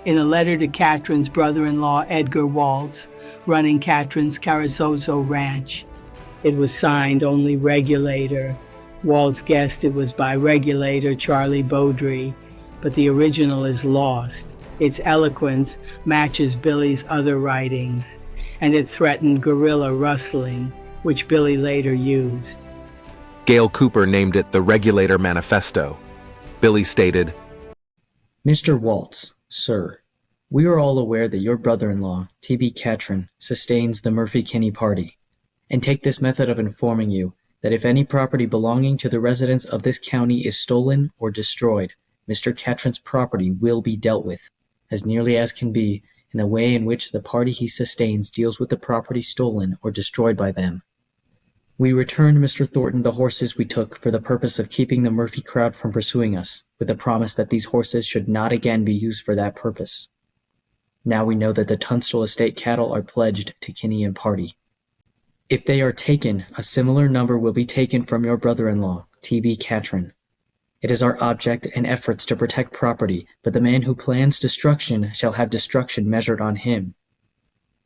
[SPEAKER 2] In a letter to Catherine's brother-in-law, Edgar Waltz, running Catherine's Carrizozo Ranch, it was signed only Regulator. Waltz guessed it was by Regulator Charlie Beaudry, but the original is lost. Its eloquence matches Billy's other writings, and it threatened guerrilla rustling, which Billy later used.
[SPEAKER 1] Gale Cooper named it the Regulator Manifesto. Billy stated,
[SPEAKER 11] Mr. Waltz, sir, we are all aware that your brother-in-law, T.B. Catherine, sustains the Murphy-Kinney party, and take this method of informing you that if any property belonging to the residents of this county is stolen or destroyed, Mr. Catherine's property will be dealt with, as nearly as can be, in the way in which the party he sustains deals with the property stolen or destroyed by them. We returned Mr. Thornton the horses we took for the purpose of keeping the Murphy crowd from pursuing us, with the promise that these horses should not again be used for that purpose. Now we know that the Tunstall estate cattle are pledged to Kinney and party. If they are taken, a similar number will be taken from your brother-in-law, T.B. Catherine. It is our object and efforts to protect property, but the man who plans destruction shall have destruction measured on him.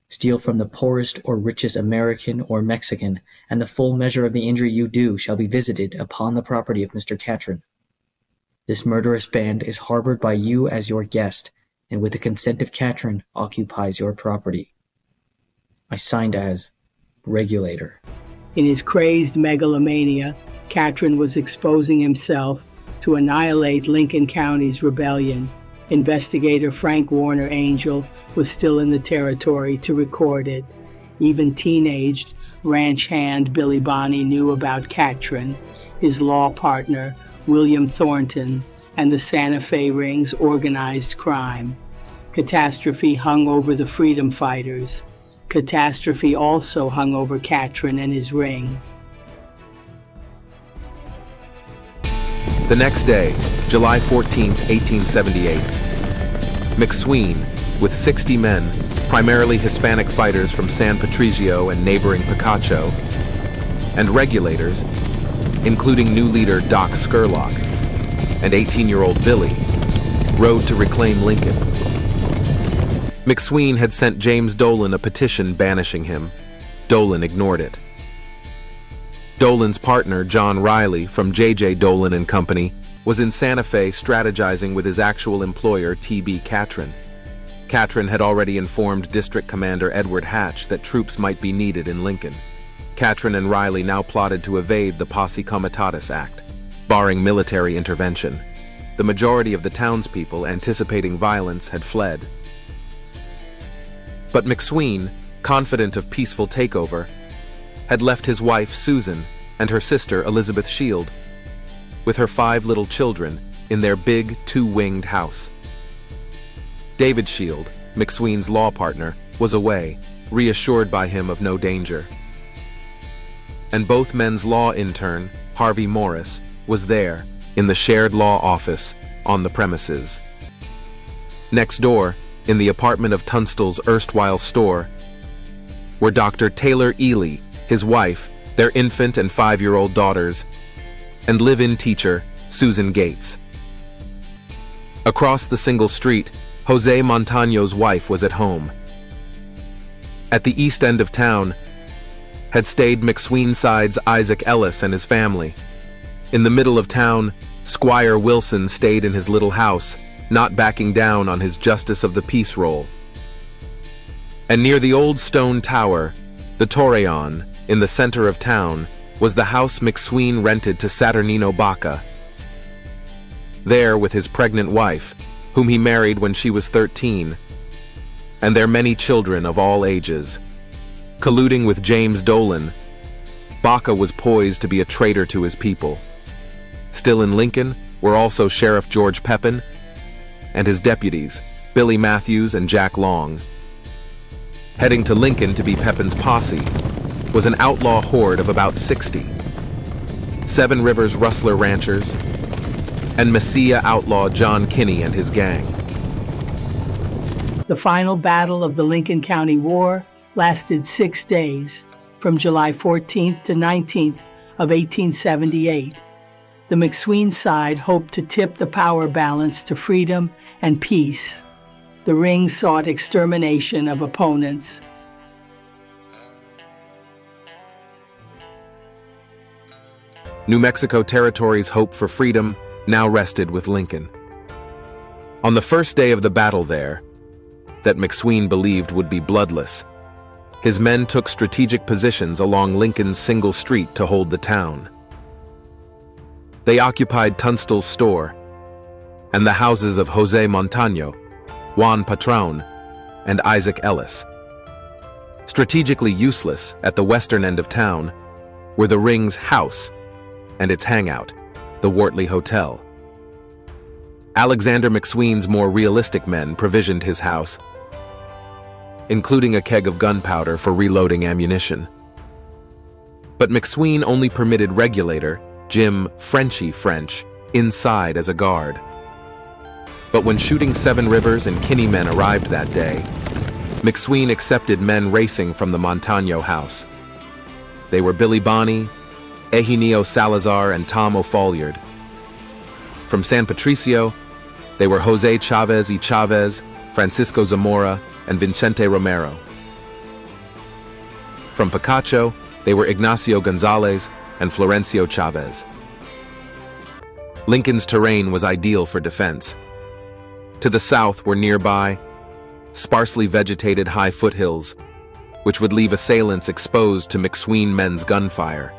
[SPEAKER 11] Steal from the poorest or richest American or Mexican, and the full measure of the injury you do shall be visited upon the property of Mr. Catherine. This murderous band is harbored by you as your guest, and with the consent of Catherine occupies your property. I signed as Regulator.
[SPEAKER 2] In his crazed megalomania, Catherine was exposing himself to annihilate Lincoln County's rebellion. Investigator Frank Warner Angel was still in the territory to record it. Even teenaged ranch hand Billy Bonney knew about Catherine, his law partner, William Thornton, and the Santa Fe Ring's organized crime. Catastrophe hung over the freedom fighters. Catastrophe also hung over Catherine and his ring.
[SPEAKER 1] The next day, July 14, 1878, McSween, with 60 men, primarily Hispanic fighters from San Patricio and neighboring Picacho, and regulators, including new leader Doc Scurlock, and 18-year-old Billy, rode to reclaim Lincoln. McSween had sent James Dolan a petition banishing him. Dolan ignored it. Dolan's partner, John Riley, from J.J. Dolan and Company, was in Santa Fe strategizing with his actual employer, T.B. Catherine. Catherine had already informed District Commander Edward Hatch that troops might be needed in Lincoln. Catherine and Riley now plotted to evade the Posse Comitatus Act, barring military intervention. The majority of the townspeople, anticipating violence, had fled. But McSween, confident of peaceful takeover, had left his wife, Susan, and her sister, Elizabeth Shield, with her 5 little children in their big 2-winged house. David Shield, McSween's law partner, was away, reassured by him of no danger. And both men's law intern, Harvey Morris, was there, in the shared law office, on the premises. Next door, in the apartment of Tunstall's erstwhile store, were Dr. Taylor Ely, his wife, their infant and 5-year-old daughters, and live-in teacher, Susan Gates. Across the single street, Jose Montaño's wife was at home. At the east end of town had stayed McSweenside's Isaac Ellis and his family. In the middle of town, Squire Wilson stayed in his little house, not backing down on his Justice of the Peace role. And near the old stone tower, the Torreon, in the center of town, was the house McSween rented to Saturnino Baca. There, with his pregnant wife, whom he married when she was 13, and their many children of all ages, colluding with James Dolan, Baca was poised to be a traitor to his people. Still in Lincoln were also Sheriff George Pepin and his deputies, Billy Matthews and Jack Long. Heading to Lincoln to be Pepin's posse was an outlaw horde of about 60. Seven Rivers Rustler ranchers, and Mesilla outlaw John Kinney and his gang.
[SPEAKER 2] The final battle of the Lincoln County War lasted 6 days, from July 14th to 19th of 1878. The McSween side hoped to tip the power balance to freedom and peace. The ring sought extermination of opponents.
[SPEAKER 1] New Mexico Territory's hope for freedom now rested with Lincoln. On the first day of the battle there, that McSween believed would be bloodless, his men took strategic positions along Lincoln's single street to hold the town. They occupied Tunstall's store and the houses of Jose Montaño, Juan Patron, and Isaac Ellis. Strategically useless at the western end of town were the ring's house and its hangout, the Wortley Hotel. Alexander McSween's more realistic men provisioned his house, including a keg of gunpowder for reloading ammunition. But McSween only permitted regulator Jim "Frenchy" French inside as a guard. But when shooting Seven Rivers and Kinney men arrived that day, McSween accepted men racing from the Montaño house. They were Billy Bonney, Eugenio Salazar, and Tom O'Folliard. From San Patricio, they were Jose Chavez y Chavez, Francisco Zamora, and Vicente Romero. From Picacho, they were Ignacio Gonzalez and Florencio Chavez. Lincoln's terrain was ideal for defense. To the south were nearby, sparsely vegetated high foothills, which would leave assailants exposed to McSween men's gunfire.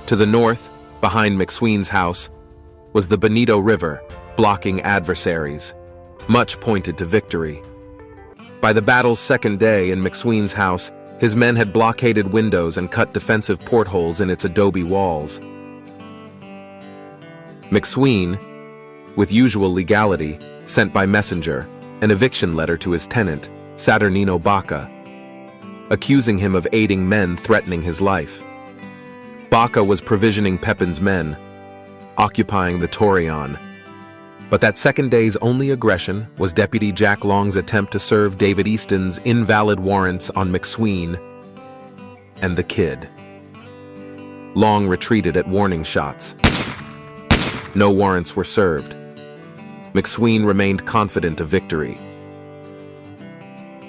[SPEAKER 1] To the north, behind McSween's house, was the Bonito River, blocking adversaries. Much pointed to victory. By the battle's second day in McSween's house, his men had blockaded windows and cut defensive portholes in its adobe walls. McSween, with usual legality, sent by messenger an eviction letter to his tenant, Saturnino Baca, accusing him of aiding men threatening his life. Baca was provisioning Pepin's men, occupying the Torreon. But that second day's only aggression was Deputy Jack Long's attempt to serve David Easton's invalid warrants on McSween and the Kid. Long retreated at warning shots. No warrants were served. McSween remained confident of victory.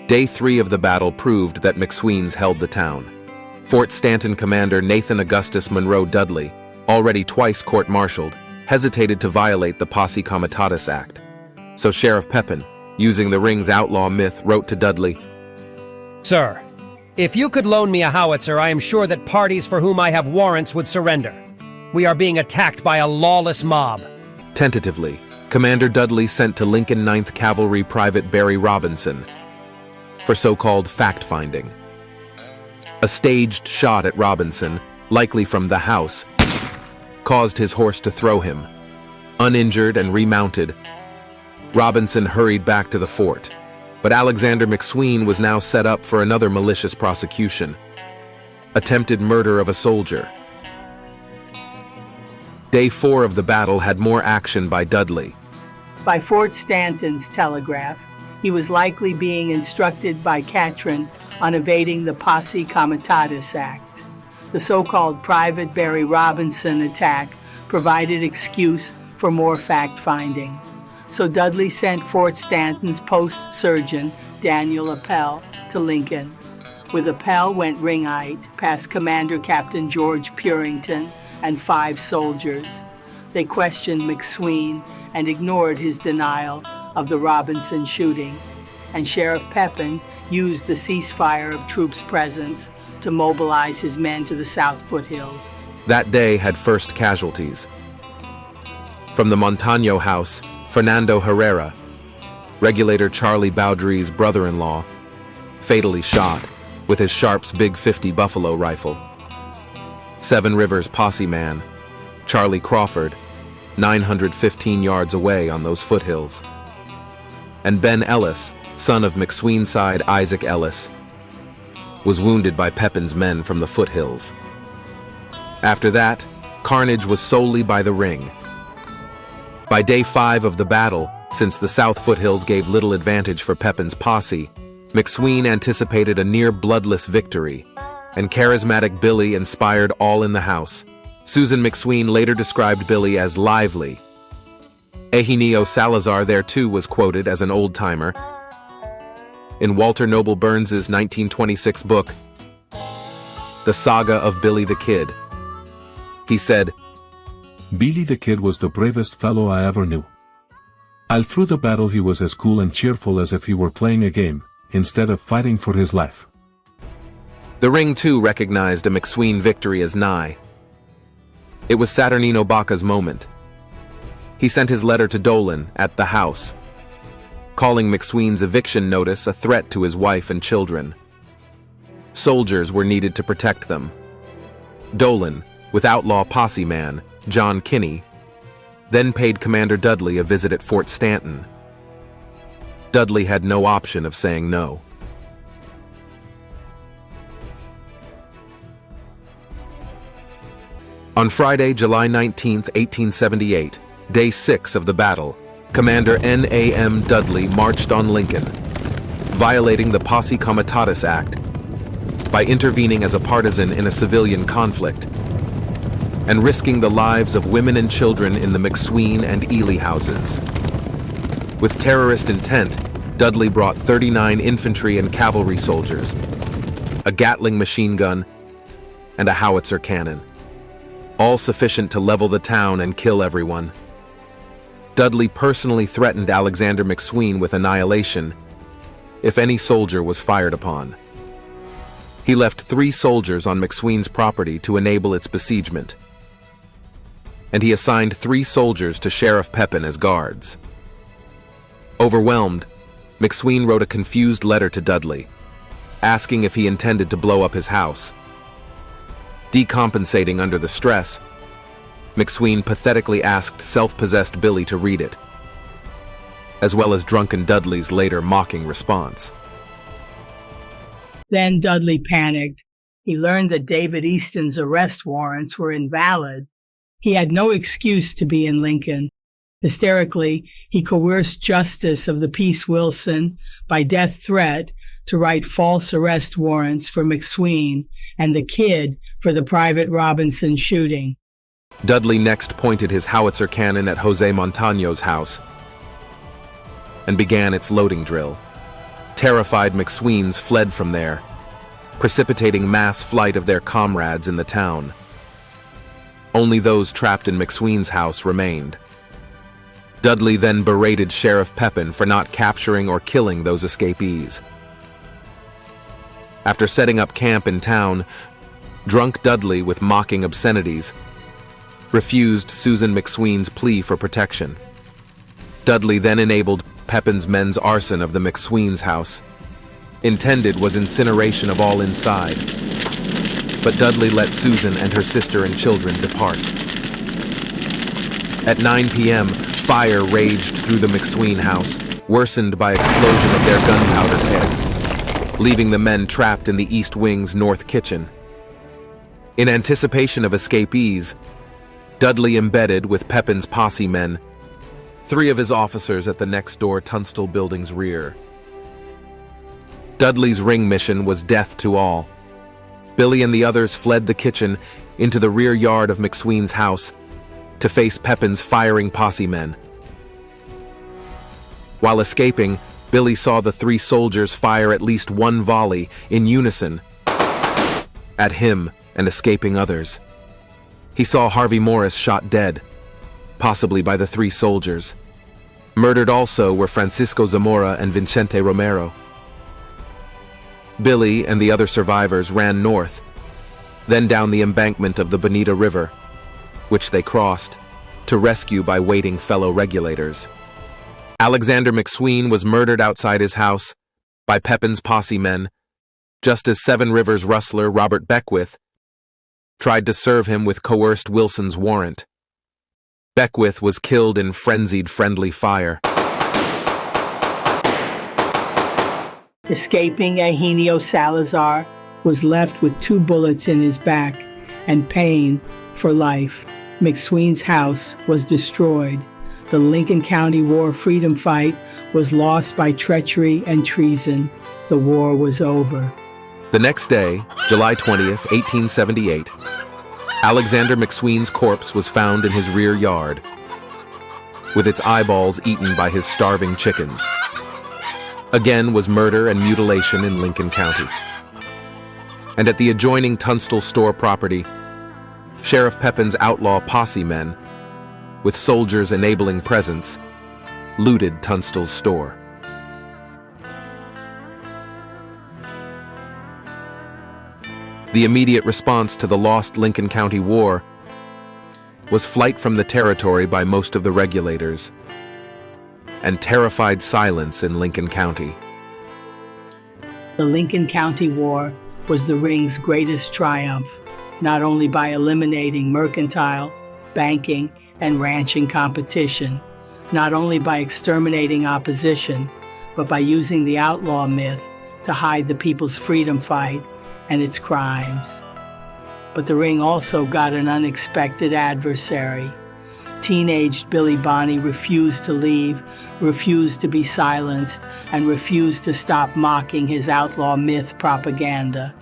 [SPEAKER 1] Day 3 of the battle proved that McSween's held the town. Fort Stanton commander Nathan Augustus Monroe Dudley, already twice court-martialed, hesitated to violate the Posse Comitatus Act. So Sheriff Pepin, using the ring's outlaw myth, wrote to Dudley,
[SPEAKER 12] "Sir, if you could loan me a howitzer, I am sure that parties for whom I have warrants would surrender. We are being attacked by a lawless mob."
[SPEAKER 1] Tentatively, Commander Dudley sent to Lincoln 9th Cavalry Private Barry Robinson for so-called fact-finding. A staged shot at Robinson, likely from the house, caused his horse to throw him. Uninjured and remounted, Robinson hurried back to the fort, but Alexander McSween was now set up for another malicious prosecution: attempted murder of a soldier. Day 4 of the battle had more action by Dudley.
[SPEAKER 2] By Fort Stanton's telegraph, he was likely being instructed by Catron on evading the Posse Comitatus Act. The so-called Private Barry Robinson attack provided excuse for more fact-finding. So Dudley sent Fort Stanton's post surgeon, Daniel Appel, to Lincoln. With Appel went Ringite, past Commander Captain George Purington and 5 soldiers. They questioned McSween and ignored his denial of the Robinson shooting, and Sheriff Pepin used the ceasefire of troops' presence to mobilize his men to the South foothills.
[SPEAKER 1] That day had first casualties. From the Montaño house, Fernando Herrera, regulator Charlie Bowdry's brother-in-law, fatally shot with his Sharp's Big 50 Buffalo rifle. Seven Rivers posse man, Charlie Crawford, 915 yards away on those foothills. And Ben Ellis, son of McSweenside Isaac Ellis, was wounded by Pepin's men from the foothills. After that, carnage was solely by the ring. By day 5 of the battle, since the South foothills gave little advantage for Pepin's posse, McSween anticipated a near bloodless victory, and charismatic Billy inspired all in the house. Susan McSween later described Billy as lively. Eugenio Salazar there too was quoted as an old-timer. In Walter Noble Burns's 1926 book, The Saga of Billy the Kid, he said,
[SPEAKER 6] Billy the Kid was the bravest fellow I ever knew. All through the battle he was as cool and cheerful as if he were playing a game, instead of fighting for his life.
[SPEAKER 1] The ring too recognized a McSween victory as nigh. It was Saturnino Baca's moment. He sent his letter to Dolan at the house, calling McSween's eviction notice a threat to his wife and children. Soldiers were needed to protect them. Dolan, with outlaw posse man John Kinney, then paid Commander Dudley a visit at Fort Stanton. Dudley had no option of saying no. On Friday, July 19, 1878, day 6 of the battle, Commander N.A.M. Dudley marched on Lincoln, violating the Posse Comitatus Act by intervening as a partisan in a civilian conflict and risking the lives of women and children in the McSween and Ely houses. With terrorist intent, Dudley brought 39 infantry and cavalry soldiers, a Gatling machine gun, and a howitzer cannon, all sufficient to level the town and kill everyone. Dudley personally threatened Alexander McSween with annihilation if any soldier was fired upon. He left 3 soldiers on McSween's property to enable its besiegement, and he assigned 3 soldiers to Sheriff Pepin as guards. Overwhelmed, McSween wrote a confused letter to Dudley, asking if he intended to blow up his house. Decompensating under the stress, McSween pathetically asked self-possessed Billy to read it, as well as drunken Dudley's later mocking response.
[SPEAKER 2] Then Dudley panicked. He learned that David Easton's arrest warrants were invalid. He had no excuse to be in Lincoln. Hysterically, he coerced Justice of the Peace Wilson by death threat to write false arrest warrants for McSween and the Kid for the Private Robinson shooting.
[SPEAKER 1] Dudley next pointed his howitzer cannon at Jose Montano's house and began its loading drill. Terrified McSweens fled from there, precipitating mass flight of their comrades in the town. Only those trapped in McSween's house remained. Dudley then berated Sheriff Pepin for not capturing or killing those escapees. After setting up camp in town, drunk Dudley, with mocking obscenities, refused Susan McSween's plea for protection. Dudley then enabled Pepin's men's arson of the McSween's house. Intended was incineration of all inside, but Dudley let Susan and her sister and children depart. At 9 p.m., fire raged through the McSween house, worsened by explosion of their gunpowder keg, leaving the men trapped in the East Wing's north kitchen. In anticipation of escapees, Dudley embedded with Pepin's posse men 3 of his officers at the next-door Tunstall building's rear. Dudley's ring mission was death to all. Billy and the others fled the kitchen into the rear yard of McSween's house to face Pepin's firing posse men. While escaping, Billy saw the 3 soldiers fire at least 1 volley in unison at him and escaping others. He saw Harvey Morris shot dead, possibly by the 3 soldiers. Murdered also were Francisco Zamora and Vicente Romero. Billy and the other survivors ran north, then down the embankment of the Bonita River, which they crossed, to rescue by waiting fellow regulators. Alexander McSween was murdered outside his house by Pepin's posse men, just as Seven Rivers rustler Robert Beckwith tried to serve him with coerced Wilson's warrant. Beckwith was killed in frenzied friendly fire.
[SPEAKER 2] Escaping Eugenio Salazar was left with 2 bullets in his back and pain for life. McSween's house was destroyed. The Lincoln County War freedom fight was lost by treachery and treason. The war was over.
[SPEAKER 1] The next day, July 20th, 1878, Alexander McSween's corpse was found in his rear yard, with its eyeballs eaten by his starving chickens. Again was murder and mutilation in Lincoln County. And at the adjoining Tunstall store property, Sheriff Pepin's outlaw posse men, with soldiers enabling presence, looted Tunstall's store. The immediate response to the lost Lincoln County War was flight from the territory by most of the regulators and terrified silence in Lincoln County.
[SPEAKER 2] The Lincoln County War was the Ring's greatest triumph, not only by eliminating mercantile, banking, and ranching competition, not only by exterminating opposition, but by using the outlaw myth to hide the people's freedom fight and its crimes. But the Ring also got an unexpected adversary. Teenaged Billy Bonney refused to leave, refused to be silenced, and refused to stop mocking his outlaw myth propaganda.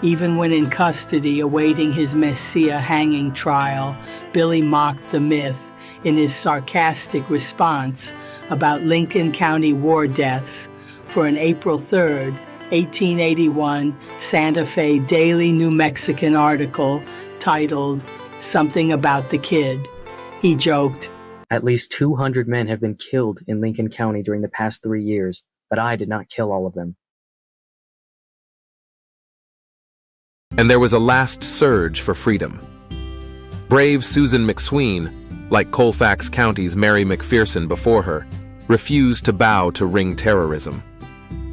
[SPEAKER 2] Even when in custody awaiting his Messiah hanging trial, Billy mocked the myth in his sarcastic response about Lincoln County war deaths for an April 3rd, 1881 Santa Fe Daily New Mexican article titled "Something About the Kid." He joked,
[SPEAKER 8] At least 200 men have been killed in Lincoln County during the past 3 years, but I did not kill all of them.
[SPEAKER 1] And there was a last surge for freedom. Brave Susan McSween, like Colfax County's Mary McPherson before her, refused to bow to Ring terrorism.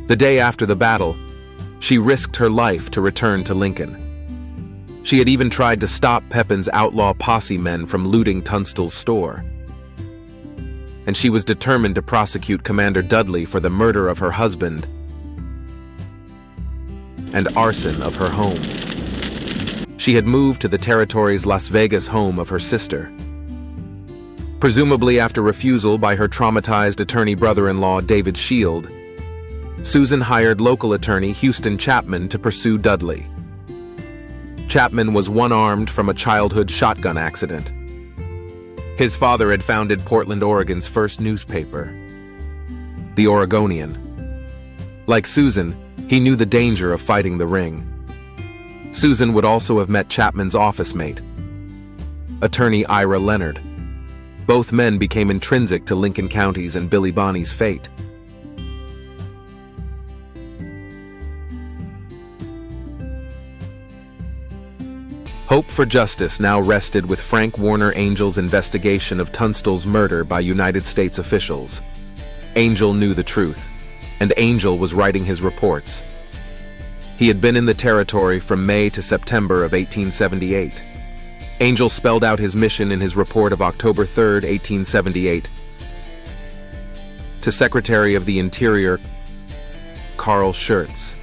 [SPEAKER 1] The day after the battle, she risked her life to return to Lincoln. She had even tried to stop Pepin's outlaw posse men from looting Tunstall's store. And she was determined to prosecute Commander Dudley for the murder of her husband and arson of her home. She had moved to the territory's Las Vegas home of her sister. Presumably after refusal by her traumatized attorney brother-in-law David Shield, Susan hired local attorney Houston Chapman to pursue Dudley. Chapman was one-armed from a childhood shotgun accident. His father had founded Portland, Oregon's first newspaper, The Oregonian. Like Susan, he knew the danger of fighting the Ring. Susan would also have met Chapman's office mate, attorney Ira Leonard. Both men became intrinsic to Lincoln County's and Billy Bonney's fate. Hope for justice now rested with Frank Warner Angel's investigation of Tunstall's murder by United States officials. Angel knew the truth, and Angel was writing his reports. He had been in the territory from May to September of 1878. Angel spelled out his mission in his report of October 3, 1878, to Secretary of the Interior Carl Schurz.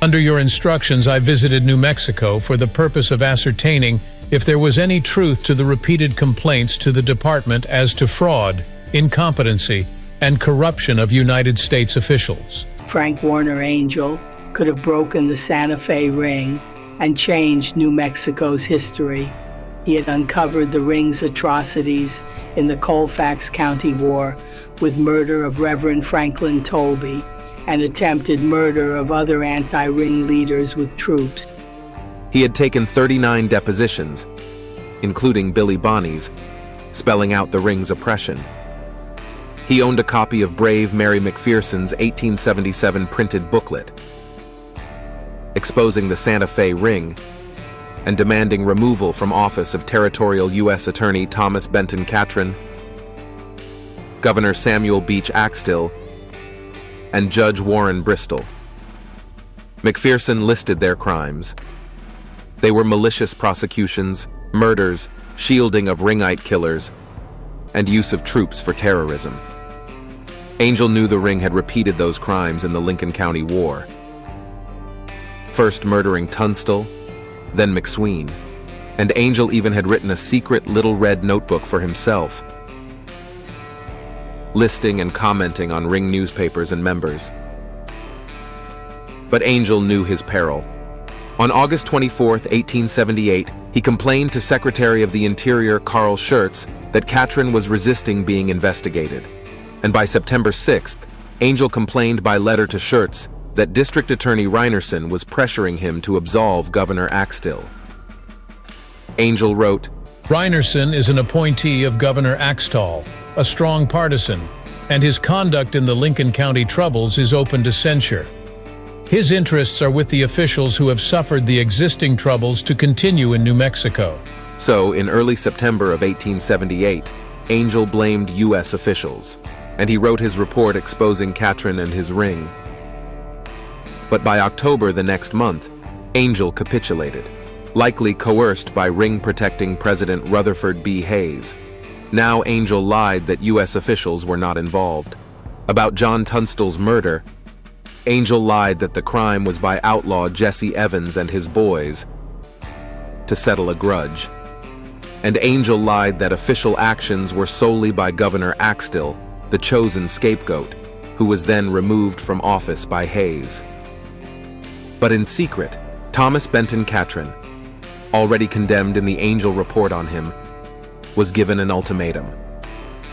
[SPEAKER 13] Under your instructions, I visited New Mexico for the purpose of ascertaining if there was any truth to the repeated complaints to the department as to fraud, incompetency, and corruption of United States officials.
[SPEAKER 2] Frank Warner Angel could have broken the Santa Fe Ring and changed New Mexico's history. He had uncovered the Ring's atrocities in the Colfax County War with murder of Reverend Franklin Tolby and attempted murder of other anti-Ring leaders with troops.
[SPEAKER 1] He had taken 39 depositions, including Billy Bonney's, spelling out the Ring's oppression. He owned a copy of brave Mary McPherson's 1877 printed booklet, exposing the Santa Fe Ring and demanding removal from office of Territorial U.S. Attorney Thomas Benton Catron, Governor Samuel Beach Axtell, and Judge Warren Bristol. McPherson listed their crimes. They were malicious prosecutions, murders, shielding of ringite killers, and use of troops for terrorism. Angel knew the ring had repeated those crimes in the Lincoln County War, first murdering Tunstall, then McSween, and Angel even had written a secret little red notebook for himself, listing and commenting on ring newspapers and members. But Angel knew his peril. On August 24, 1878, he complained to Secretary of the Interior Carl Schurz that Catron was resisting being investigated. And by September 6th, Angel complained by letter to Schurz that District Attorney Reinerson was pressuring him to absolve Governor Axtell. Angel wrote,
[SPEAKER 13] Reinerson is an appointee of Governor Axtell, a strong partisan, and his conduct in the Lincoln County troubles is open to censure. His interests are with the officials who have suffered the existing troubles to continue in New Mexico.
[SPEAKER 1] So, in early September of 1878, Angel blamed U.S. officials, and he wrote his report exposing Catron and his ring. But by October the next month, Angel capitulated, likely coerced by ring-protecting President Rutherford B. Hayes. Now Angel lied that U.S. officials were not involved. About John Tunstall's murder, Angel lied that the crime was by outlaw Jesse Evans and his boys to settle a grudge. And Angel lied that official actions were solely by Governor Axtell, the chosen scapegoat, who was then removed from office by Hayes. But in secret, Thomas Benton Catron, already condemned in the Angel report on him, was given an ultimatum.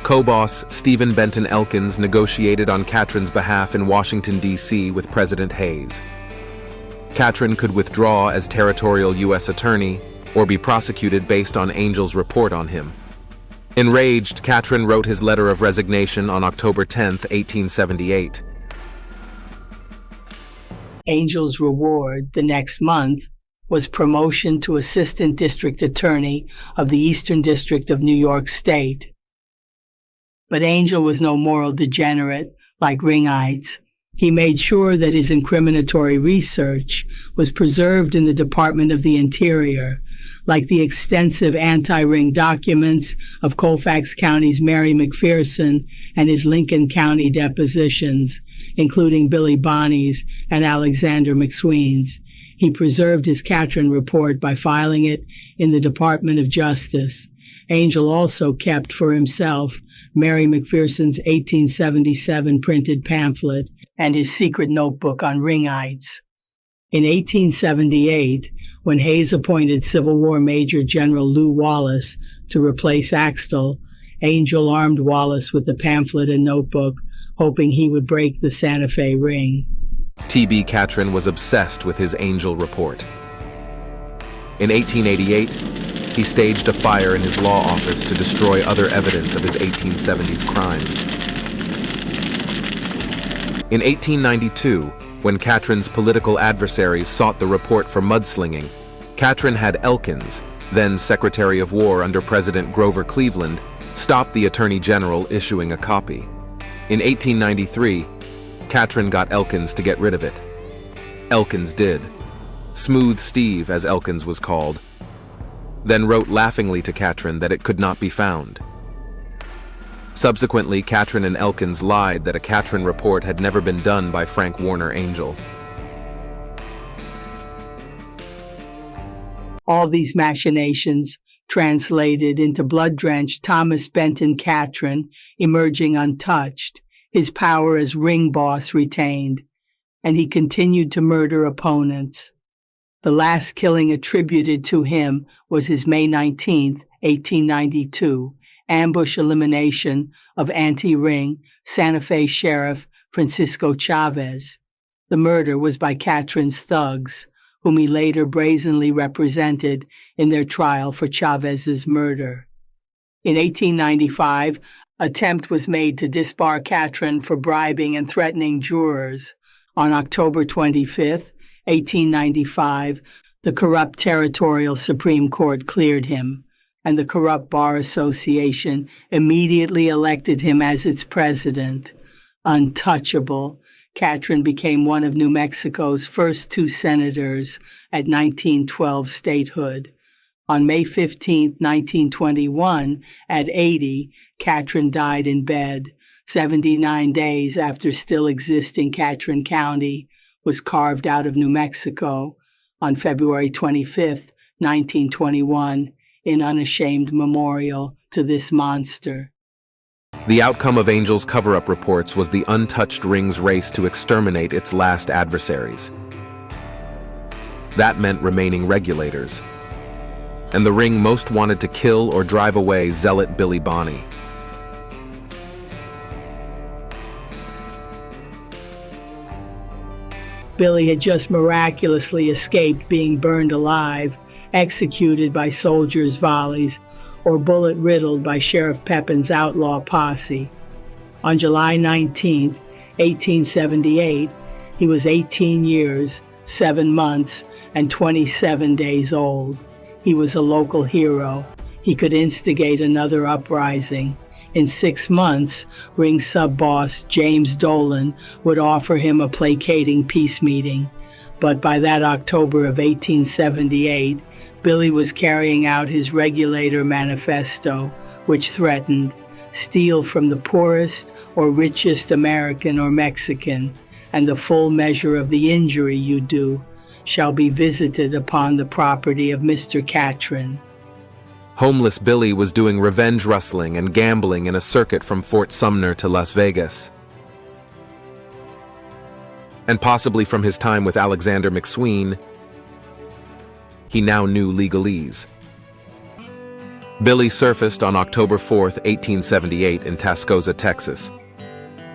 [SPEAKER 1] Co-boss Stephen Benton Elkins negotiated on Catron's behalf in Washington, D.C. with President Hayes. Catron could withdraw as territorial U.S. attorney or be prosecuted based on Angel's report on him. Enraged, Catron wrote his letter of resignation on October 10, 1878.
[SPEAKER 2] Angel's reward the next month was promotion to Assistant District Attorney of the Eastern District of New York State. But Angel was no moral degenerate like ringites. He made sure that his incriminatory research was preserved in the Department of the Interior, like the extensive anti-ring documents of Colfax County's Mary McPherson and his Lincoln County depositions, including Billy Bonney's and Alexander McSween's. He preserved his Catron report by filing it in the Department of Justice. Angel also kept for himself Mary McPherson's 1877 printed pamphlet and his secret notebook on ringites. In 1878, when Hayes appointed Civil War Major General Lew Wallace to replace Axtell, Angel armed Wallace with the pamphlet and notebook, hoping he would break the Santa Fe ring.
[SPEAKER 1] T.B. Catron was obsessed with his Angel report. In 1888, he staged a fire in his law office to destroy other evidence of his 1870s crimes. In 1892, when Catron's political adversaries sought the report for mudslinging, Catron had Elkins, then Secretary of War under President Grover Cleveland, stop the Attorney General issuing a copy. In 1893, Catron got Elkins to get rid of it. Elkins did. Smooth Steve, as Elkins was called, then wrote laughingly to Catron that it could not be found. Subsequently, Catron and Elkins lied that a Catron report had never been done by Frank Warner Angel.
[SPEAKER 2] All these machinations translated into blood-drenched Thomas Benton Catron emerging untouched, his power as ring boss retained, and he continued to murder opponents. The last killing attributed to him was his May 19, 1892, ambush elimination of anti-ring Santa Fe Sheriff Francisco Chavez. The murder was by Catron's thugs, whom he later brazenly represented in their trial for Chavez's murder. In 1895, attempt was made to disbar Catron for bribing and threatening jurors. On October 25, 1895, the corrupt territorial Supreme Court cleared him, and the corrupt Bar Association immediately elected him as its president. Untouchable, Catron became one of New Mexico's first 2 senators at 1912 statehood. On May 15, 1921, at 80, Catron died in bed. 79 days after still existing Catron County was carved out of New Mexico on February 25, 1921, in unashamed memorial to this monster.
[SPEAKER 1] The outcome of Angel's cover-up reports was the untouched ring's race to exterminate its last adversaries. That meant remaining regulators. And the ring most wanted to kill or drive away zealot Billy Bonney.
[SPEAKER 2] Billy had just miraculously escaped being burned alive, executed by soldiers' volleys, or bullet-riddled by Sheriff Pepin's outlaw posse. On July 19, 1878, he was 18 years, 7 months, and 27 days old. He was a local hero. He could instigate another uprising. In 6 months, Ring sub-boss James Dolan would offer him a placating peace meeting. But by that October of 1878, Billy was carrying out his regulator manifesto, which threatened, steal from the poorest or richest American or Mexican, and the full measure of the injury you do shall be visited upon the property of Mr. Catron.
[SPEAKER 1] Homeless Billy was doing revenge rustling and gambling in a circuit from Fort Sumner to Las Vegas. And possibly from his time with Alexander McSween, he now knew legalese. Billy surfaced on October 4, 1878 in Tascosa, Texas,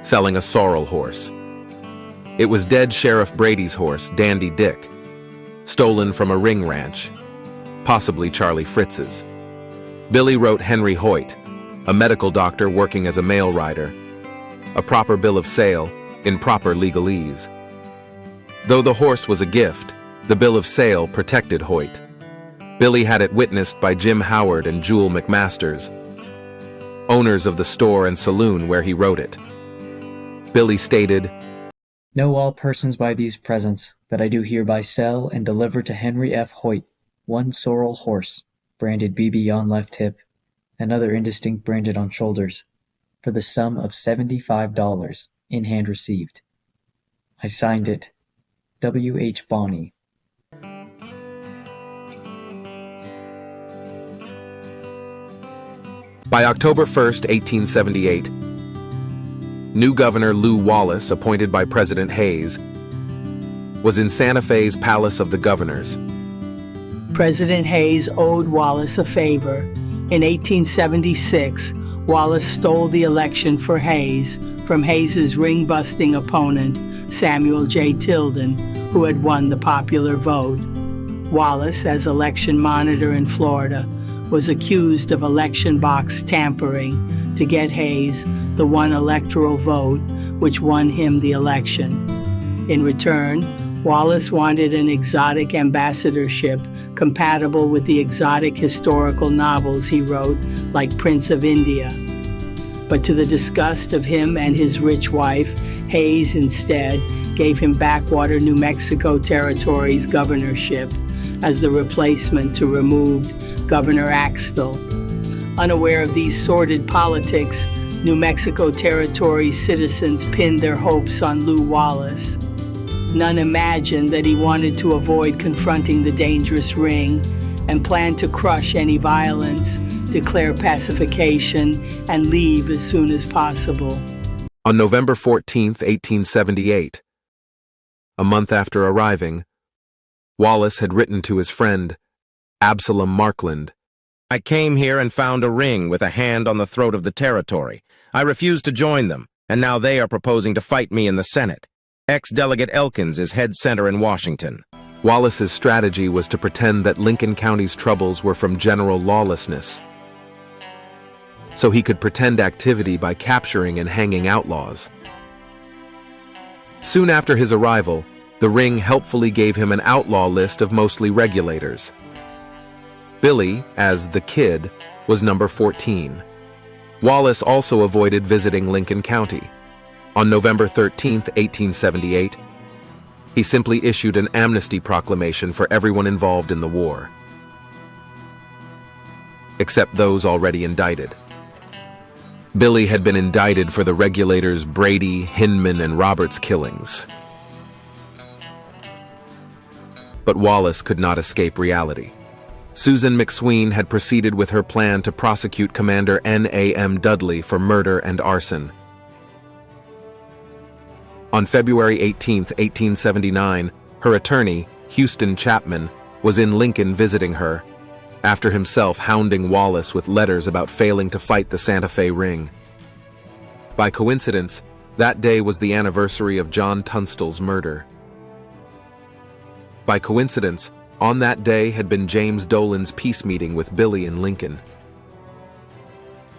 [SPEAKER 1] selling a sorrel horse. It was dead Sheriff Brady's horse, Dandy Dick, stolen from a ring ranch, possibly Charlie Fritz's. Billy wrote Henry Hoyt, a medical doctor working as a mail rider, a proper bill of sale in proper legalese. Though the horse was a gift, the bill of sale protected Hoyt. Billy had it witnessed by Jim Howard and Jewel McMasters, owners of the store and saloon where he wrote it. Billy stated,
[SPEAKER 11] "Know all persons by these presents, that I do hereby sell and deliver to Henry F. Hoyt 1 sorrel horse, branded BB on left hip, and other indistinct branded on shoulders, for the sum of $75, in hand received. I signed it, W. H. Bonney."
[SPEAKER 1] By October 1, 1878, new Governor Lew Wallace, appointed by President Hayes, was in Santa Fe's Palace of the Governors.
[SPEAKER 2] President Hayes owed Wallace a favor. In 1876, Wallace stole the election for Hayes from Hayes's ring-busting opponent, Samuel J. Tilden, who had won the popular vote. Wallace, as election monitor in Florida, was accused of election box tampering to get Hayes the one electoral vote which won him the election. In return, Wallace wanted an exotic ambassadorship compatible with the exotic historical novels he wrote, like Prince of India. But to the disgust of him and his rich wife, Hayes instead gave him backwater New Mexico Territory's governorship as the replacement to removed Governor Axtell. Unaware of these sordid politics, New Mexico Territory's citizens pinned their hopes on Lew Wallace. None imagined that he wanted to avoid confronting the dangerous ring and planned to crush any violence, declare pacification, and leave as soon as possible.
[SPEAKER 1] On November 14, 1878, a month after arriving, Wallace had written to his friend, Absalom Markland,
[SPEAKER 14] "I came here and found a ring with a hand on the throat of the territory. I refused to join them, and now they are proposing to fight me in the Senate. Ex-Delegate Elkins is head center in Washington."
[SPEAKER 1] Wallace's strategy was to pretend that Lincoln County's troubles were from general lawlessness, so he could pretend activity by capturing and hanging outlaws. Soon after his arrival, the ring helpfully gave him an outlaw list of mostly regulators. Billy, as the Kid, was number 14. Wallace also avoided visiting Lincoln County. On November 13, 1878, he simply issued an amnesty proclamation for everyone involved in the war, except those already indicted. Billy had been indicted for the regulators' Brady, Hinman, and Roberts killings. But Wallace could not escape reality. Susan McSween had proceeded with her plan to prosecute Commander N.A.M. Dudley for murder and arson. On February 18, 1879, her attorney, Houston Chapman, was in Lincoln visiting her, after himself hounding Wallace with letters about failing to fight the Santa Fe Ring. By coincidence, that day was the anniversary of John Tunstall's murder. By coincidence, on that day had been James Dolan's peace meeting with Billy in Lincoln.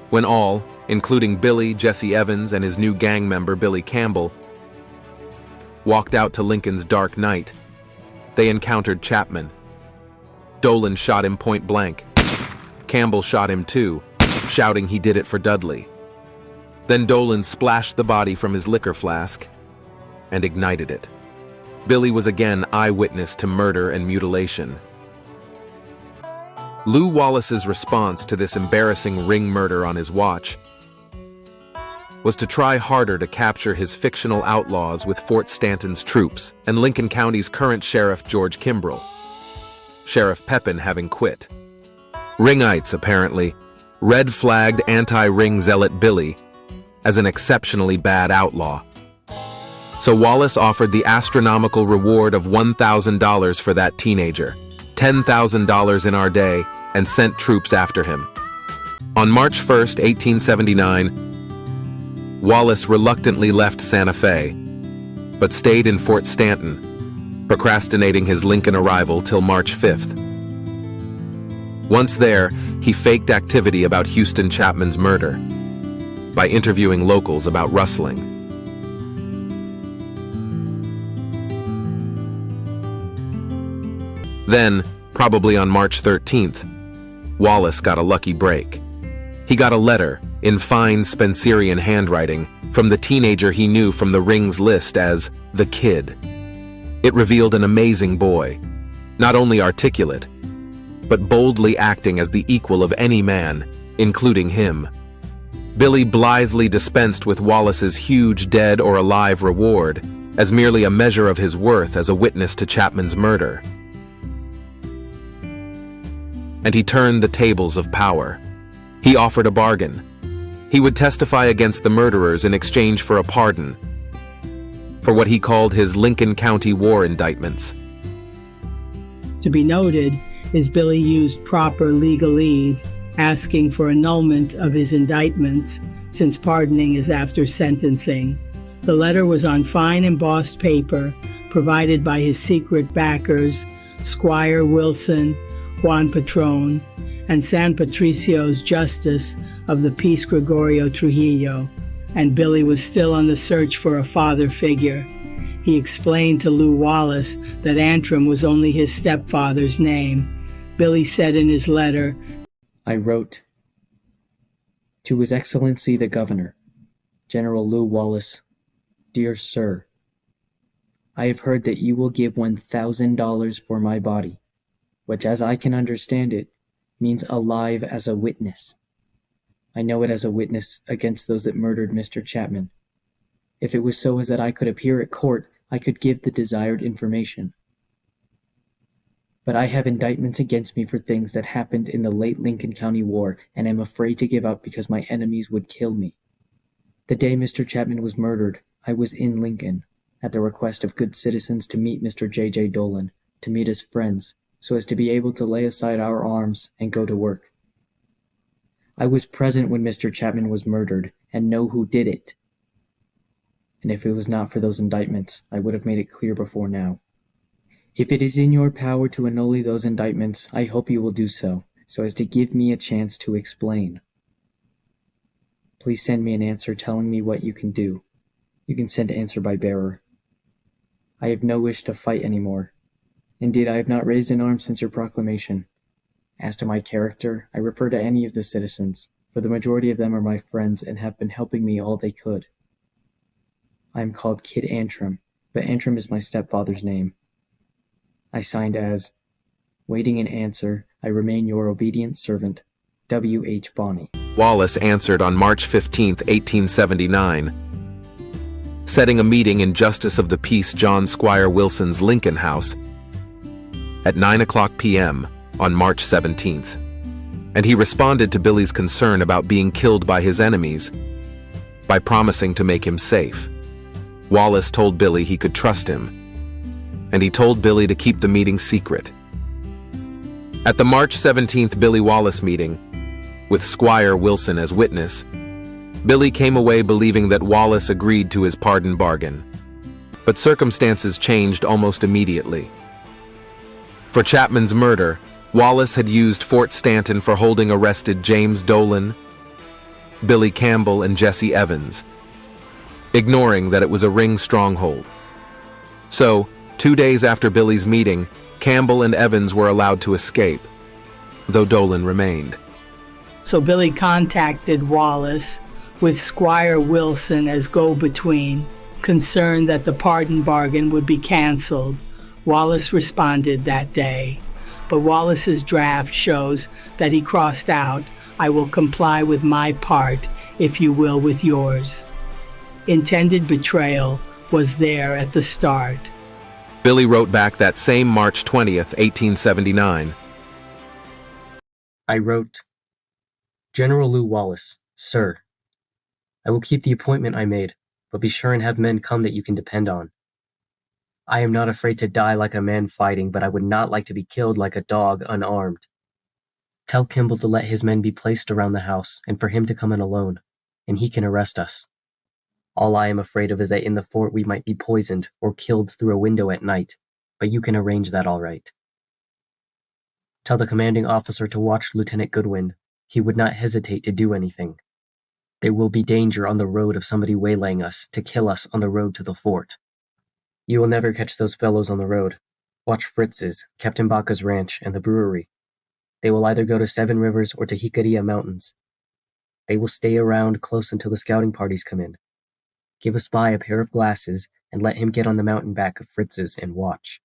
[SPEAKER 1] When all, including Billy, Jesse Evans, and his new gang member Billy Campbell, walked out to Lincoln's dark night, they encountered Chapman. Dolan shot him point blank. Campbell shot him too, shouting he did it for Dudley. Then Dolan splashed the body from his liquor flask and ignited it. Billy was again eyewitness to murder and mutilation. Lew Wallace's response to this embarrassing ring murder on his watch was to try harder to capture his fictional outlaws with Fort Stanton's troops and Lincoln County's current sheriff George Kimbrell, Sheriff Pepin having quit. Ringites, apparently, red-flagged anti-ring zealot Billy as an exceptionally bad outlaw. So Wallace offered the astronomical reward of $1,000 for that teenager, $10,000 in our day, and sent troops after him. On March 1, 1879, Wallace reluctantly left Santa Fe, but stayed in Fort Stanton, procrastinating his Lincoln arrival till March 5th. Once there, he faked activity about Houston Chapman's murder by interviewing locals about rustling. Then, probably on March 13th, Wallace got a lucky break. He got a letter, in fine Spencerian handwriting, from the teenager he knew from the Ring's list as the Kid. It revealed an amazing boy, not only articulate, but boldly acting as the equal of any man, including him. Billy blithely dispensed with Wallace's huge dead or alive reward as merely a measure of his worth as a witness to Chapman's murder. And he turned the tables of power. He offered a bargain. He would testify against the murderers in exchange for a pardon for what he called his Lincoln County war indictments.
[SPEAKER 2] To be noted is Billy used proper legalese, asking for annulment of his indictments, since pardoning is after sentencing. The letter was on fine embossed paper, provided by his secret backers, Squire Wilson, Juan Patron, and San Patricio's justice of the Peace Gregorio Trujillo, and Billy was still on the search for a father figure. He explained to Lew Wallace that Antrim was only his stepfather's name. Billy said in his letter,
[SPEAKER 11] I wrote, To His Excellency the Governor, General Lew Wallace, Dear Sir, I have heard that you will give $1,000 for my body, which, as I can understand it, means alive as a witness. I know it as a witness against those that murdered Mr. Chapman. If it was so as that I could appear at court, I could give the desired information. But I have indictments against me for things that happened in the late Lincoln County War, and am afraid to give up because my enemies would kill me. The day Mr. Chapman was murdered, I was in Lincoln, at the request of good citizens, to meet Mr. J.J. Dolan, to meet as friends, so as to be able to lay aside our arms and go to work. I was present when Mr. Chapman was murdered, and know who did it. And if it was not for those indictments, I would have made it clear before now. If it is in your power to annul those indictments, I hope you will do so as to give me a chance to explain. Please send me an answer telling me what you can do. You can send answer by bearer. I have no wish to fight anymore. Indeed, I have not raised an arm since your proclamation. As to my character, I refer to any of the citizens, for the majority of them are my friends and have been helping me all they could. I am called Kid Antrim, but Antrim is my stepfather's name. I signed as, waiting an answer, I remain your obedient servant, W.H. Bonney.
[SPEAKER 1] Wallace answered on March 15, 1879, setting a meeting in Justice of the Peace John Squire Wilson's Lincoln House at 9:00 p.m. on March 17th, and he responded to Billy's concern about being killed by his enemies by promising to make him safe. Wallace told Billy he could trust him, and he told Billy to keep the meeting secret. At the March 17th Billy Wallace meeting, with Squire Wilson as witness, Billy came away believing that Wallace agreed to his pardon bargain. But circumstances changed almost immediately. For Chapman's murder, Wallace had used Fort Stanton for holding arrested James Dolan, Billy Campbell, and Jesse Evans, ignoring that it was a ring stronghold. So, 2 days after Billy's meeting, Campbell and Evans were allowed to escape, though Dolan remained.
[SPEAKER 2] So Billy contacted Wallace with Squire Wilson as go-between, concerned that the pardon bargain would be canceled. Wallace responded that day, but Wallace's draft shows that he crossed out, "I will comply with my part, if you will with yours." Intended betrayal was there at the start.
[SPEAKER 1] Billy wrote back that same March 20th, 1879.
[SPEAKER 11] I wrote, General Lew Wallace, Sir, I will keep the appointment I made, but be sure and have men come that you can depend on. I am not afraid to die like a man fighting, but I would not like to be killed like a dog unarmed. Tell Kimball to let his men be placed around the house, and for him to come in alone, and he can arrest us. All I am afraid of is that in the fort we might be poisoned or killed through a window at night, but you can arrange that all right. Tell the commanding officer to watch Lieutenant Goodwin. He would not hesitate to do anything. There will be danger on the road of somebody waylaying us to kill us on the road to the fort. You will never catch those fellows on the road. Watch Fritz's, Captain Baca's ranch, and the brewery. They will either go to Seven Rivers or to Jicarilla Mountains. They will stay around close until the scouting parties come in. Give a spy a pair of glasses and let him get on the mountain back of Fritz's and watch.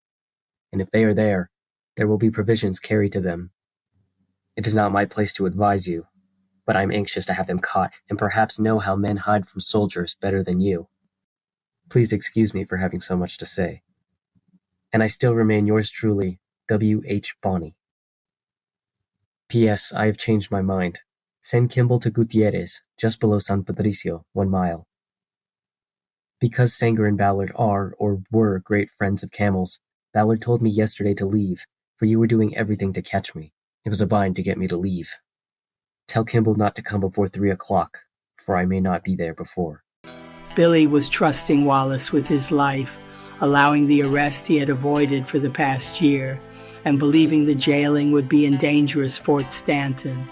[SPEAKER 11] And if they are there will be provisions carried to them. It is not my place to advise you, but I am anxious to have them caught and perhaps know how men hide from soldiers better than you. Please excuse me for having so much to say. And I still remain yours truly, W.H. Bonney. P.S. I have changed my mind. Send Kimball to Gutierrez, just below San Patricio, 1 mile. Because Sanger and Ballard are, or were, great friends of Camel's, Ballard told me yesterday to leave, for you were doing everything to catch me. It was a bind to get me to leave. Tell Kimball not to come before 3 o'clock, for I may not be there before.
[SPEAKER 2] Billy was trusting Wallace with his life, allowing the arrest he had avoided for the past year, and believing the jailing would be in dangerous Fort Stanton.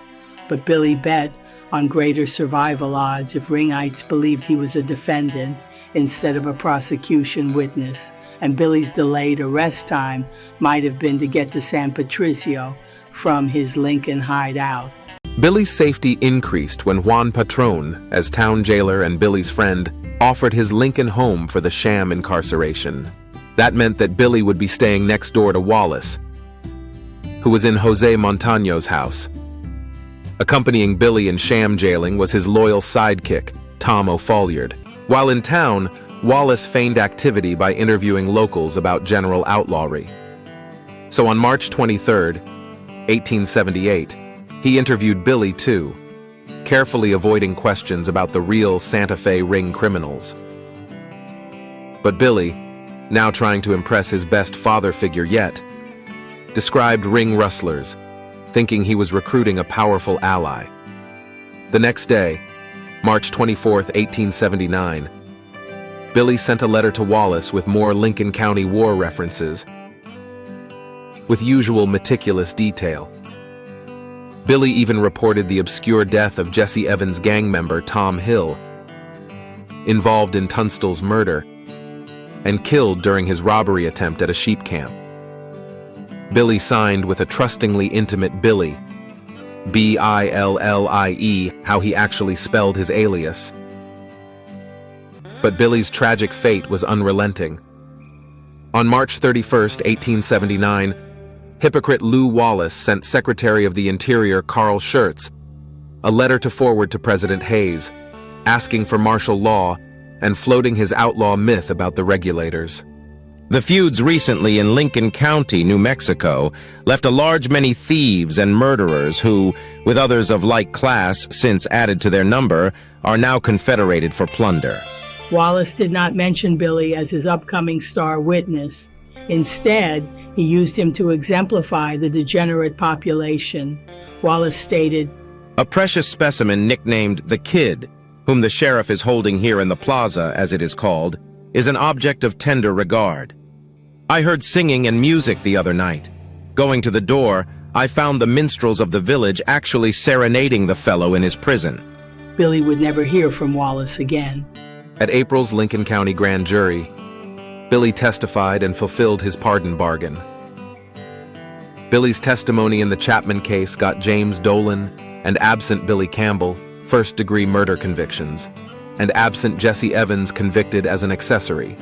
[SPEAKER 2] But Billy bet on greater survival odds if Ringites believed he was a defendant instead of a prosecution witness, and Billy's delayed arrest time might have been to get to San Patricio from his Lincoln hideout.
[SPEAKER 1] Billy's safety increased when Juan Patron, as town jailer and Billy's friend, offered his Lincoln home for the sham incarceration. That meant that Billy would be staying next door to Wallace, who was in Jose Montaño's house. Accompanying Billy in sham jailing was his loyal sidekick, Tom O'Folliard. While in town, Wallace feigned activity by interviewing locals about general outlawry. So on March 23, 1878, he interviewed Billy too, carefully avoiding questions about the real Santa Fe ring criminals. But Billy, now trying to impress his best father figure yet, described ring rustlers, thinking he was recruiting a powerful ally. The next day, March 24, 1879, Billy sent a letter to Wallace with more Lincoln County war references, with usual meticulous detail. Billy even reported the obscure death of Jesse Evans' gang member Tom Hill, involved in Tunstall's murder, and killed during his robbery attempt at a sheep camp. Billy signed with a trustingly intimate Billy, B-I-L-L-I-E, how he actually spelled his alias. but Billy's tragic fate was unrelenting. On March 31, 1879, hypocrite Lew Wallace sent Secretary of the Interior Carl Schurz a letter to forward to President Hayes, asking for martial law and floating his outlaw myth about the regulators.
[SPEAKER 14] The feuds recently in Lincoln County, New Mexico, left a large many thieves and murderers who, with others of like class since added to their number, are now confederated for plunder.
[SPEAKER 2] Wallace did not mention Billy as his upcoming star witness. Instead, he used him to exemplify the degenerate population. Wallace stated,
[SPEAKER 14] "A precious specimen nicknamed the Kid, whom the sheriff is holding here in the plaza, as it is called, is an object of tender regard. I heard singing and music the other night. Going to the door, I found the minstrels of the village actually serenading the fellow in his prison."
[SPEAKER 2] Billy would never hear from Wallace again.
[SPEAKER 1] At April's Lincoln County grand jury, Billy testified and fulfilled his pardon bargain. Billy's testimony in the Chapman case got James Dolan and absent Billy Campbell first-degree murder convictions, and absent Jesse Evans convicted as an accessory.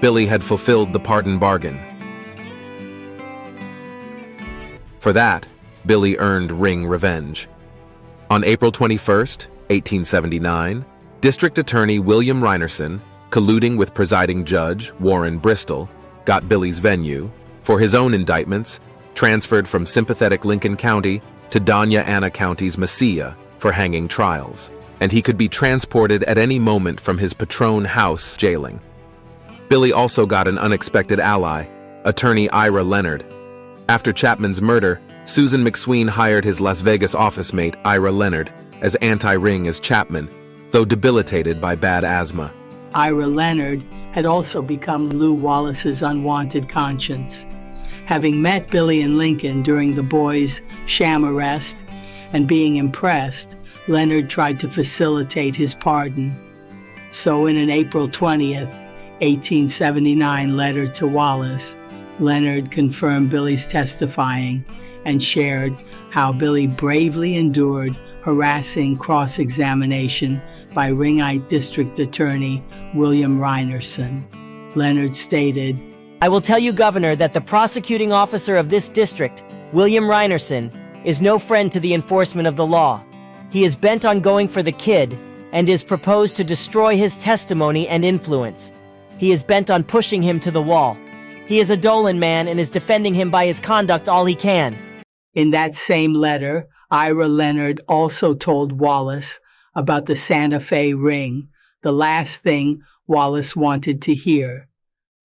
[SPEAKER 1] Billy had fulfilled the pardon bargain. For that, Billy earned ring revenge. On April 21, 1879, District Attorney William Reinerson, colluding with presiding judge Warren Bristol, got Billy's venue, for his own indictments, transferred from sympathetic Lincoln County to Doña Ana County's Mesilla for hanging trials, and he could be transported at any moment from his patron house jailing. Billy also got an unexpected ally, attorney Ira Leonard. After Chapman's murder, Susan McSween hired his Las Vegas office mate Ira Leonard as anti-ring as Chapman, though debilitated by bad asthma.
[SPEAKER 2] Ira Leonard had also become Lew Wallace's unwanted conscience. Having met Billy and Lincoln during the boys' sham arrest and being impressed, Leonard tried to facilitate his pardon. So in an April 20th, 1879 letter to Wallace, Leonard confirmed Billy's testifying and shared how Billy bravely endured harassing cross-examination by Ringite District Attorney William Reinerson. Leonard stated,
[SPEAKER 15] "I will tell you, Governor, that the prosecuting officer of this district, William Reinerson, is no friend to the enforcement of the law. He is bent on going for the Kid and is proposed to destroy his testimony and influence. He is bent on pushing him to the wall. He is a Dolan man and is defending him by his conduct all he can."
[SPEAKER 2] In that same letter, Ira Leonard also told Wallace about the Santa Fe ring, the last thing Wallace wanted to hear.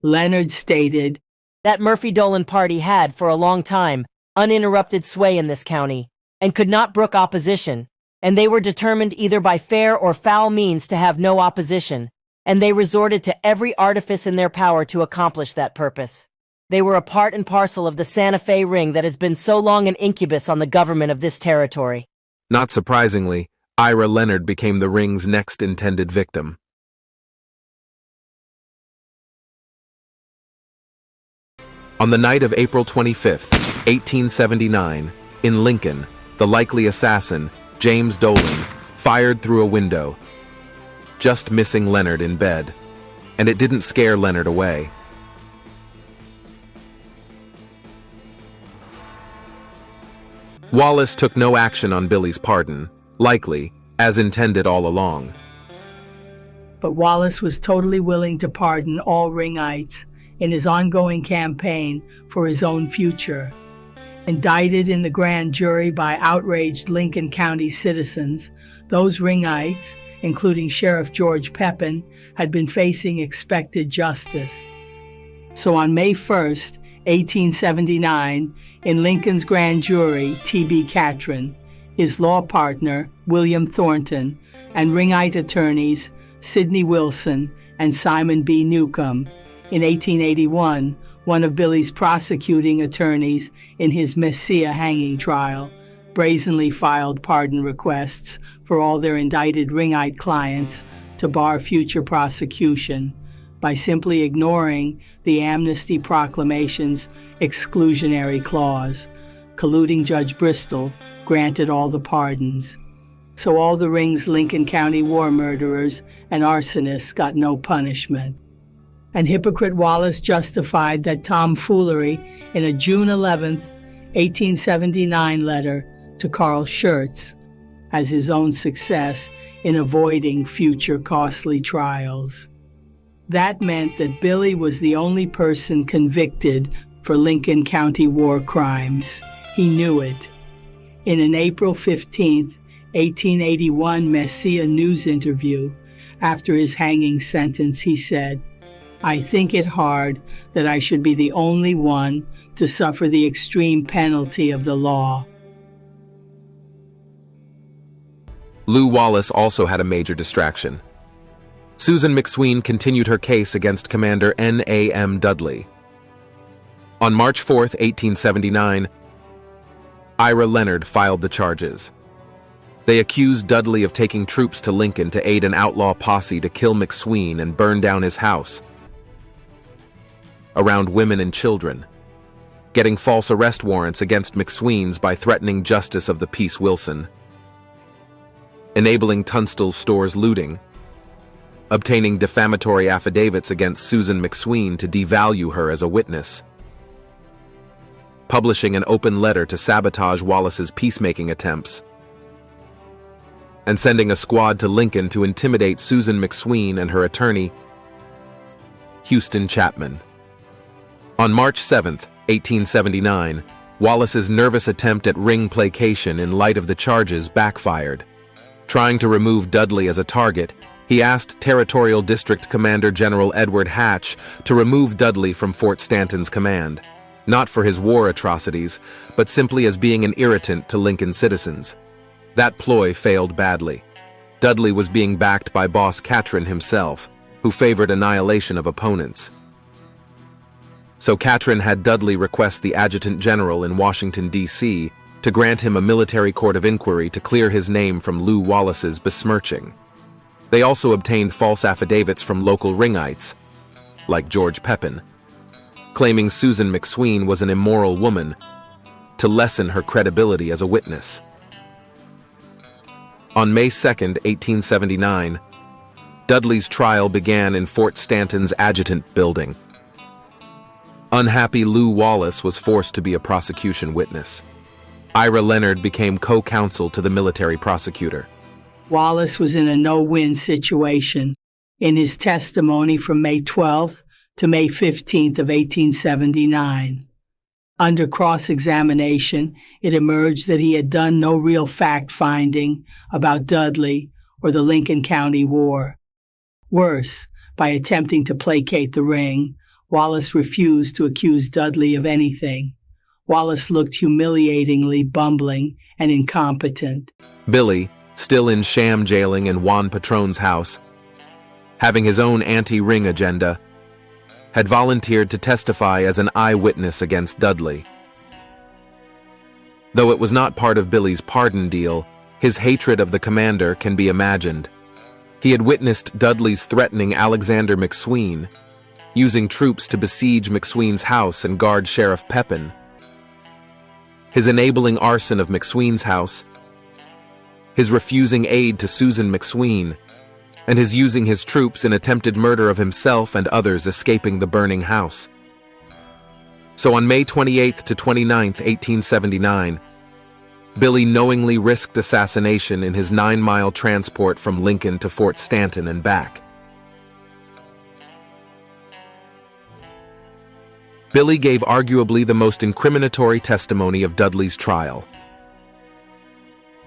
[SPEAKER 2] Leonard stated,
[SPEAKER 15] "That Murphy-Dolan party had, for a long time, uninterrupted sway in this county, and could not brook opposition, and they were determined either by fair or foul means to have no opposition, and they resorted to every artifice in their power to accomplish that purpose. They were a part and parcel of the Santa Fe ring that has been so long an incubus on the government of this territory."
[SPEAKER 1] Not surprisingly, Ira Leonard became the ring's next intended victim. On the night of April 25, 1879, in Lincoln, the likely assassin, James Dolan, fired through a window, just missing Leonard in bed, and it didn't scare Leonard away. Wallace took no action on Billy's pardon, likely, as intended all along.
[SPEAKER 2] But Wallace was totally willing to pardon all Ringites in his ongoing campaign for his own future. Indicted in the grand jury by outraged Lincoln County citizens, those Ringites, including Sheriff George Pepin, had been facing expected justice. So on May 1st, 1879, in Lincoln's grand jury, T.B. Catron, his law partner, William Thornton, and Ringite attorneys Sidney Wilson and Simon B. Newcomb. In 1881, one of Billy's prosecuting attorneys in his Mesilla hanging trial brazenly filed pardon requests for all their indicted Ringite clients to bar future prosecution by simply ignoring the Amnesty Proclamation's exclusionary clause. Colluding Judge Bristol granted all the pardons. So all the ring's Lincoln County war murderers and arsonists got no punishment. And hypocrite Wallace justified that tomfoolery in a June 11th, 1879 letter to Carl Schurz as his own success in avoiding future costly trials. That meant that Billy was the only person convicted for Lincoln County war crimes. He knew it. In an April 15, 1881 Messia News interview, after his hanging sentence, he said, "I think it hard that I should be the only one to suffer the extreme penalty of the law."
[SPEAKER 1] Lew Wallace also had a major distraction. Susan McSween continued her case against Commander N.A.M. Dudley. On March 4, 1879, Ira Leonard filed the charges. They accused Dudley of taking troops to Lincoln to aid an outlaw posse to kill McSween and burn down his house around women and children, getting false arrest warrants against McSween's by threatening Justice of the Peace Wilson, enabling Tunstall's store's looting, obtaining defamatory affidavits against Susan McSween to devalue her as a witness, publishing an open letter to sabotage Wallace's peacemaking attempts, and sending a squad to Lincoln to intimidate Susan McSween and her attorney, Houston Chapman. On March 7, 1879, Wallace's nervous attempt at ring placation in light of the charges backfired. Trying to remove Dudley as a target, he asked Territorial District Commander General Edward Hatch to remove Dudley from Fort Stanton's command, not for his war atrocities, but simply as being an irritant to Lincoln citizens. That ploy failed badly. Dudley was being backed by boss Catron himself, who favored annihilation of opponents. So Catron had Dudley request the Adjutant General in Washington, D.C., to grant him a military court of inquiry to clear his name from Lew Wallace's besmirching. They also obtained false affidavits from local ringites, like George Pepin, claiming Susan McSween was an immoral woman to lessen her credibility as a witness. On May 2, 1879, Dudley's trial began in Fort Stanton's Adjutant Building. Unhappy Lew Wallace was forced to be a prosecution witness. Ira Leonard became co-counsel to the military prosecutor.
[SPEAKER 2] Wallace was in a no-win situation. In his testimony from May 12th to May 15th of 1879. Under cross-examination, it emerged that he had done no real fact-finding about Dudley or the Lincoln County War. Worse, by attempting to placate the ring, Wallace refused to accuse Dudley of anything. Wallace looked humiliatingly bumbling and incompetent.
[SPEAKER 1] Billy, still in sham jailing in Juan Patron's house, having his own anti-ring agenda, had volunteered to testify as an eyewitness against Dudley. Though it was not part of Billy's pardon deal, his hatred of the commander can be imagined. He had witnessed Dudley's threatening Alexander McSween, using troops to besiege McSween's house and guard Sheriff Pepin, his enabling arson of McSween's house, his refusing aid to Susan McSween, and his using his troops in attempted murder of himself and others escaping the burning house. So on May 28th to 29th, 1879, Billy knowingly risked assassination in his 9-mile transport from Lincoln to Fort Stanton and back. Billy gave arguably the most incriminatory testimony of Dudley's trial.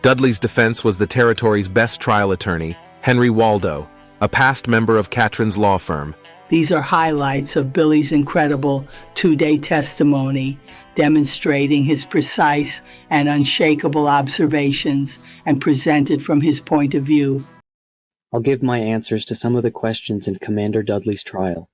[SPEAKER 1] Dudley's defense was the territory's best trial attorney, Henry Waldo, a past member of Catron's law firm.
[SPEAKER 2] These are highlights of Billy's incredible 2-day testimony, demonstrating his precise and unshakable observations and presented from his point of view.
[SPEAKER 8] I'll give my answers to some of the questions in Commander Dudley's trial.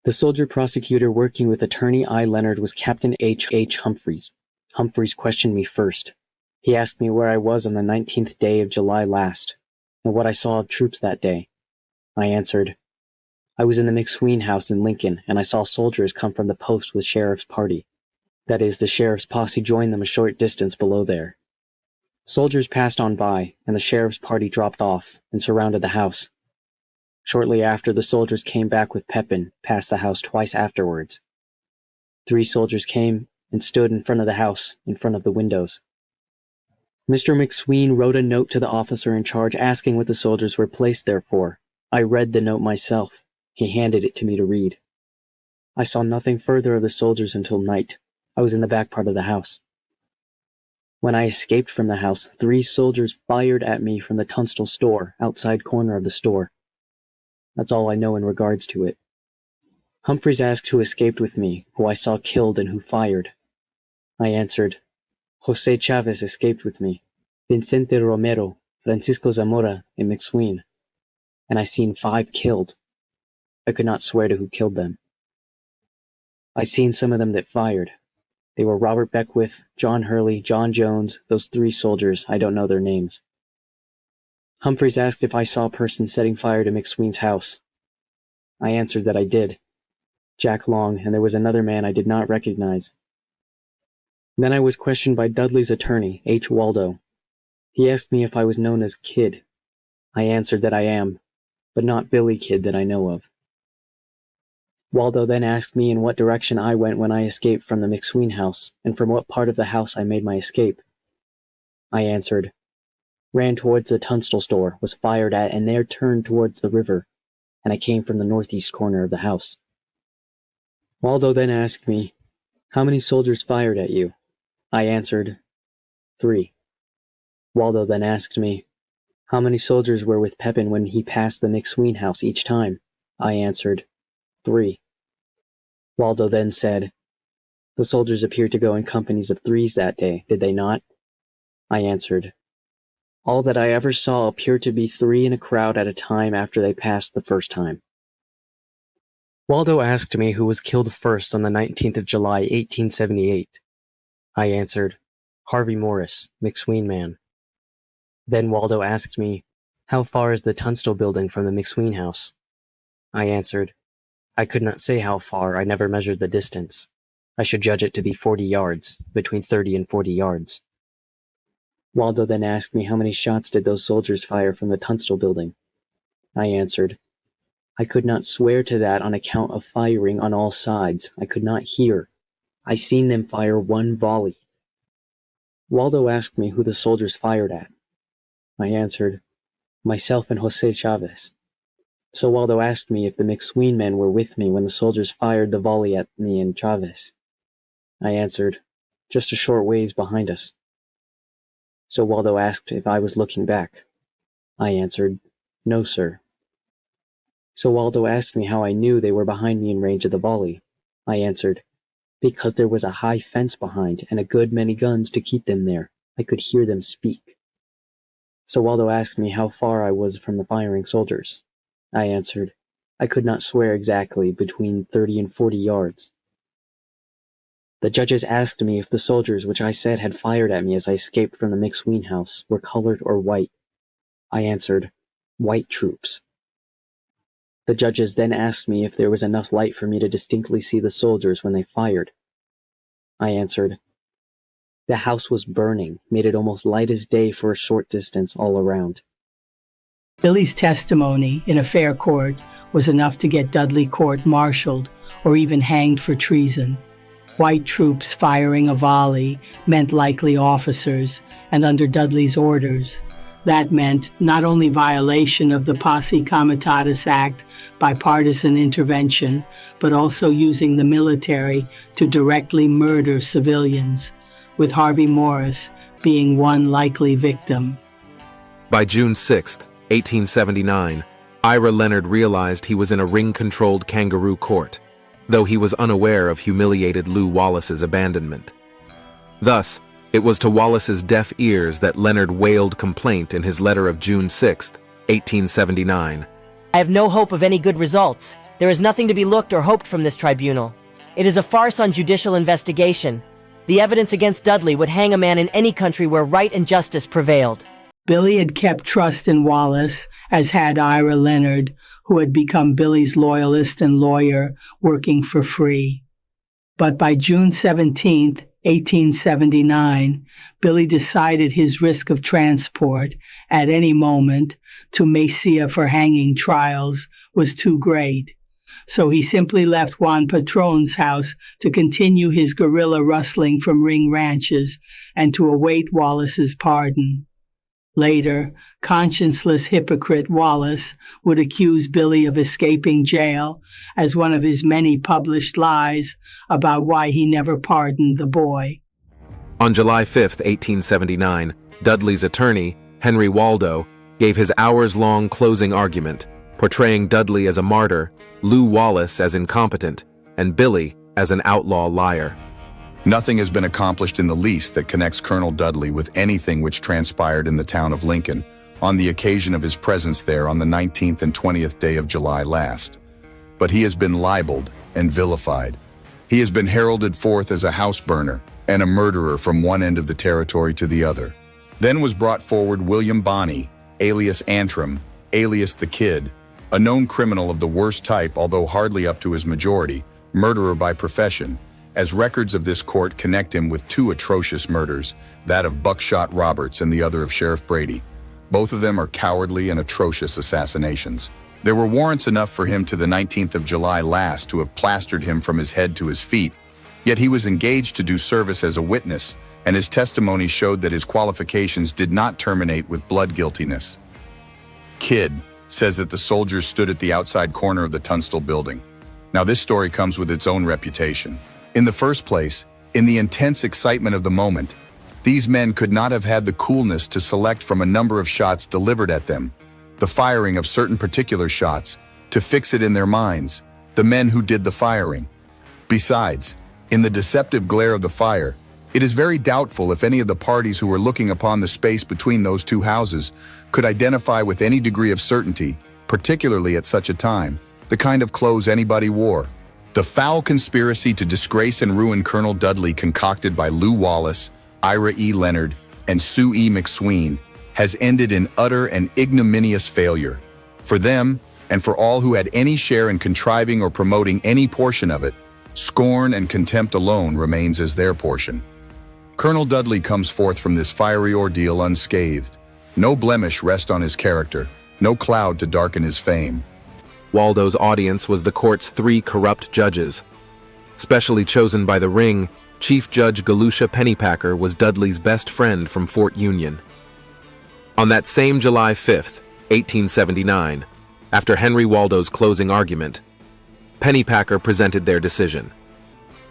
[SPEAKER 8] The soldier prosecutor working with attorney I. Leonard was Captain H. Humphreys. Humphreys questioned me first. He asked me where I was on the 19th day of July last, and what I saw of troops that day. I answered, I was in the McSween house in Lincoln, and I saw soldiers come from the post with sheriff's party. That is, the sheriff's posse joined them a short distance below there. Soldiers passed on by, and the sheriff's party dropped off and surrounded the house. Shortly after, the soldiers came back with Pepin past the house twice afterwards. 3 soldiers came and stood in front of the house, in front of the windows. Mr. McSween wrote a note to the officer in charge asking what the soldiers were placed there for. I read the note myself. He handed it to me to read. I saw nothing further of the soldiers until night. I was in the back part of the house. When I escaped from the house, 3 soldiers fired at me from the Tunstall store, outside corner of the store. That's all I know in regards to it. Humphreys asked who escaped with me, who I saw killed and who fired. I answered, Jose Chavez escaped with me, Vicente Romero, Francisco Zamora, and McSween. And I seen 5 killed. I could not swear to who killed them. I seen some of them that fired. They were Robert Beckwith, John Hurley, John Jones, those 3 soldiers, I don't know their names. Humphreys asked if I saw a person setting fire to McSween's house. I answered that I did. Jack Long, and there was another man I did not recognize. Then I was questioned by Dudley's attorney, H. Waldo. He asked me if I was known as Kid. I answered that I am, but not Billy Kid that I know of. Waldo then asked me in what direction I went when I escaped from the McSween house, and from what part of the house I made my escape. I answered, ran towards the Tunstall store, was fired at, and there turned towards the river, and I came from the northeast corner of the house. Waldo then asked me, how many soldiers fired at you? I answered, 3. Waldo then asked me, how many soldiers were with Pepin when he passed the McSween house each time? I answered, 3. Waldo then said, the soldiers appeared to go in companies of 3s that day, did they not? I answered, all that I ever saw appeared to be 3 in a crowd at a time after they passed the first time. Waldo asked me who was killed first on the 19th of July, 1878. I answered, Harvey Morris, McSween man. Then Waldo asked me, how far is the Tunstall building from the McSween house? I answered, I could not say how far, I never measured the distance. I should judge it to be 40 yards, between 30 and 40 yards. Waldo then asked me how many shots did those soldiers fire from the Tunstall building. I answered, I could not swear to that on account of firing on all sides. I could not hear. I seen them fire 1 volley. Waldo asked me who the soldiers fired at. I answered, myself and Jose Chavez. So Waldo asked me if the McSween men were with me when the soldiers fired the volley at me and Chavez. I answered, just a short ways behind us. So Waldo asked if I was looking back. I answered, no, sir. So Waldo asked me how I knew they were behind me in range of the volley. I answered, because there was a high fence behind and a good many guns to keep them there. I could hear them speak. So Waldo asked me how far I was from the firing soldiers. I answered, I could not swear exactly, between 30 and 40 yards. The judges asked me if the soldiers which I said had fired at me as I escaped from the McSween house were colored or white. I answered, white troops. The judges then asked me if there was enough light for me to distinctly see the soldiers when they fired. I answered, the house was burning, made it almost light as day for a short distance all around.
[SPEAKER 2] Billy's testimony in a fair court was enough to get Dudley court-martialed or even hanged for treason. White troops firing a volley meant likely officers, and under Dudley's orders. That meant not only violation of the Posse Comitatus Act by partisan intervention, but also using the military to directly murder civilians, with Harvey Morris being one likely victim.
[SPEAKER 1] By June 6, 1879, Ira Leonard realized he was in a ring-controlled kangaroo court, though he was unaware of humiliated Lew Wallace's abandonment. Thus, it was to Wallace's deaf ears that Leonard wailed complaint in his letter of June 6, 1879.
[SPEAKER 15] I have no hope of any good results. There is nothing to be looked or hoped from this tribunal. It is a farce on judicial investigation. The evidence against Dudley would hang a man in any country where right and justice prevailed.
[SPEAKER 2] Billy had kept trust in Wallace, as had Ira Leonard, who had become Billy's loyalist and lawyer, working for free. But by June 17th, 1879, Billy decided his risk of transport at any moment to Murcia for hanging trials was too great. So he simply left Juan Patron's house to continue his guerrilla rustling from ring ranches and to await Wallace's pardon. Later, conscienceless hypocrite Wallace would accuse Billy of escaping jail as one of his many published lies about why he never pardoned the boy.
[SPEAKER 1] On July 5, 1879, Dudley's attorney, Henry Waldo, gave his hours-long closing argument, portraying Dudley as a martyr, Lew Wallace as incompetent, and Billy as an outlaw liar.
[SPEAKER 16] Nothing has been accomplished in the least that connects Colonel Dudley with anything which transpired in the town of Lincoln on the occasion of his presence there on the 19th and 20th day of July last. But he has been libeled and vilified. He has been heralded forth as a house burner and a murderer from one end of the territory to the other. Then was brought forward William Bonney, alias Antrim, alias the Kid, a known criminal of the worst type, although hardly up to his majority, murderer by profession, as records of this court connect him with two atrocious murders, that of Buckshot Roberts and the other of Sheriff Brady. Both of them are cowardly and atrocious assassinations. There were warrants enough for him to the 19th of July last to have plastered him from his head to his feet, yet he was engaged to do service as a witness, and his testimony showed that his qualifications did not terminate with blood guiltiness. Kid says that the soldiers stood at the outside corner of the Tunstall building. Now this story comes with its own reputation. In the first place, in the intense excitement of the moment, these men could not have had the coolness to select from a number of shots delivered at them, the firing of certain particular shots, to fix it in their minds, the men who did the firing. Besides, in the deceptive glare of the fire, it is very doubtful if any of the parties who were looking upon the space between those two houses could identify with any degree of certainty, particularly at such a time, the kind of clothes anybody wore. The foul conspiracy to disgrace and ruin Colonel Dudley concocted by Lew Wallace, Ira E. Leonard, and Sue E. McSween has ended in utter and ignominious failure. For them, and for all who had any share in contriving or promoting any portion of it, scorn and contempt alone remains as their portion. Colonel Dudley comes forth from this fiery ordeal unscathed. No blemish rests on his character, no cloud to darken his fame.
[SPEAKER 1] Waldo's audience was the court's 3 corrupt judges. Specially chosen by the Ring, Chief Judge Galusha Pennypacker was Dudley's best friend from Fort Union. On that same July 5th, 1879, after Henry Waldo's closing argument, Pennypacker presented their decision.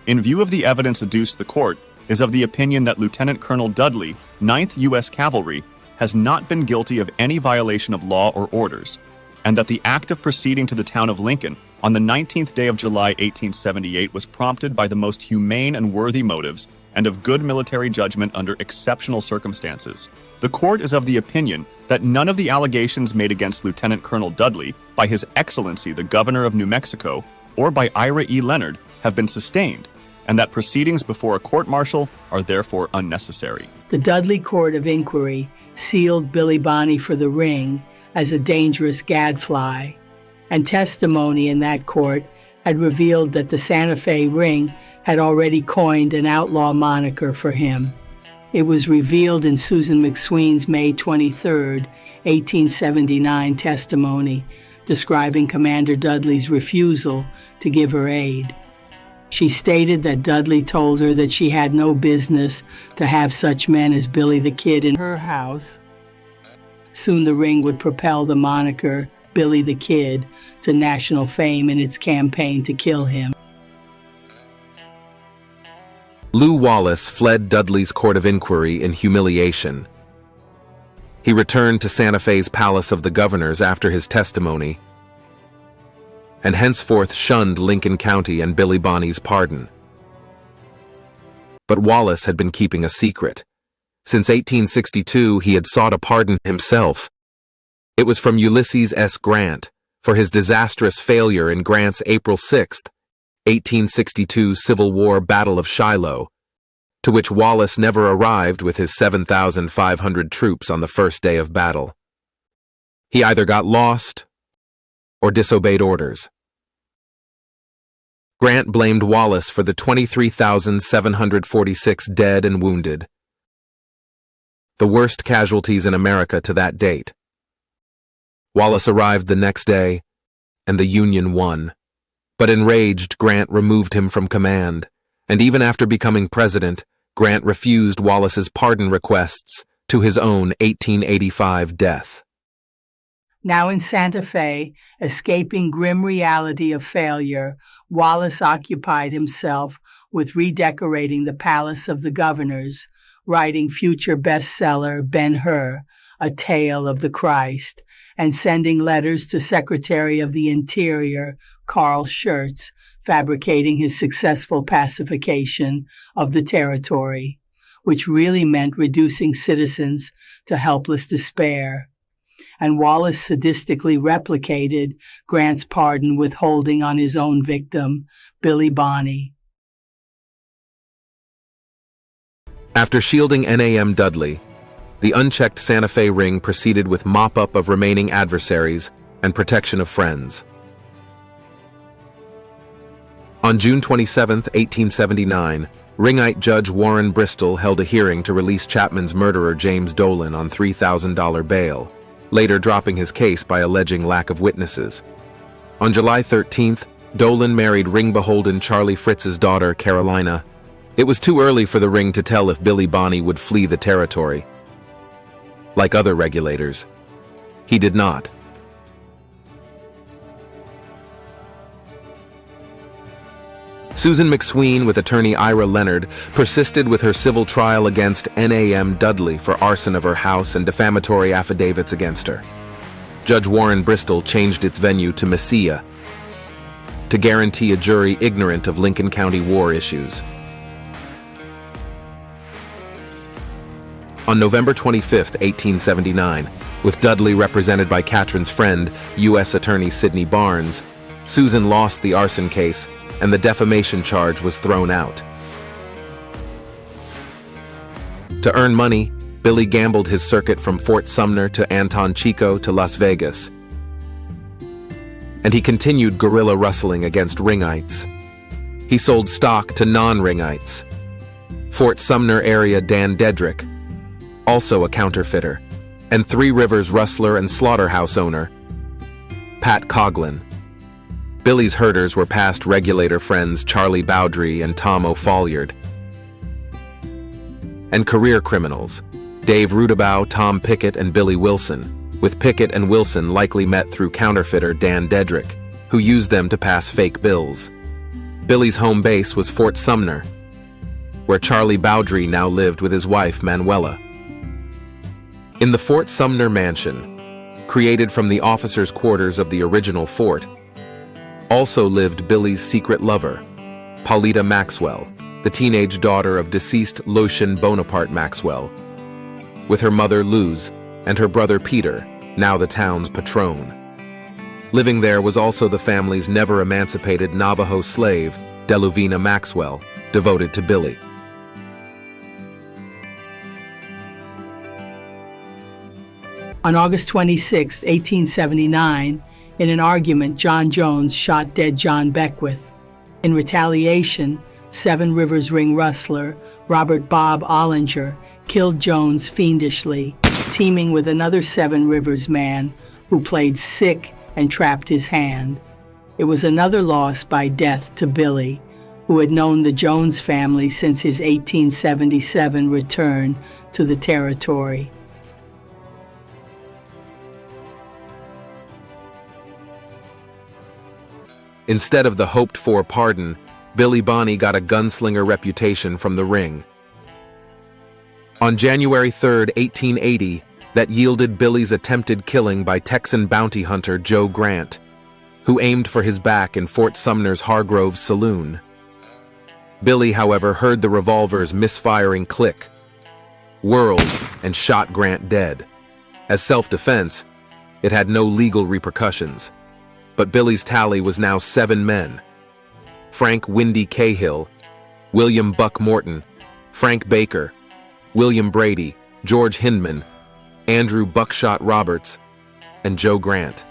[SPEAKER 5] In view of the evidence adduced, the court is of the opinion that Lieutenant Colonel Dudley, 9th U.S. Cavalry, has not been guilty of any violation of law or orders, and that the act of proceeding to the town of Lincoln on the 19th day of July 1878 was prompted by the most humane and worthy motives and of good military judgment under exceptional circumstances. The court is of the opinion that none of the allegations made against Lieutenant Colonel Dudley by His Excellency the Governor of New Mexico or by Ira E. Leonard have been sustained, and that proceedings before a court-martial are therefore unnecessary.
[SPEAKER 2] The Dudley Court of Inquiry sealed Billy Bonney for the Ring as a dangerous gadfly, and testimony in that court had revealed that the Santa Fe Ring had already coined an outlaw moniker for him. It was revealed in Susan McSween's May 23, 1879 testimony describing Commander Dudley's refusal to give her aid. She stated that Dudley told her that she had no business to have such men as Billy the Kid in her house. Soon the Ring would propel the moniker Billy the Kid to national fame in its campaign to kill him.
[SPEAKER 1] Lew Wallace fled Dudley's court of inquiry in humiliation. He returned to Santa Fe's Palace of the Governors after his testimony, and henceforth shunned Lincoln County and Billy Bonney's pardon. But Wallace had been keeping a secret. Since 1862, he had sought a pardon himself. It was from Ulysses S. Grant for his disastrous failure in Grant's April 6, 1862 Civil War Battle of Shiloh, to which Wallace never arrived with his 7,500 troops on the first day of battle. He either got lost or disobeyed orders. Grant blamed Wallace for the 23,746 dead and wounded, the worst casualties in America to that date. Wallace arrived the next day, and the Union won. But enraged, Grant removed him from command, and even after becoming president, Grant refused Wallace's pardon requests to his own 1885 death.
[SPEAKER 2] Now in Santa Fe, escaping grim reality of failure, Wallace occupied himself with redecorating the Palace of the Governors, writing future bestseller Ben-Hur, A Tale of the Christ, and sending letters to Secretary of the Interior Carl Schurz, fabricating his successful pacification of the territory, which really meant reducing citizens to helpless despair. And Wallace sadistically replicated Grant's pardon withholding on his own victim, Billy Bonney.
[SPEAKER 1] After shielding NAM Dudley, the unchecked Santa Fe ring proceeded with mop-up of remaining adversaries and protection of friends. On June 27, 1879, Ringite Judge Warren Bristol held a hearing to release Chapman's murderer James Dolan on $3,000 bail, later dropping his case by alleging lack of witnesses. On July 13th, Dolan married ring-beholden Charlie Fritz's daughter, Carolina. It was too early for the ring to tell if Billy Bonney would flee the territory. Like other regulators, he did not. Susan McSween, with attorney Ira Leonard, persisted with her civil trial against NAM Dudley for arson of her house and defamatory affidavits against her. Judge Warren Bristol changed its venue to Mesilla to guarantee a jury ignorant of Lincoln County war issues. On November 25, 1879, with Dudley represented by Catron's friend, U.S. Attorney Sidney Barnes, Susan lost the arson case, and the defamation charge was thrown out. To earn money, Billy gambled his circuit from Fort Sumner to Anton Chico to Las Vegas. And he continued guerrilla rustling against ringites. He sold stock to non-ringites. Fort Sumner area Dan Dedrick, also a counterfeiter, and Three Rivers rustler and slaughterhouse owner, Pat Coughlin. Billy's herders were past regulator friends Charlie Bowdry and Tom O'Folliard. And career criminals, Dave Rudabow, Tom Pickett, and Billy Wilson, with Pickett and Wilson likely met through counterfeiter Dan Dedrick, who used them to pass fake bills. Billy's home base was Fort Sumner, where Charlie Bowdry now lived with his wife Manuela. In the Fort Sumner mansion, created from the officers' quarters of the original fort, also lived Billy's secret lover, Paulita Maxwell, the teenage daughter of deceased Lucien Bonaparte Maxwell, with her mother Luz and her brother Peter, now the town's patron. Living there was also the family's never-emancipated Navajo slave, Deluvina Maxwell, devoted to Billy.
[SPEAKER 2] On August 26, 1879, in an argument, John Jones shot dead John Beckwith. In retaliation, Seven Rivers ring rustler Robert Bob Ollinger killed Jones fiendishly, teaming with another Seven Rivers man who played sick and trapped his hand. It was another loss by death to Billy, who had known the Jones family since his 1877 return to the territory.
[SPEAKER 1] Instead of the hoped-for pardon, Billy Bonney got a gunslinger reputation from the ring. On January 3, 1880, that yielded Billy's attempted killing by Texan bounty hunter Joe Grant, who aimed for his back in Fort Sumner's Hargrove's saloon. Billy, however, heard the revolver's misfiring click, whirled, and shot Grant dead. As self-defense, it had no legal repercussions. But Billy's tally was now 7 men: Frank Windy Cahill, William Buck Morton, Frank Baker, William Brady, George Hindman, Andrew Buckshot Roberts, and Joe Grant.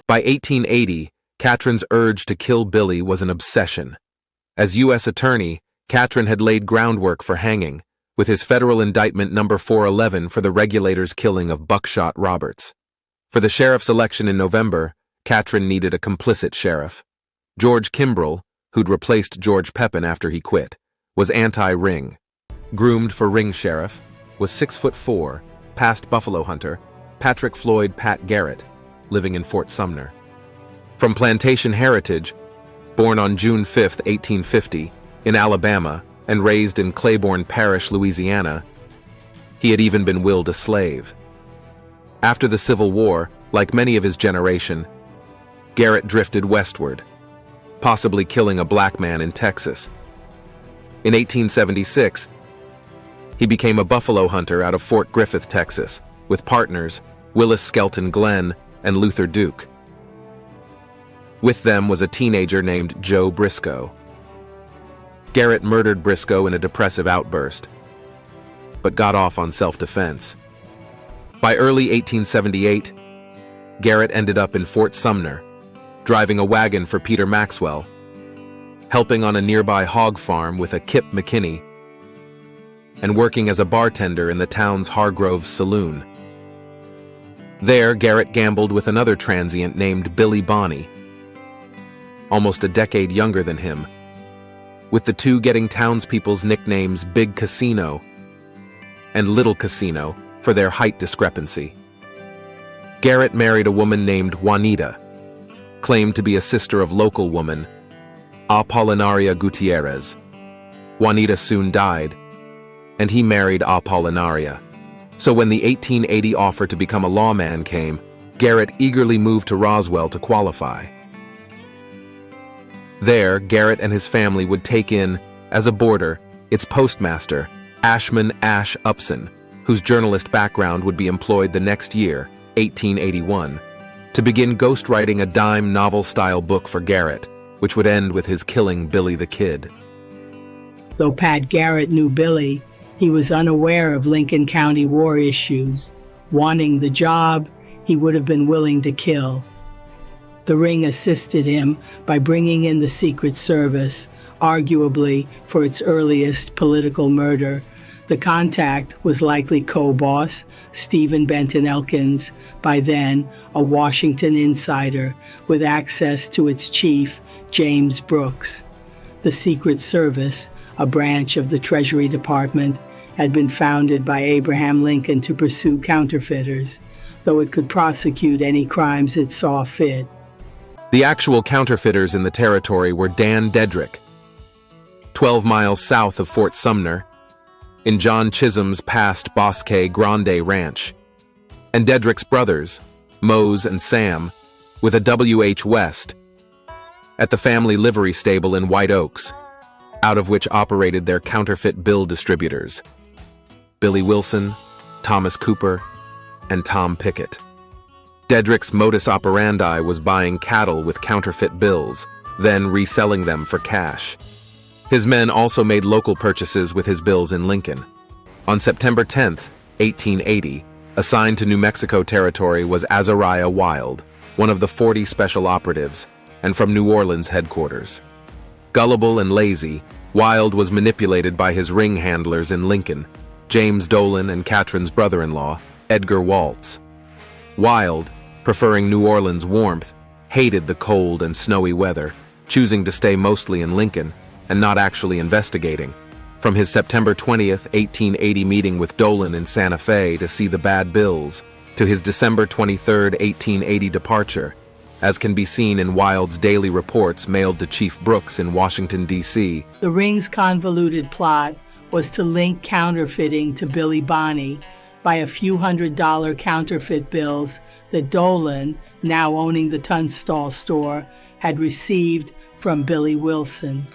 [SPEAKER 1] By 1880, Catron's urge to kill Billy was an obsession. As U.S. Attorney, Catron had laid groundwork for hanging, with his federal indictment number 411 for the regulators' killing of Buckshot Roberts. For the sheriff's election in November, Catron needed a complicit sheriff. George Kimbrell, who'd replaced George Pepin after he quit, was anti-ring. Groomed for ring sheriff was 6'4", past buffalo hunter, Patrick Floyd Pat Garrett, living in Fort Sumner. From plantation heritage, born on June 5, 1850, in Alabama and raised in Claiborne Parish, Louisiana, he had even been willed a slave. After the Civil War, like many of his generation, Garrett drifted westward, possibly killing a black man in Texas. In 1876, he became a buffalo hunter out of Fort Griffith, Texas, with partners Willis Skelton Glenn and Luther Duke. With them was a teenager named Joe Briscoe. Garrett murdered Briscoe in a depressive outburst, but got off on self-defense. By early 1878, Garrett ended up in Fort Sumner, driving a wagon for Peter Maxwell, helping on a nearby hog farm with a Kip McKinney, and working as a bartender in the town's Hargrove's saloon. There, Garrett gambled with another transient named Billy Bonney, almost a decade younger than him, with the two getting townspeople's nicknames Big Casino and Little Casino for their height discrepancy. Garrett married a woman named Juanita, claimed to be a sister of local woman Apolinaria Gutierrez. Juanita soon died, and he married Apolinaria. So when the 1880 offer to become a lawman came, Garrett eagerly moved to Roswell to qualify. There, Garrett and his family would take in, as a boarder, its postmaster, Ashman Ash Upson, whose journalist background would be employed the next year, 1881, to begin ghostwriting a dime novel-style book for Garrett, which would end with his killing Billy the Kid.
[SPEAKER 2] Though Pat Garrett knew Billy, he was unaware of Lincoln County war issues. Wanting the job, he would have been willing to kill. The ring assisted him by bringing in the Secret Service, arguably for its earliest political murder. The contact was likely co-boss Stephen Benton Elkins, by then a Washington insider with access to its chief, James Brooks. The Secret Service, a branch of the Treasury Department, had been founded by Abraham Lincoln to pursue counterfeiters, though it could prosecute any crimes it saw fit.
[SPEAKER 1] The actual counterfeiters in the territory were Dan Dedrick, 12 miles south of Fort Sumner, in John Chisholm's past Bosque Grande Ranch, and Dedrick's brothers, Mose and Sam, with a W.H. West, at the family livery stable in White Oaks, out of which operated their counterfeit bill distributors, Billy Wilson, Thomas Cooper, and Tom Pickett. Dedrick's modus operandi was buying cattle with counterfeit bills, then reselling them for cash. His men also made local purchases with his bills in Lincoln. On September 10, 1880, assigned to New Mexico Territory was Azariah Wild, one of the 40 special operatives, and from New Orleans headquarters. Gullible and lazy, Wild was manipulated by his ring handlers in Lincoln, James Dolan and Catron's brother-in-law, Edgar Waltz. Wild, preferring New Orleans' warmth, hated the cold and snowy weather, choosing to stay mostly in Lincoln and not actually investigating. From his September 20, 1880 meeting with Dolan in Santa Fe to see the bad bills, to his December 23, 1880 departure, as can be seen in Wild's daily reports mailed to Chief Brooks in Washington, D.C.
[SPEAKER 2] The ring's convoluted plot was to link counterfeiting to Billy Bonney by a few $100 counterfeit bills that Dolan, now owning the Tunstall store, had received from Billy Wilson.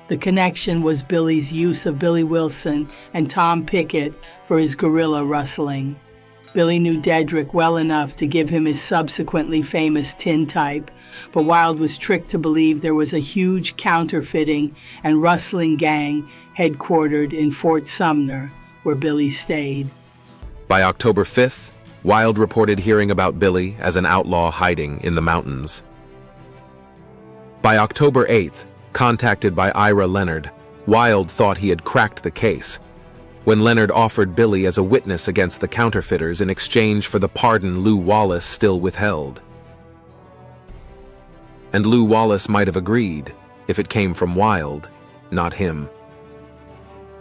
[SPEAKER 2] The connection was Billy's use of Billy Wilson and Tom Pickett for his guerrilla rustling. Billy knew Dedrick well enough to give him his subsequently famous tintype, but Wild was tricked to believe there was a huge counterfeiting and rustling gang headquartered in Fort Sumner, where Billy stayed.
[SPEAKER 1] By October 5th, Wild reported hearing about Billy as an outlaw hiding in the mountains. By October 8th, contacted by Ira Leonard, Wilde thought he had cracked the case, when Leonard offered Billy as a witness against the counterfeiters in exchange for the pardon Lew Wallace still withheld. And Lew Wallace might have agreed, if it came from Wilde, not him.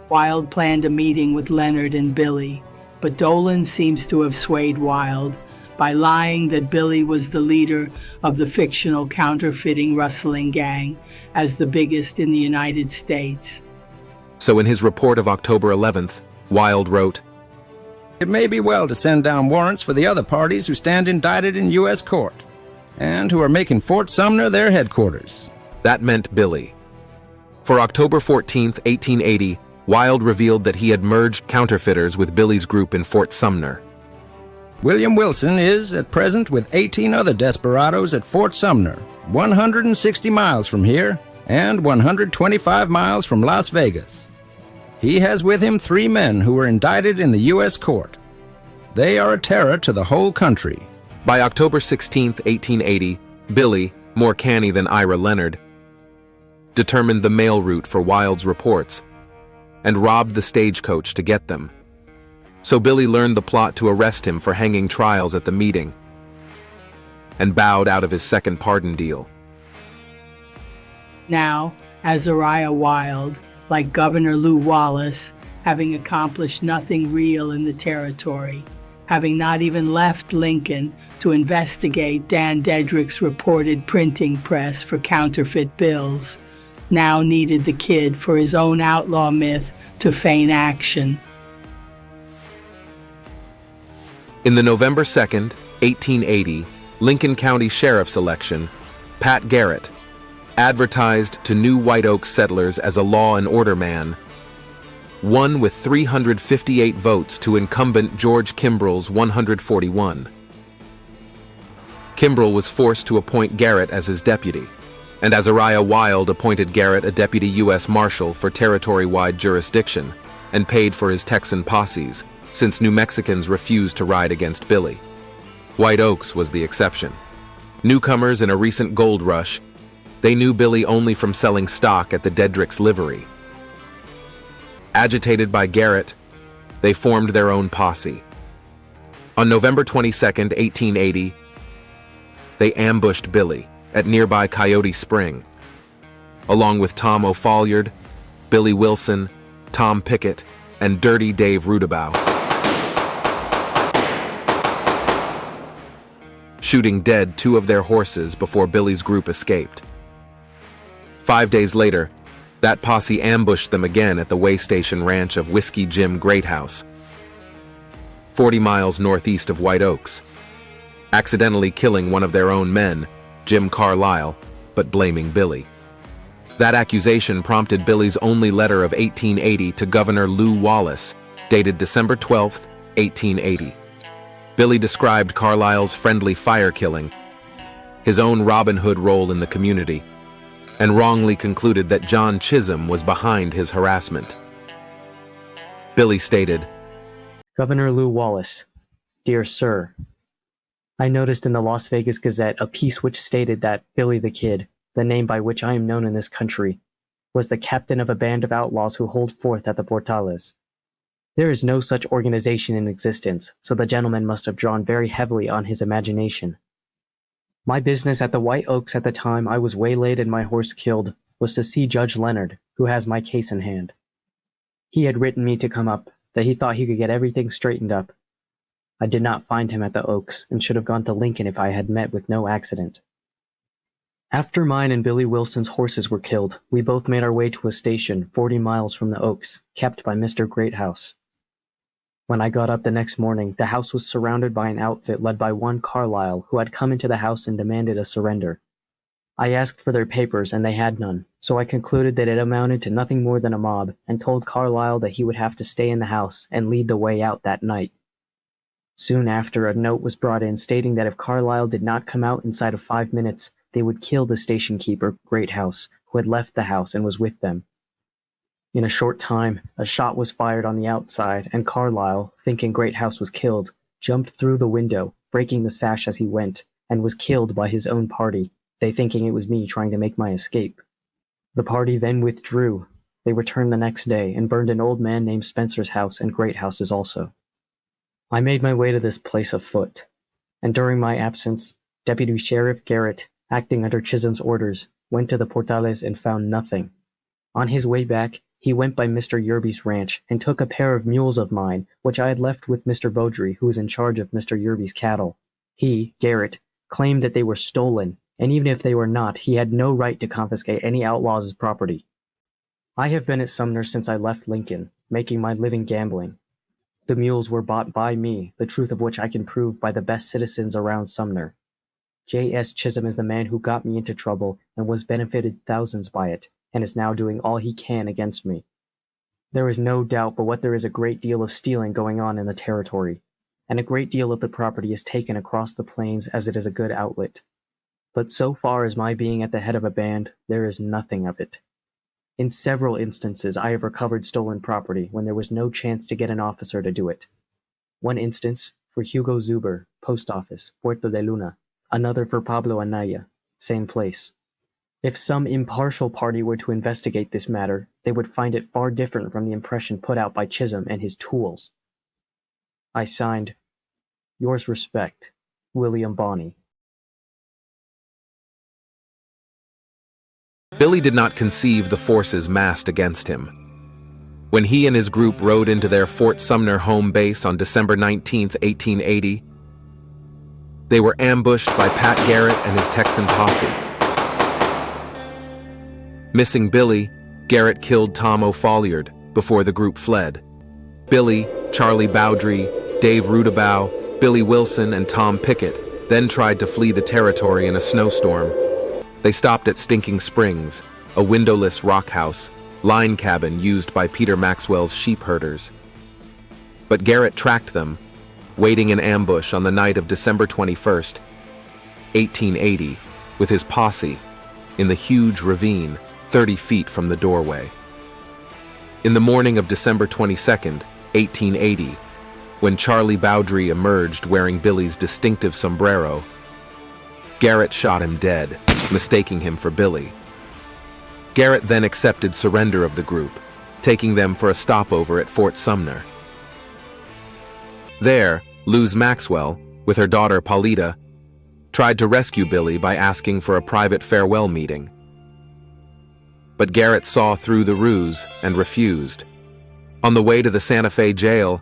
[SPEAKER 2] Wilde planned a meeting with Leonard and Billy, but Dolan seems to have swayed Wilde by lying that Billy was the leader of the fictional counterfeiting rustling gang as the biggest in the United States.
[SPEAKER 1] So in his report of October 11th, Wilde wrote,
[SPEAKER 17] "It may be well to send down warrants for the other parties who stand indicted in U.S. court, and who are making Fort Sumner their headquarters."
[SPEAKER 1] That meant Billy. For October 14th, 1880, Wilde revealed that he had merged counterfeiters with Billy's group in Fort Sumner.
[SPEAKER 17] "William Wilson is, at present, with 18 other desperados at Fort Sumner, 160 miles from here, and 125 miles from Las Vegas. He has with him 3 men who were indicted in the U.S. court. They are a terror to the whole country."
[SPEAKER 1] By October 16th, 1880, Billy, more canny than Ira Leonard, determined the mail route for Wilde's reports and robbed the stagecoach to get them. So Billy learned the plot to arrest him for hanging trials at the meeting and bowed out of his second pardon deal.
[SPEAKER 2] Now, Azariah Wilde, like Governor Lew Wallace, having accomplished nothing real in the territory, having not even left Lincoln to investigate Dan Dedrick's reported printing press for counterfeit bills, now needed the kid for his own outlaw myth to feign action.
[SPEAKER 1] In the November 2nd, 1880, Lincoln County Sheriff's election, Pat Garrett, advertised to new White Oak settlers as a law and order man, won with 358 votes to incumbent George Kimbrell's 141. Kimbrell was forced to appoint Garrett as his deputy, and Azariah Wilde appointed Garrett a deputy U.S. Marshal for territory-wide jurisdiction and paid for his Texan posses, since New Mexicans refused to ride against Billy. White Oaks was the exception. Newcomers in a recent gold rush, they knew Billy only from selling stock at the Dedrick's livery. Agitated by Garrett, they formed their own posse. On November 22nd, 1880, they ambushed Billy at nearby Coyote Spring, along with Tom O'Folliard, Billy Wilson, Tom Pickett, and Dirty Dave Rudabout, shooting dead 2 of their horses before Billy's group escaped. 5 days later, that posse ambushed them again at the way station ranch of Whiskey Jim Greathouse, 40 miles northeast of White Oaks, accidentally killing one of their own men, Jim Carlisle, but blaming Billy. That accusation prompted Billy's only letter of 1880 to Governor Lew Wallace, dated December 12, 1880. Billy described Carlisle's friendly fire killing, his own Robin Hood role in the community, and wrongly concluded that John Chisholm was behind his harassment. Billy stated,
[SPEAKER 8] Governor Lew Wallace, Dear Sir, I noticed in the Las Vegas Gazette a piece which stated that Billy the Kid, the name by which I am known in this country, was the captain of a band of outlaws who hold forth at the Portales. There is no such organization in existence, so the gentleman must have drawn very heavily on his imagination. My business at the White Oaks at the time I was waylaid and my horse killed was to see Judge Leonard, who has my case in hand. He had written me to come up, that he thought he could get everything straightened up. I did not find him at the Oaks, and should have gone to Lincoln if I had met with no accident. After mine and Billy Wilson's horses were killed, we both made our way to a station 40 miles from the Oaks, kept by Mr. Greathouse. When I got up the next morning, the house was surrounded by an outfit led by one Carlisle, who had come into the house and demanded a surrender. I asked for their papers, and they had none, so I concluded that it amounted to nothing more than a mob, and told Carlisle that he would have to stay in the house and lead the way out that night. Soon after, a note was brought in stating that if Carlisle did not come out inside of 5 minutes, they would kill the station keeper, Greathouse, who had left the house and was with them. In a short time, a shot was fired on the outside, and Carlisle, thinking Greathouse was killed, jumped through the window, breaking the sash as he went, and was killed by his own party, they thinking it was me trying to make my escape. The party then withdrew. They returned the next day and burned an old man named Spencer's house and great houses also. I made my way to this place afoot, and during my absence, Deputy Sheriff Garrett, acting under Chisholm's orders, went to the Portales and found nothing. On his way back, he went by Mr. Yerby's ranch and took a pair of mules of mine, which I had left with Mr. Beaudry, who was in charge of Mr. Yerby's cattle. He, Garrett, claimed that they were stolen, and even if they were not, he had no right to confiscate any outlaw's property. I have been at Sumner since I left Lincoln, making my living gambling. The mules were bought by me, the truth of which I can prove by the best citizens around Sumner. J.S. Chisholm is the man who got me into trouble and was benefited thousands by it, and is now doing all he can against me. There is no doubt but what there is a great deal of stealing going on in the territory, and a great deal of the property is taken across the plains as it is a good outlet. But so far as my being at the head of a band, there is nothing of it. In several instances I have recovered stolen property when there was no chance to get an officer to do it. One instance for Hugo Zuber, Post Office, Puerto de Luna. Another for Pablo Anaya, same place. If some impartial party were to investigate this matter, they would find it far different from the impression put out by Chisholm and his tools. I signed, Yours respect, William Bonney.
[SPEAKER 1] Billy did not conceive the forces massed against him. When he and his group rode into their Fort Sumner home base on December 19, 1880, they were ambushed by Pat Garrett and his Texan posse. Missing Billy, Garrett killed Tom O'Folliard before the group fled. Billy, Charlie Bowdry, Dave Rudabow, Billy Wilson, and Tom Pickett then tried to flee the territory in a snowstorm. They stopped at Stinking Springs, a windowless rock house, line cabin used by Peter Maxwell's sheep herders. But Garrett tracked them, waiting in ambush on the night of December 21st, 1880, with his posse in the huge ravine 30 feet from the doorway. In the morning of December 22nd, 1880, when Charlie Bowdry emerged wearing Billy's distinctive sombrero, Garrett shot him dead, mistaking him for Billy. Garrett then accepted surrender of the group, taking them for a stopover at Fort Sumner. There, Luz Maxwell, with her daughter Paulita, tried to rescue Billy by asking for a private farewell meeting. But Garrett saw through the ruse and refused. On the way to the Santa Fe jail,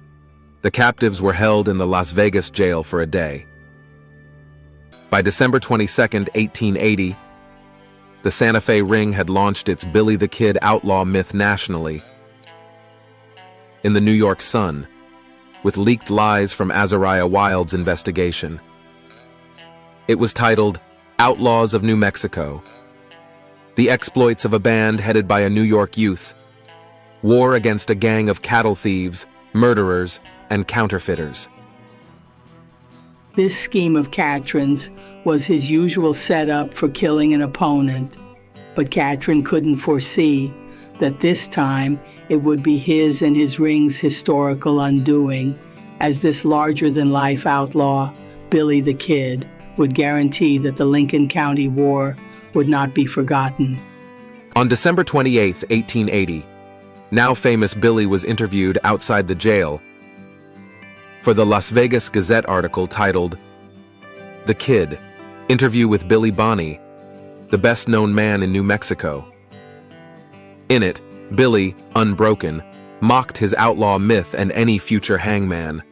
[SPEAKER 1] the captives were held in the Las Vegas jail for a day. By December 22, 1880, the Santa Fe Ring had launched its Billy the Kid outlaw myth nationally. In the New York Sun, with leaked lies from Azariah Wild's investigation. It was titled, Outlaws of New Mexico. The exploits of a band headed by a New York youth. War against a gang of cattle thieves, murderers, and counterfeiters.
[SPEAKER 2] This scheme of Catron's was his usual setup for killing an opponent, but Catron couldn't foresee that this time it would be his and his ring's historical undoing, as this larger-than-life outlaw, Billy the Kid, would guarantee that the Lincoln County War would not be forgotten.
[SPEAKER 1] On December 28, 1880, now famous Billy was interviewed outside the jail for the Las Vegas Gazette article titled, The Kid, Interview with Billy Bonney, the best-known man in New Mexico. In it, Billy, unbroken, mocked his outlaw myth and any future hangman,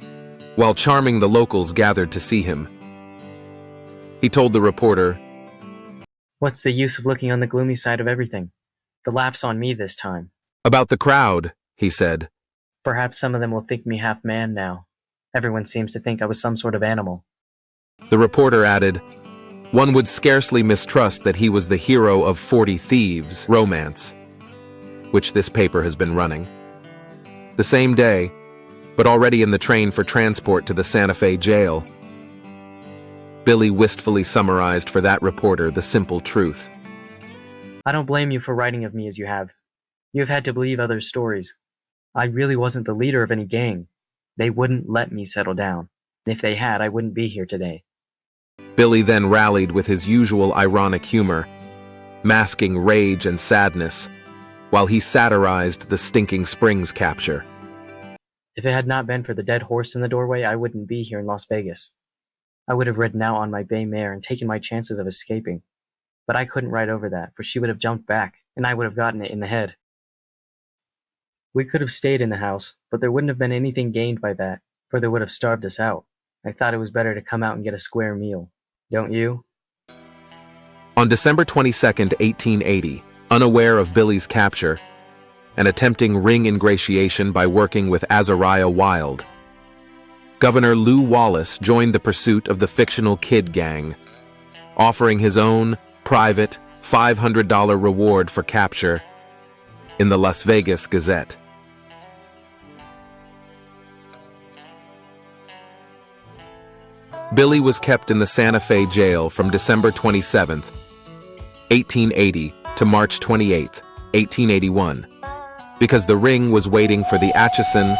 [SPEAKER 1] while charming the locals gathered to see him. He told the reporter,
[SPEAKER 8] What's the use of looking on the gloomy side of everything? The laugh's on me this time.
[SPEAKER 1] About the crowd, he said.
[SPEAKER 8] Perhaps some of them will think me half man now. Everyone seems to think I was some sort of animal.
[SPEAKER 1] The reporter added, One would scarcely mistrust that he was the hero of 40 Thieves romance, which this paper has been running. The same day, but already in the train for transport to the Santa Fe jail, Billy wistfully summarized for that reporter the simple truth.
[SPEAKER 8] I don't blame you for writing of me as you have. You have had to believe others' stories. I really wasn't the leader of any gang. They wouldn't let me settle down. If they had, I wouldn't be here today.
[SPEAKER 1] Billy then rallied with his usual ironic humor, masking rage and sadness, while he satirized the Stinking Springs capture.
[SPEAKER 8] If it had not been for the dead horse in the doorway, I wouldn't be here in Las Vegas. I would have ridden out on my bay mare and taken my chances of escaping. But I couldn't ride over that, for she would have jumped back, and I would have gotten it in the head. We could have stayed in the house, but there wouldn't have been anything gained by that, for they would have starved us out. I thought it was better to come out and get a square meal. Don't you?
[SPEAKER 1] On December 22, 1880, unaware of Billy's capture, and attempting ring ingratiation by working with Azariah Wild, Governor Lew Wallace joined the pursuit of the fictional Kid Gang, offering his own private $500 reward for capture in the Las Vegas Gazette. Billy was kept in the Santa Fe jail from December 27, 1880 to March 28, 1881, because the ring was waiting for the Atchison,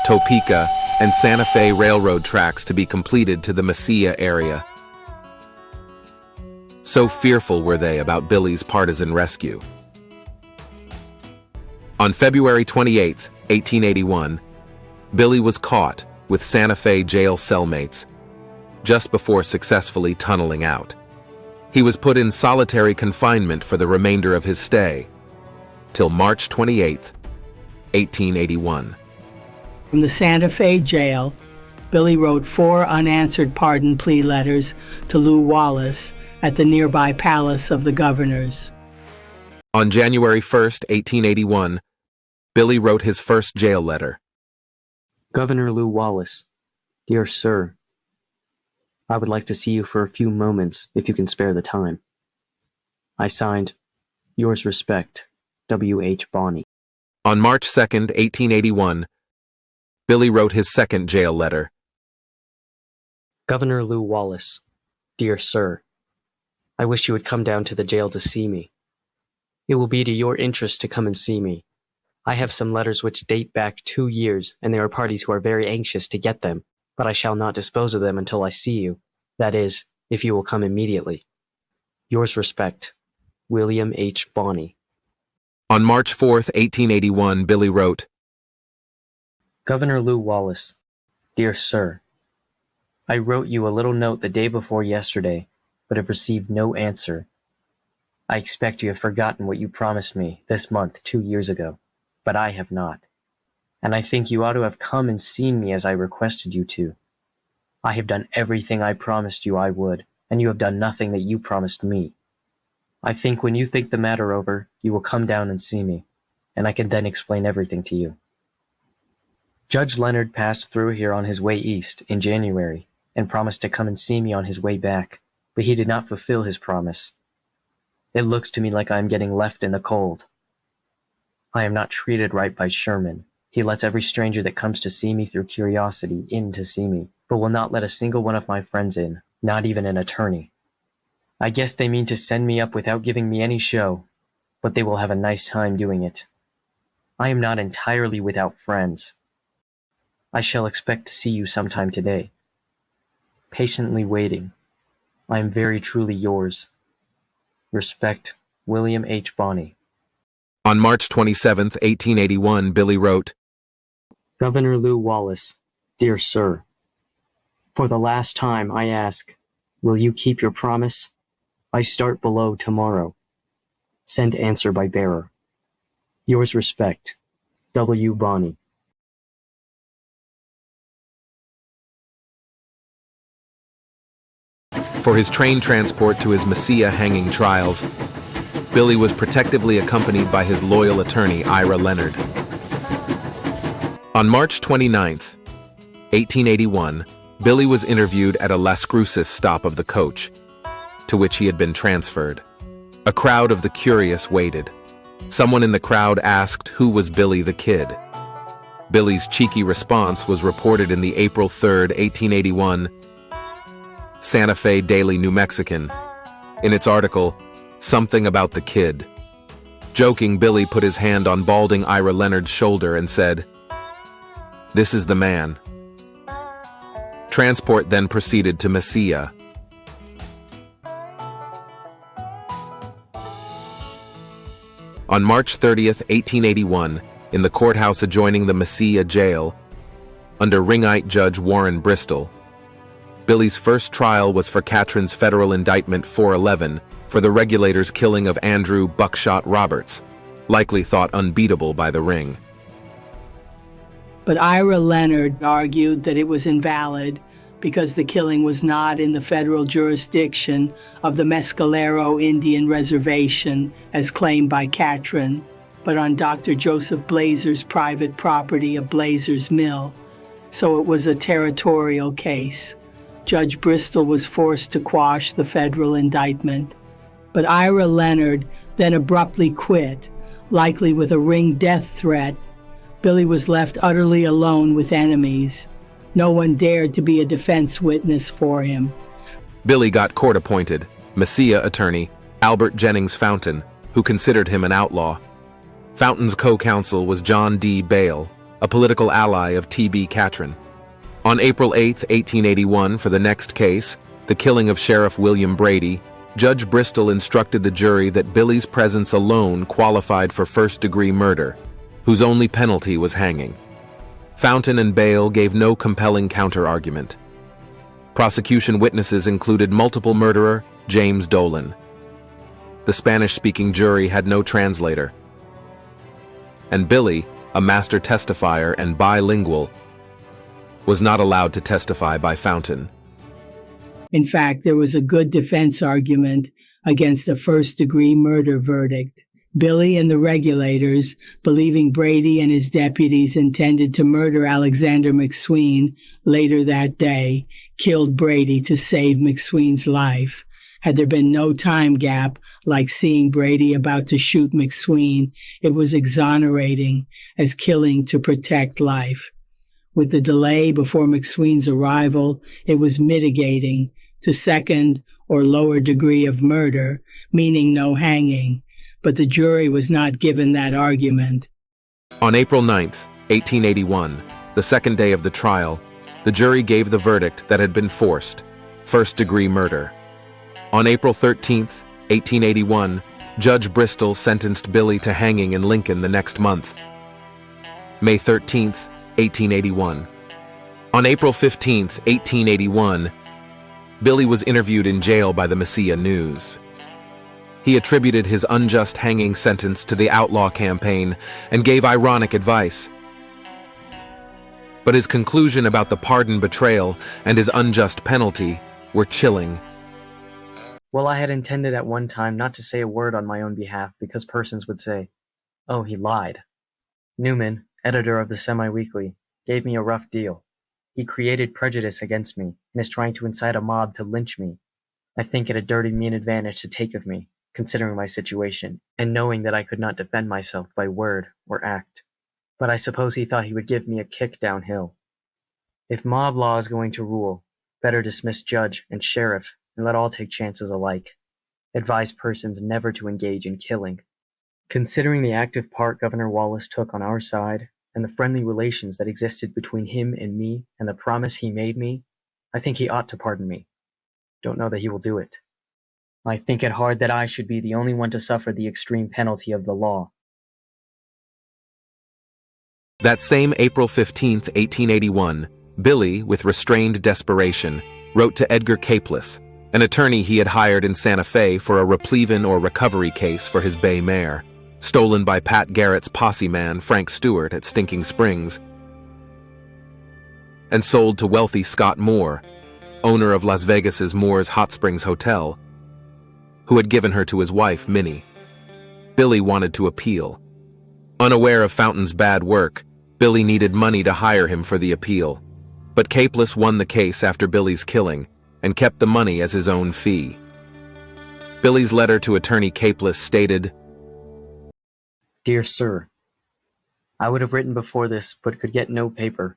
[SPEAKER 1] Topeka, and Santa Fe railroad tracks to be completed to the Mesilla area. So fearful were they about Billy's partisan rescue. On February 28, 1881, Billy was caught with Santa Fe jail cellmates, just before successfully tunneling out. He was put in solitary confinement for the remainder of his stay, till March 28, 1881.
[SPEAKER 2] From the Santa Fe jail, Billy wrote 4 unanswered pardon plea letters to Lew Wallace at the nearby palace of the governors.
[SPEAKER 1] On January 1, 1881, Billy wrote his first jail letter.
[SPEAKER 8] Governor Lew Wallace, dear sir, I would like to see you for a few moments if you can spare the time. I signed, Yours respect, W.H. Bonney.
[SPEAKER 1] On March 2, 1881, Billy wrote his second jail letter.
[SPEAKER 8] Governor Lew Wallace, dear sir, I wish you would come down to the jail to see me. It will be to your interest to come and see me. I have some letters which date back 2 years, and there are parties who are very anxious to get them, but I shall not dispose of them until I see you. That is, if you will come immediately. Yours respect, William H. Bonney.
[SPEAKER 1] On March 4, 1881, Billy wrote,
[SPEAKER 8] Governor Lew Wallace, dear sir, I wrote you a little note the day before yesterday, but have received no answer. I expect you have forgotten what you promised me this month 2 years ago, but I have not. And I think you ought to have come and seen me as I requested you to. I have done everything I promised you I would, and you have done nothing that you promised me. I think when you think the matter over, you will come down and see me, and I can then explain everything to you. Judge Leonard passed through here on his way east in January and promised to come and see me on his way back, but he did not fulfill his promise. It looks to me like I am getting left in the cold. I am not treated right by Sherman. He lets every stranger that comes to see me through curiosity in to see me, but will not let a single one of my friends in, not even an attorney. I guess they mean to send me up without giving me any show, but they will have a nice time doing it. I am not entirely without friends. I shall expect to see you sometime today. Patiently waiting. I am very truly yours. Respect, William H. Bonney.
[SPEAKER 1] On March 27, 1881, Billy wrote,
[SPEAKER 8] Governor Lew Wallace, dear sir, for the last time I ask, will you keep your promise? I start below tomorrow. Send answer by bearer. Yours respect, W. Bonney.
[SPEAKER 1] For his train transport to his Mesilla hanging trials, Billy was protectively accompanied by his loyal attorney, Ira Leonard. On March 29, 1881, Billy was interviewed at a Las Cruces stop of the coach, to which he had been transferred. A crowd of the curious waited. Someone in the crowd asked who was Billy the Kid. Billy's cheeky response was reported in the April 3, 1881, Santa Fe Daily New Mexican, in its article, Something About the Kid. Joking, Billy put his hand on balding Ira Leonard's shoulder and said, "This is the man." Transport then proceeded to Mesilla. On March 30th, 1881, in the courthouse adjoining the Mesilla jail, under ringite Judge Warren Bristol, Billy's first trial was for Catron's federal indictment 411 for the regulators' killing of Andrew Buckshot Roberts, likely thought unbeatable by the ring.
[SPEAKER 2] But Ira Leonard argued that it was invalid because the killing was not in the federal jurisdiction of the Mescalero Indian Reservation, as claimed by Catron, but on Dr. Joseph Blazer's private property of Blazer's Mill, so it was a territorial case. Judge Bristol was forced to quash the federal indictment. But Ira Leonard then abruptly quit, likely with a ring death threat. Billy was left utterly alone with enemies. No one dared to be a defense witness for him.
[SPEAKER 1] Billy got court-appointed, Mesilla attorney Albert Jennings Fountain, who considered him an outlaw. Fountain's co-counsel was John D. Bale, a political ally of T.B. Catron. On April 8, 1881, for the next case, the killing of Sheriff William Brady, Judge Bristol instructed the jury that Billy's presence alone qualified for first-degree murder, whose only penalty was hanging. Fountain and Bale gave no compelling counter-argument. Prosecution witnesses included multiple murderer James Dolan. The Spanish-speaking jury had no translator. And Billy, a master testifier and bilingual, was not allowed to testify by Fountain.
[SPEAKER 2] In fact, there was a good defense argument against a first-degree murder verdict. Billy and the regulators, believing Brady and his deputies intended to murder Alexander McSween later that day, killed Brady to save McSween's life. Had there been no time gap, like seeing Brady about to shoot McSween, it was exonerating as killing to protect life. With the delay before McSween's arrival, it was mitigating to second or lower degree of murder, meaning no hanging. But the jury was not given that argument.
[SPEAKER 1] On April 9, 1881, the second day of the trial, the jury gave the verdict that had been forced, first-degree murder. On April 13, 1881, Judge Bristol sentenced Billy to hanging in Lincoln the next month. May 13, 1881. On April 15, 1881, Billy was interviewed in jail by the Mesilla News. He attributed his unjust hanging sentence to the outlaw campaign and gave ironic advice. But his conclusion about the pardon betrayal and his unjust penalty were chilling.
[SPEAKER 8] Well, I had intended at one time not to say a word on my own behalf because persons would say, "Oh, he lied." Newman, editor of the Semi-Weekly, gave me a rough deal. He created prejudice against me and is trying to incite a mob to lynch me. I think it a dirty, mean advantage to take of me, considering my situation, and knowing that I could not defend myself by word or act. But I suppose he thought he would give me a kick downhill. If mob law is going to rule, better dismiss judge and sheriff and let all take chances alike. Advise persons never to engage in killing. Considering the active part Governor Wallace took on our side, and the friendly relations that existed between him and me, and the promise he made me, I think he ought to pardon me. Don't know that he will do it. I think it hard that I should be the only one to suffer the extreme penalty of the law.
[SPEAKER 1] That same April 15, 1881, Billy, with restrained desperation, wrote to Edgar Capeless, an attorney he had hired in Santa Fe for a replevin or recovery case for his bay mare, stolen by Pat Garrett's posse man Frank Stewart at Stinking Springs, and sold to wealthy Scott Moore, owner of Las Vegas's Moore's Hot Springs Hotel, who had given her to his wife, Minnie. Billy wanted to appeal. Unaware of Fountain's bad work, Billy needed money to hire him for the appeal. But Capeless won the case after Billy's killing and kept the money as his own fee. Billy's letter to attorney Capeless stated,
[SPEAKER 8] Dear Sir, I would have written before this, but could get no paper.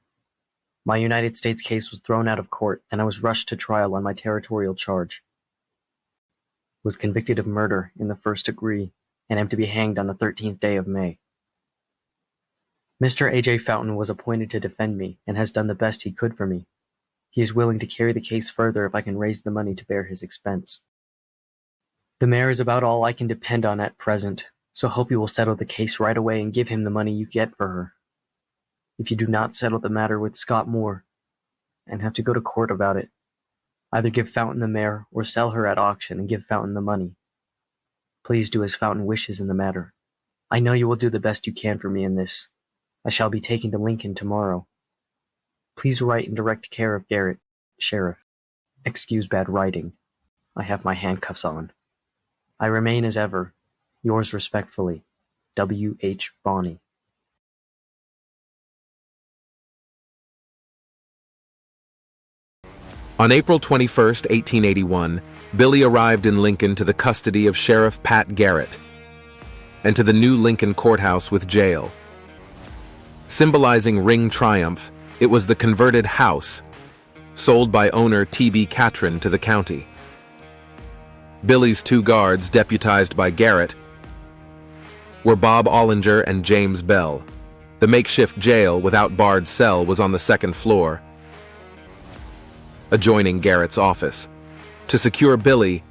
[SPEAKER 8] My United States case was thrown out of court, and I was rushed to trial on my territorial charge. Was convicted of murder in the first degree, and am to be hanged on the 13th day of May. Mr. A.J. Fountain was appointed to defend me, and has done the best he could for me. He is willing to carry the case further if I can raise the money to bear his expense. The mare is about all I can depend on at present, So hope you will settle the case right away and give him the money you get for her. If you do not settle the matter with Scott Moore and have to go to court about it, either give Fountain the mare or sell her at auction and give Fountain the money. Please do as Fountain wishes in the matter. I know you will do the best you can for me in this. I shall be taking to Lincoln tomorrow. Please write in direct care of Garrett, Sheriff. Excuse bad writing. I have my handcuffs on. I remain as ever, yours respectfully, W. H. Bonney.
[SPEAKER 1] On April 21, 1881, Billy arrived in Lincoln to the custody of Sheriff Pat Garrett and to the new Lincoln courthouse with jail. Symbolizing ring triumph, it was the converted house, sold by owner T.B. Catron to the county. Billy's two guards, deputized by Garrett, were Bob Ollinger and James Bell. The makeshift jail without barred cell was on the second floor, adjoining Garrett's office. To secure Billy,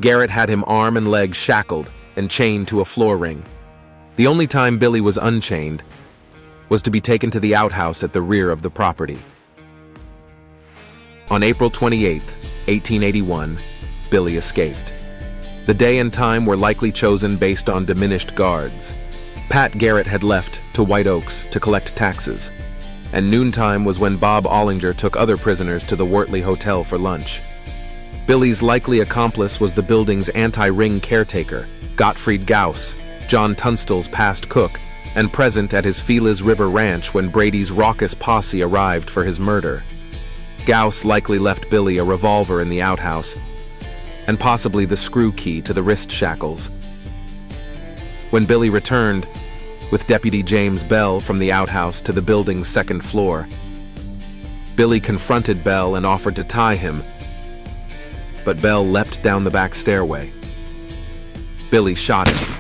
[SPEAKER 1] Garrett had him arm and leg shackled and chained to a floor ring. The only time Billy was unchained was to be taken to the outhouse at the rear of the property. On April 28, 1881, Billy escaped. The day and time were likely chosen based on diminished guards. Pat Garrett had left to White Oaks to collect taxes, and noontime was when Bob Ollinger took other prisoners to the Wortley Hotel for lunch. Billy's likely accomplice was the building's anti-ring caretaker, Gottfried Gauss, John Tunstall's past cook, and present at his Feliz River Ranch when Brady's raucous posse arrived for his murder. Gauss likely left Billy a revolver in the outhouse, and possibly the screw key to the wrist shackles. When Billy returned, with Deputy James Bell from the outhouse to the building's second floor, Billy confronted Bell and offered to tie him, but Bell leapt down the back stairway. Billy shot him,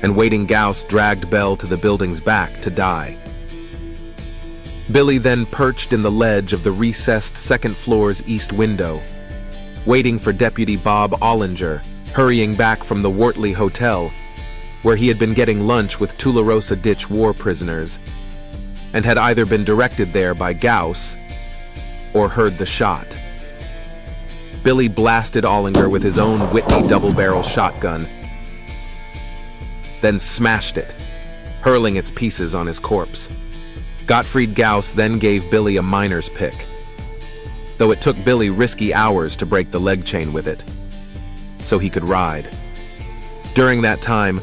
[SPEAKER 1] and waiting Gauss dragged Bell to the building's back to die. Billy then perched in the ledge of the recessed second floor's east window, waiting for Deputy Bob Ollinger, hurrying back from the Wortley Hotel, where he had been getting lunch with Tularosa Ditch war prisoners, and had either been directed there by Gauss or heard the shot. Billy blasted Ollinger with his own Whitney double-barrel shotgun, then smashed it, hurling its pieces on his corpse. Gottfried Gauss then gave Billy a miner's pick, though it took Billy risky hours to break the leg chain with it, so he could ride. During that time,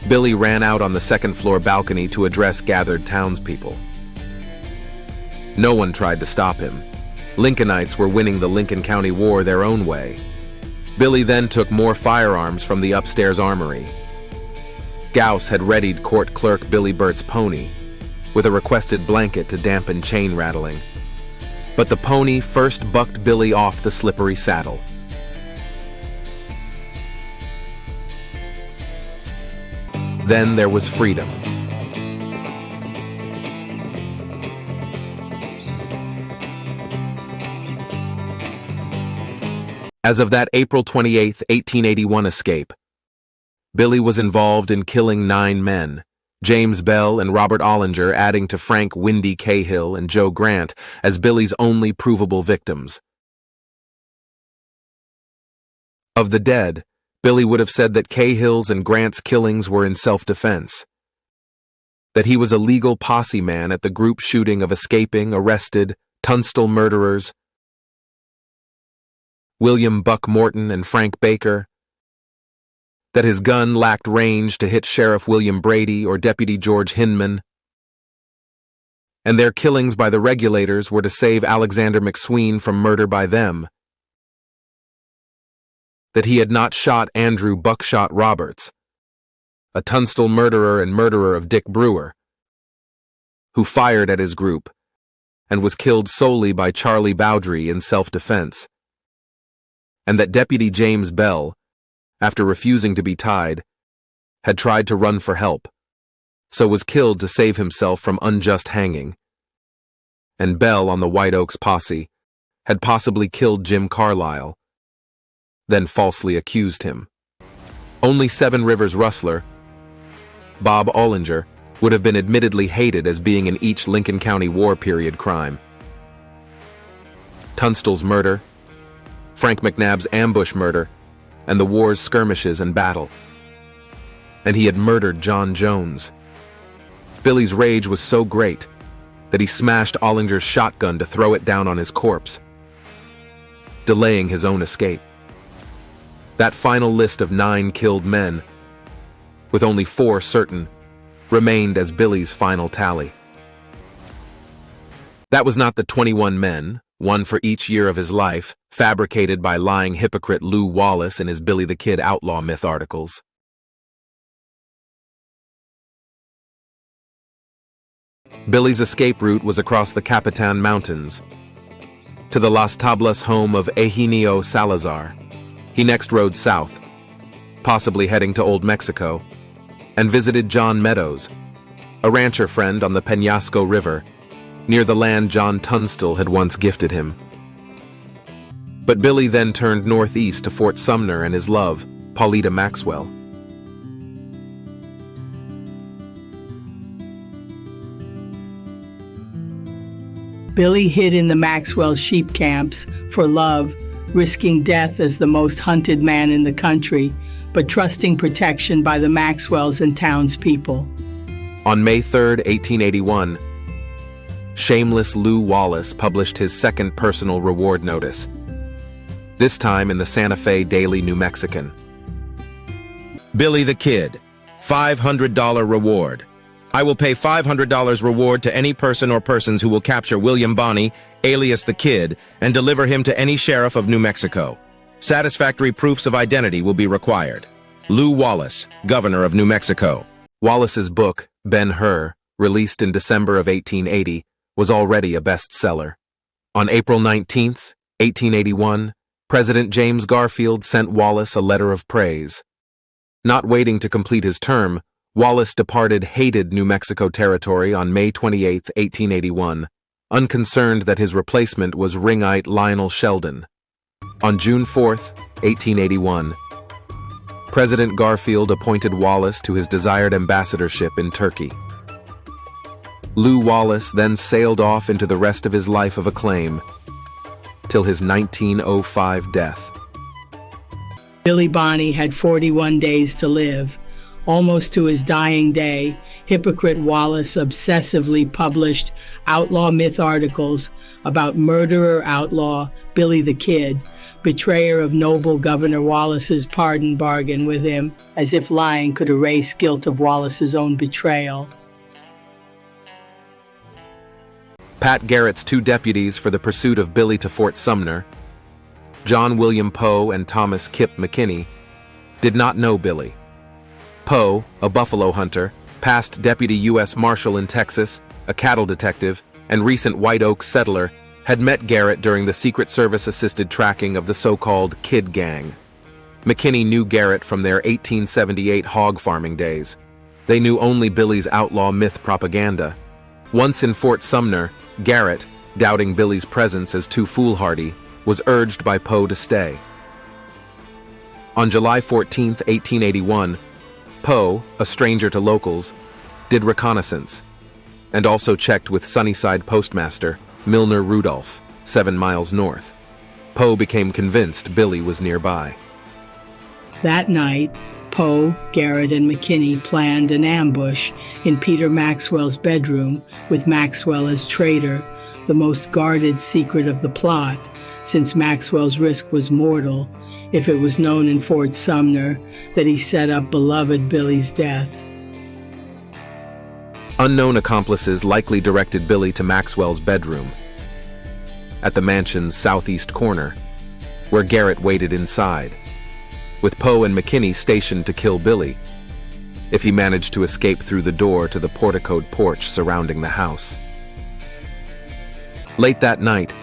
[SPEAKER 1] Billy ran out on the second-floor balcony to address gathered townspeople. No one tried to stop him. Lincolnites were winning the Lincoln County War their own way. Billy then took more firearms from the upstairs armory. Gauss had readied court clerk Billy Burt's pony, with a requested blanket to dampen chain rattling. But the pony first bucked Billy off the slippery saddle. Then there was freedom. As of that April 28, 1881 escape, Billy was involved in killing 9 men, James Bell and Robert Ollinger adding to Frank Windy Cahill and Joe Grant as Billy's only provable victims. Of the dead, Billy would have said that Cahill's and Grant's killings were in self-defense, that he was a legal posse man at the group shooting of escaping, arrested, Tunstall murderers, William Buck Morton and Frank Baker, that his gun lacked range to hit Sheriff William Brady or Deputy George Hinman, and their killings by the regulators were to save Alexander McSween from murder by them, that he had not shot Andrew Buckshot Roberts, a Tunstall murderer and murderer of Dick Brewer, who fired at his group and was killed solely by Charlie Bowdry in self-defense, and that Deputy James Bell, after refusing to be tied, had tried to run for help, so was killed to save himself from unjust hanging, and Bell on the White Oaks posse had possibly killed Jim Carlyle, then falsely accused him. Only Seven Rivers rustler, Bob Ollinger, would have been admittedly hated as being in each Lincoln County War period crime. Tunstall's murder, Frank McNabb's ambush murder, and the war's skirmishes and battle. And he had murdered John Jones. Billy's rage was so great that he smashed Ollinger's shotgun to throw it down on his corpse, delaying his own escape. That final list of 9 killed men, with only 4 certain, remained as Billy's final tally. That was not the 21 men, one for each year of his life, fabricated by lying hypocrite Lew Wallace in his Billy the Kid outlaw myth articles. Billy's escape route was across the Capitan Mountains, to the Las Tablas home of Eugenio Salazar. He next rode south, possibly heading to Old Mexico, and visited John Meadows, a rancher friend on the Penasco River, near the land John Tunstall had once gifted him. But Billy then turned northeast to Fort Sumner and his love, Paulita Maxwell.
[SPEAKER 2] Billy hid in the Maxwell sheep camps for love, risking death as the most hunted man in the country, but trusting protection by the Maxwells and townspeople.
[SPEAKER 1] On May 3, 1881, shameless Lew Wallace published his second personal reward notice, this time in the Santa Fe Daily New Mexican.
[SPEAKER 14] Billy the Kid, $500 reward. I will pay $500 reward to any person or persons who will capture William Bonney, alias the Kid, and deliver him to any sheriff of New Mexico. Satisfactory proofs of identity will be required. Lew Wallace, Governor of New Mexico.
[SPEAKER 1] Wallace's book, Ben-Hur, released in December of 1880, was already a bestseller. On April 19, 1881, President James Garfield sent Wallace a letter of praise. Not waiting to complete his term, Wallace departed hated New Mexico territory on May 28, 1881, unconcerned that his replacement was ringite Lionel Sheldon. On June 4, 1881, President Garfield appointed Wallace to his desired ambassadorship in Turkey. Lew Wallace then sailed off into the rest of his life of acclaim, till his 1905 death.
[SPEAKER 2] Billy Bonney had 41 days to live. Almost to his dying day, hypocrite Wallace obsessively published outlaw myth articles about murderer outlaw Billy the Kid, betrayer of noble Governor Wallace's pardon bargain with him, as if lying could erase guilt of Wallace's own betrayal.
[SPEAKER 1] Pat Garrett's 2 deputies for the pursuit of Billy to Fort Sumner, John William Poe and Thomas Kip McKinney, did not know Billy. Poe, a buffalo hunter, past deputy U.S. Marshal in Texas, a cattle detective, and recent White Oak settler, had met Garrett during the Secret Service-assisted tracking of the so-called Kid Gang. McKinney knew Garrett from their 1878 hog farming days. They knew only Billy's outlaw myth propaganda. Once in Fort Sumner, Garrett, doubting Billy's presence as too foolhardy, was urged by Poe to stay. On July 14, 1881, Poe, a stranger to locals, did reconnaissance, and also checked with Sunnyside postmaster Milner Rudolph, 7 miles north. Poe became convinced Billy was nearby.
[SPEAKER 2] That night, Poe, Garrett, and McKinney planned an ambush in Peter Maxwell's bedroom with Maxwell as traitor, the most guarded secret of the plot, since Maxwell's risk was mortal if it was known in Fort Sumner that he set up beloved Billy's death.
[SPEAKER 1] Unknown accomplices likely directed Billy to Maxwell's bedroom, at the mansion's southeast corner, where Garrett waited inside, with Poe and McKinney stationed to kill Billy if he managed to escape through the door to the porticoed porch surrounding the house. Late that night,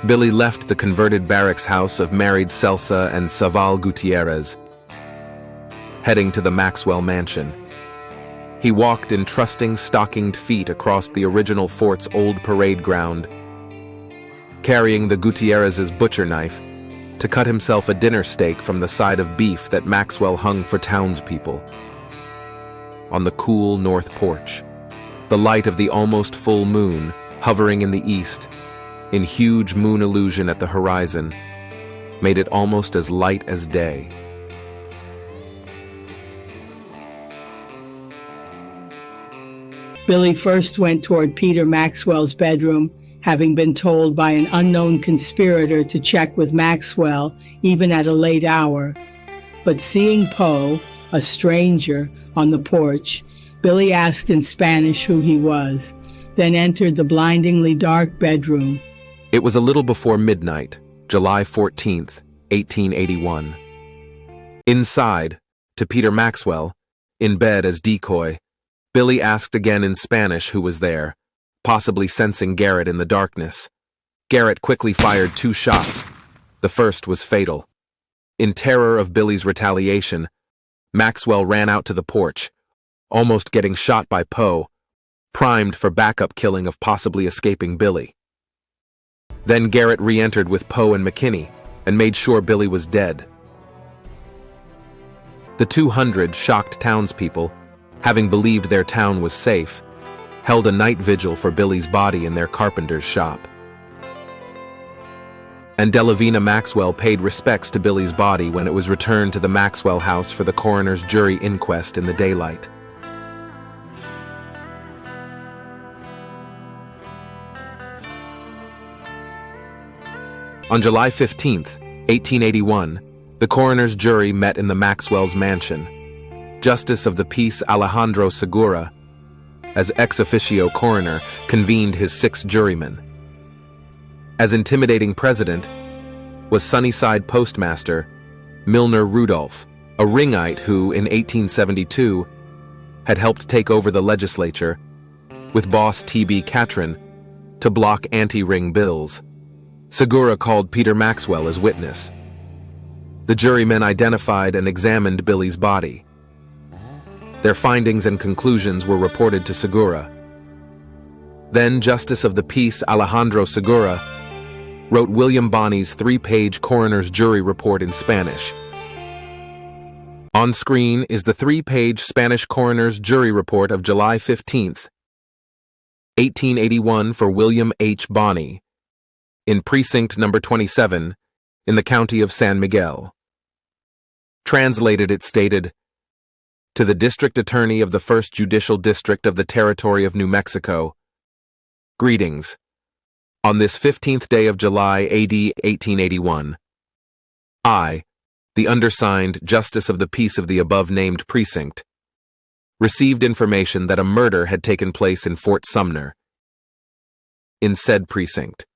[SPEAKER 1] Billy left the converted barracks house of married Celsa and Saval Gutierrez, heading to the Maxwell mansion. He walked in trusting, stockinged feet across the original fort's old parade ground, carrying the Gutierrez's butcher knife to cut himself a dinner steak from the side of beef that Maxwell hung for townspeople. On the cool north porch, the light of the almost full moon hovering in the east, in huge moon illusion at the horizon, made it almost as light as day.
[SPEAKER 2] Billy first went toward Peter Maxwell's bedroom, having been told by an unknown conspirator to check with Maxwell even at a late hour. But seeing Poe, a stranger, on the porch, Billy asked in Spanish who he was, then entered the blindingly dark bedroom.
[SPEAKER 1] It was a little before midnight, July 14th, 1881. Inside, to Peter Maxwell, in bed as decoy, Billy asked again in Spanish who was there, possibly sensing Garrett in the darkness. Garrett quickly fired 2 shots. The first was fatal. In terror of Billy's retaliation, Maxwell ran out to the porch, almost getting shot by Poe, primed for backup killing of possibly escaping Billy. Then Garrett re-entered with Poe and McKinney and made sure Billy was dead. The 200 shocked townspeople, having believed their town was safe, held a night vigil for Billy's body in their carpenter's shop. And Delavina Maxwell paid respects to Billy's body when it was returned to the Maxwell house for the coroner's jury inquest in the daylight. On July 15th, 1881, the coroner's jury met in the Maxwell's mansion. Justice of the Peace Alejandro Segura, as ex officio coroner, convened his 6 jurymen. As intimidating president was Sunnyside postmaster Milner Rudolph, a ringite who, in 1872, had helped take over the legislature, with boss T.B. Catron, to block anti-ring bills. Segura called Peter Maxwell as witness. The jurymen identified and examined Billy's body. Their findings and conclusions were reported to Segura. Then Justice of the Peace Alejandro Segura wrote William Bonney's 3-page coroner's jury report in Spanish. On screen is the 3-page Spanish coroner's jury report of July 15th, 1881 for William H. Bonney, in precinct number 27, in the county of San Miguel. Translated, it stated, "To the District Attorney of the First Judicial District of the Territory of New Mexico, greetings. On this 15th day of July, AD 1881, I, the undersigned Justice of the Peace of the above-named precinct, received information that a murder had taken place in Fort Sumner, in said precinct,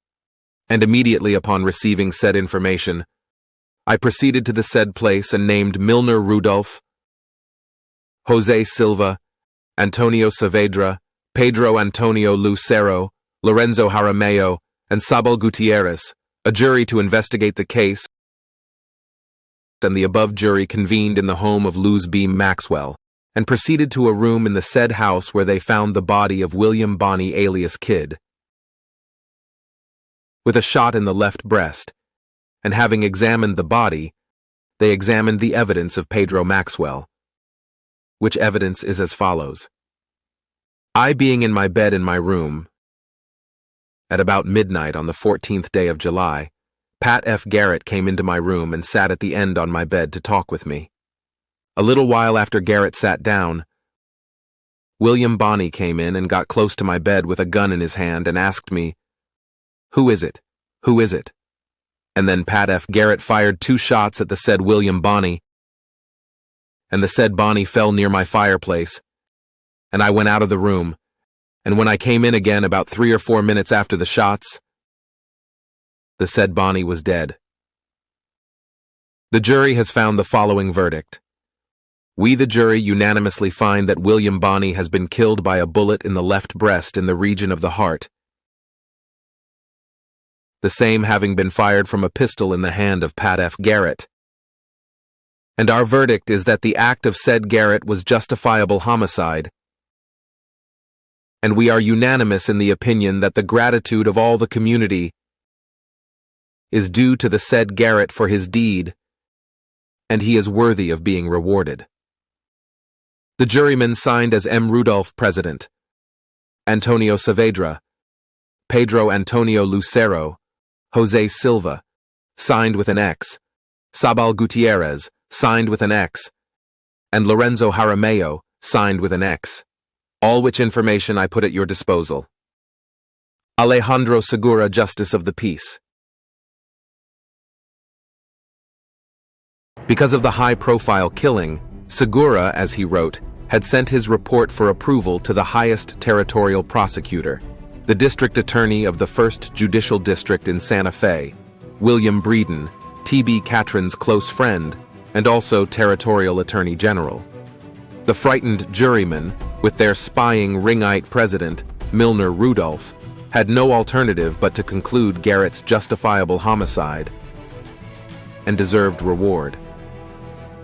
[SPEAKER 1] and immediately upon receiving said information, I proceeded to the said place and named Milner Rudolph, Jose Silva, Antonio Saavedra, Pedro Antonio Lucero, Lorenzo Jaramillo, and Sabal Gutierrez, a jury to investigate the case, and the above jury convened in the home of Luz B. Maxwell, and proceeded to a room in the said house where they found the body of William Bonney alias Kid, with a shot in the left breast, and having examined the body, they examined the evidence of Pedro Maxwell, which evidence is as follows. I being in my bed in my room, at about midnight on the 14th day of July, Pat F. Garrett came into my room and sat at the end on my bed to talk with me. A little while after Garrett sat down, William Bonney came in and got close to my bed with a gun in his hand and asked me, "Who is it? Who is it?" And then Pat F. Garrett fired 2 shots at the said William Bonney, and the said Bonney fell near my fireplace, and I went out of the room, and when I came in again about 3 or 4 minutes after the shots, the said Bonney was dead. The jury has found the following verdict. We, the jury, unanimously find that William Bonney has been killed by a bullet in the left breast in the region of the heart, the same having been fired from a pistol in the hand of Pat F. Garrett. And our verdict is that the act of said Garrett was justifiable homicide, and we are unanimous in the opinion that the gratitude of all the community is due to the said Garrett for his deed, and he is worthy of being rewarded. The jurymen signed as M. Rudolph, President, Antonio Saavedra, Pedro Antonio Lucero, Jose Silva, signed with an X, Sabal Gutierrez, signed with an X, and Lorenzo Jaramillo, signed with an X. All which information I put at your disposal. Alejandro Segura, Justice of the Peace. Because of the high-profile killing, Segura, as he wrote, had sent his report for approval to the highest territorial prosecutor, the district attorney of the 1st Judicial District in Santa Fe, William Breeden, T.B. Catron's close friend, and also territorial attorney general. The frightened jurymen, with their spying ringite president, Milner Rudolph, had no alternative but to conclude Garrett's justifiable homicide and deserved reward.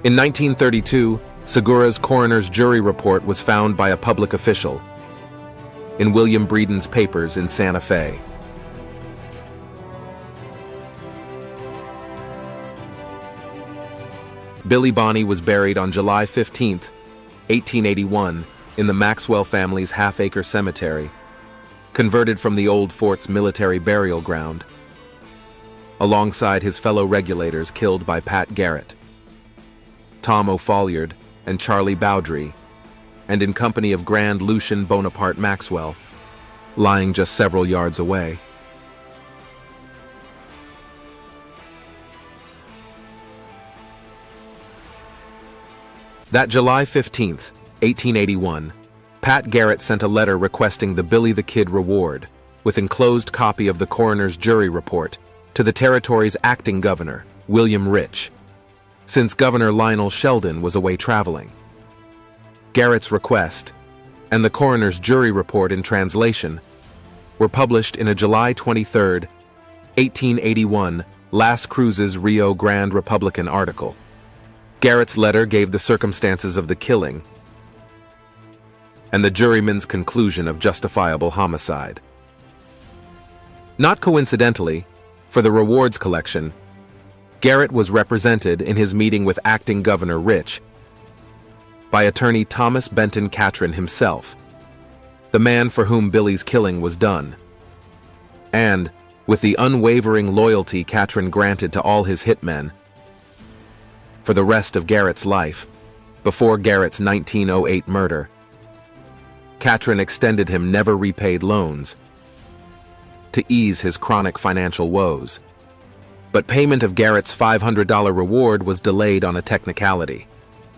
[SPEAKER 1] In 1932, Segura's coroner's jury report was found by a public official in William Breeden's papers in Santa Fe. Billy Bonney was buried on July 15, 1881, in the Maxwell family's half-acre cemetery, converted from the old fort's military burial ground, alongside his fellow regulators killed by Pat Garrett, Tom O'Folliard, and Charlie Bowdry, and in company of Grand Lucian Bonaparte Maxwell, lying just several yards away. That July 15, 1881, Pat Garrett sent a letter requesting the Billy the Kid reward, with enclosed copy of the coroner's jury report, to the territory's acting governor, William Rich, since Governor Lionel Sheldon was away traveling. Garrett's request, and the coroner's jury report in translation, were published in a July 23, 1881, Las Cruces Rio Grande Republican article. Garrett's letter gave the circumstances of the killing and the juryman's conclusion of justifiable homicide. Not coincidentally, for the rewards collection, Garrett was represented in his meeting with acting Governor Rich by attorney Thomas Benton Catron himself, the man for whom Billy's killing was done. And, with the unwavering loyalty Catron granted to all his hitmen, for the rest of Garrett's life, before Garrett's 1908 murder, Catron extended him never-repaid loans to ease his chronic financial woes. But payment of Garrett's $500 reward was delayed on a technicality.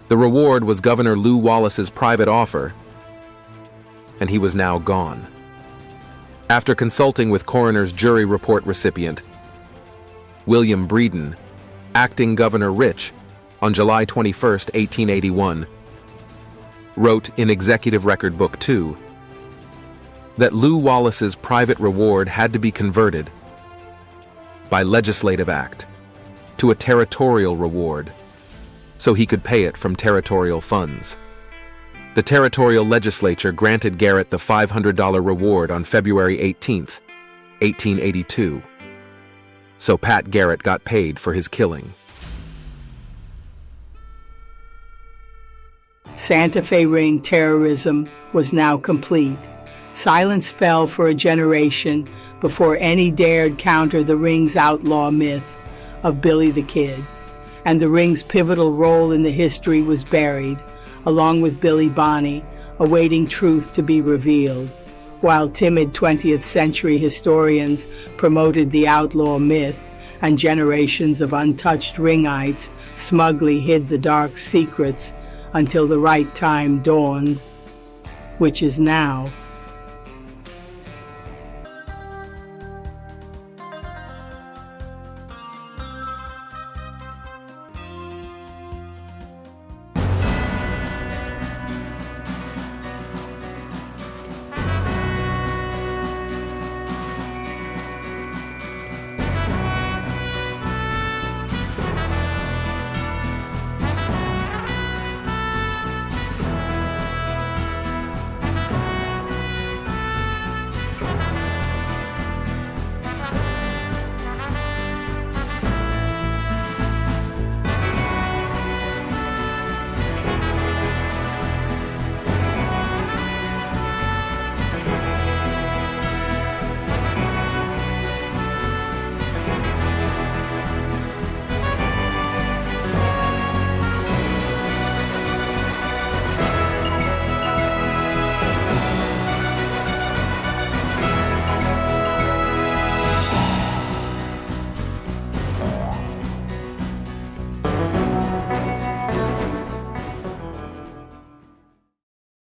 [SPEAKER 1] The reward was Governor Lew Wallace's private offer, and he was now gone. After consulting with coroner's jury report recipient William Breeden, acting Governor Rich, on July 21, 1881, wrote in Executive Record Book 2 that Lew Wallace's private reward had to be converted by legislative act to a territorial reward so he could pay it from territorial funds. The territorial legislature granted Garrett the $500 reward on February 18, 1882. So Pat Garrett got paid for his killing.
[SPEAKER 2] Santa Fe ring terrorism was now complete. Silence fell for a generation before any dared counter the ring's outlaw myth of Billy the Kid, and the ring's pivotal role in the history was buried, along with Billy Bonney, awaiting truth to be revealed, while timid 20th century historians promoted the outlaw myth and generations of untouched ringites smugly hid the dark secrets until the right time dawned, which is now.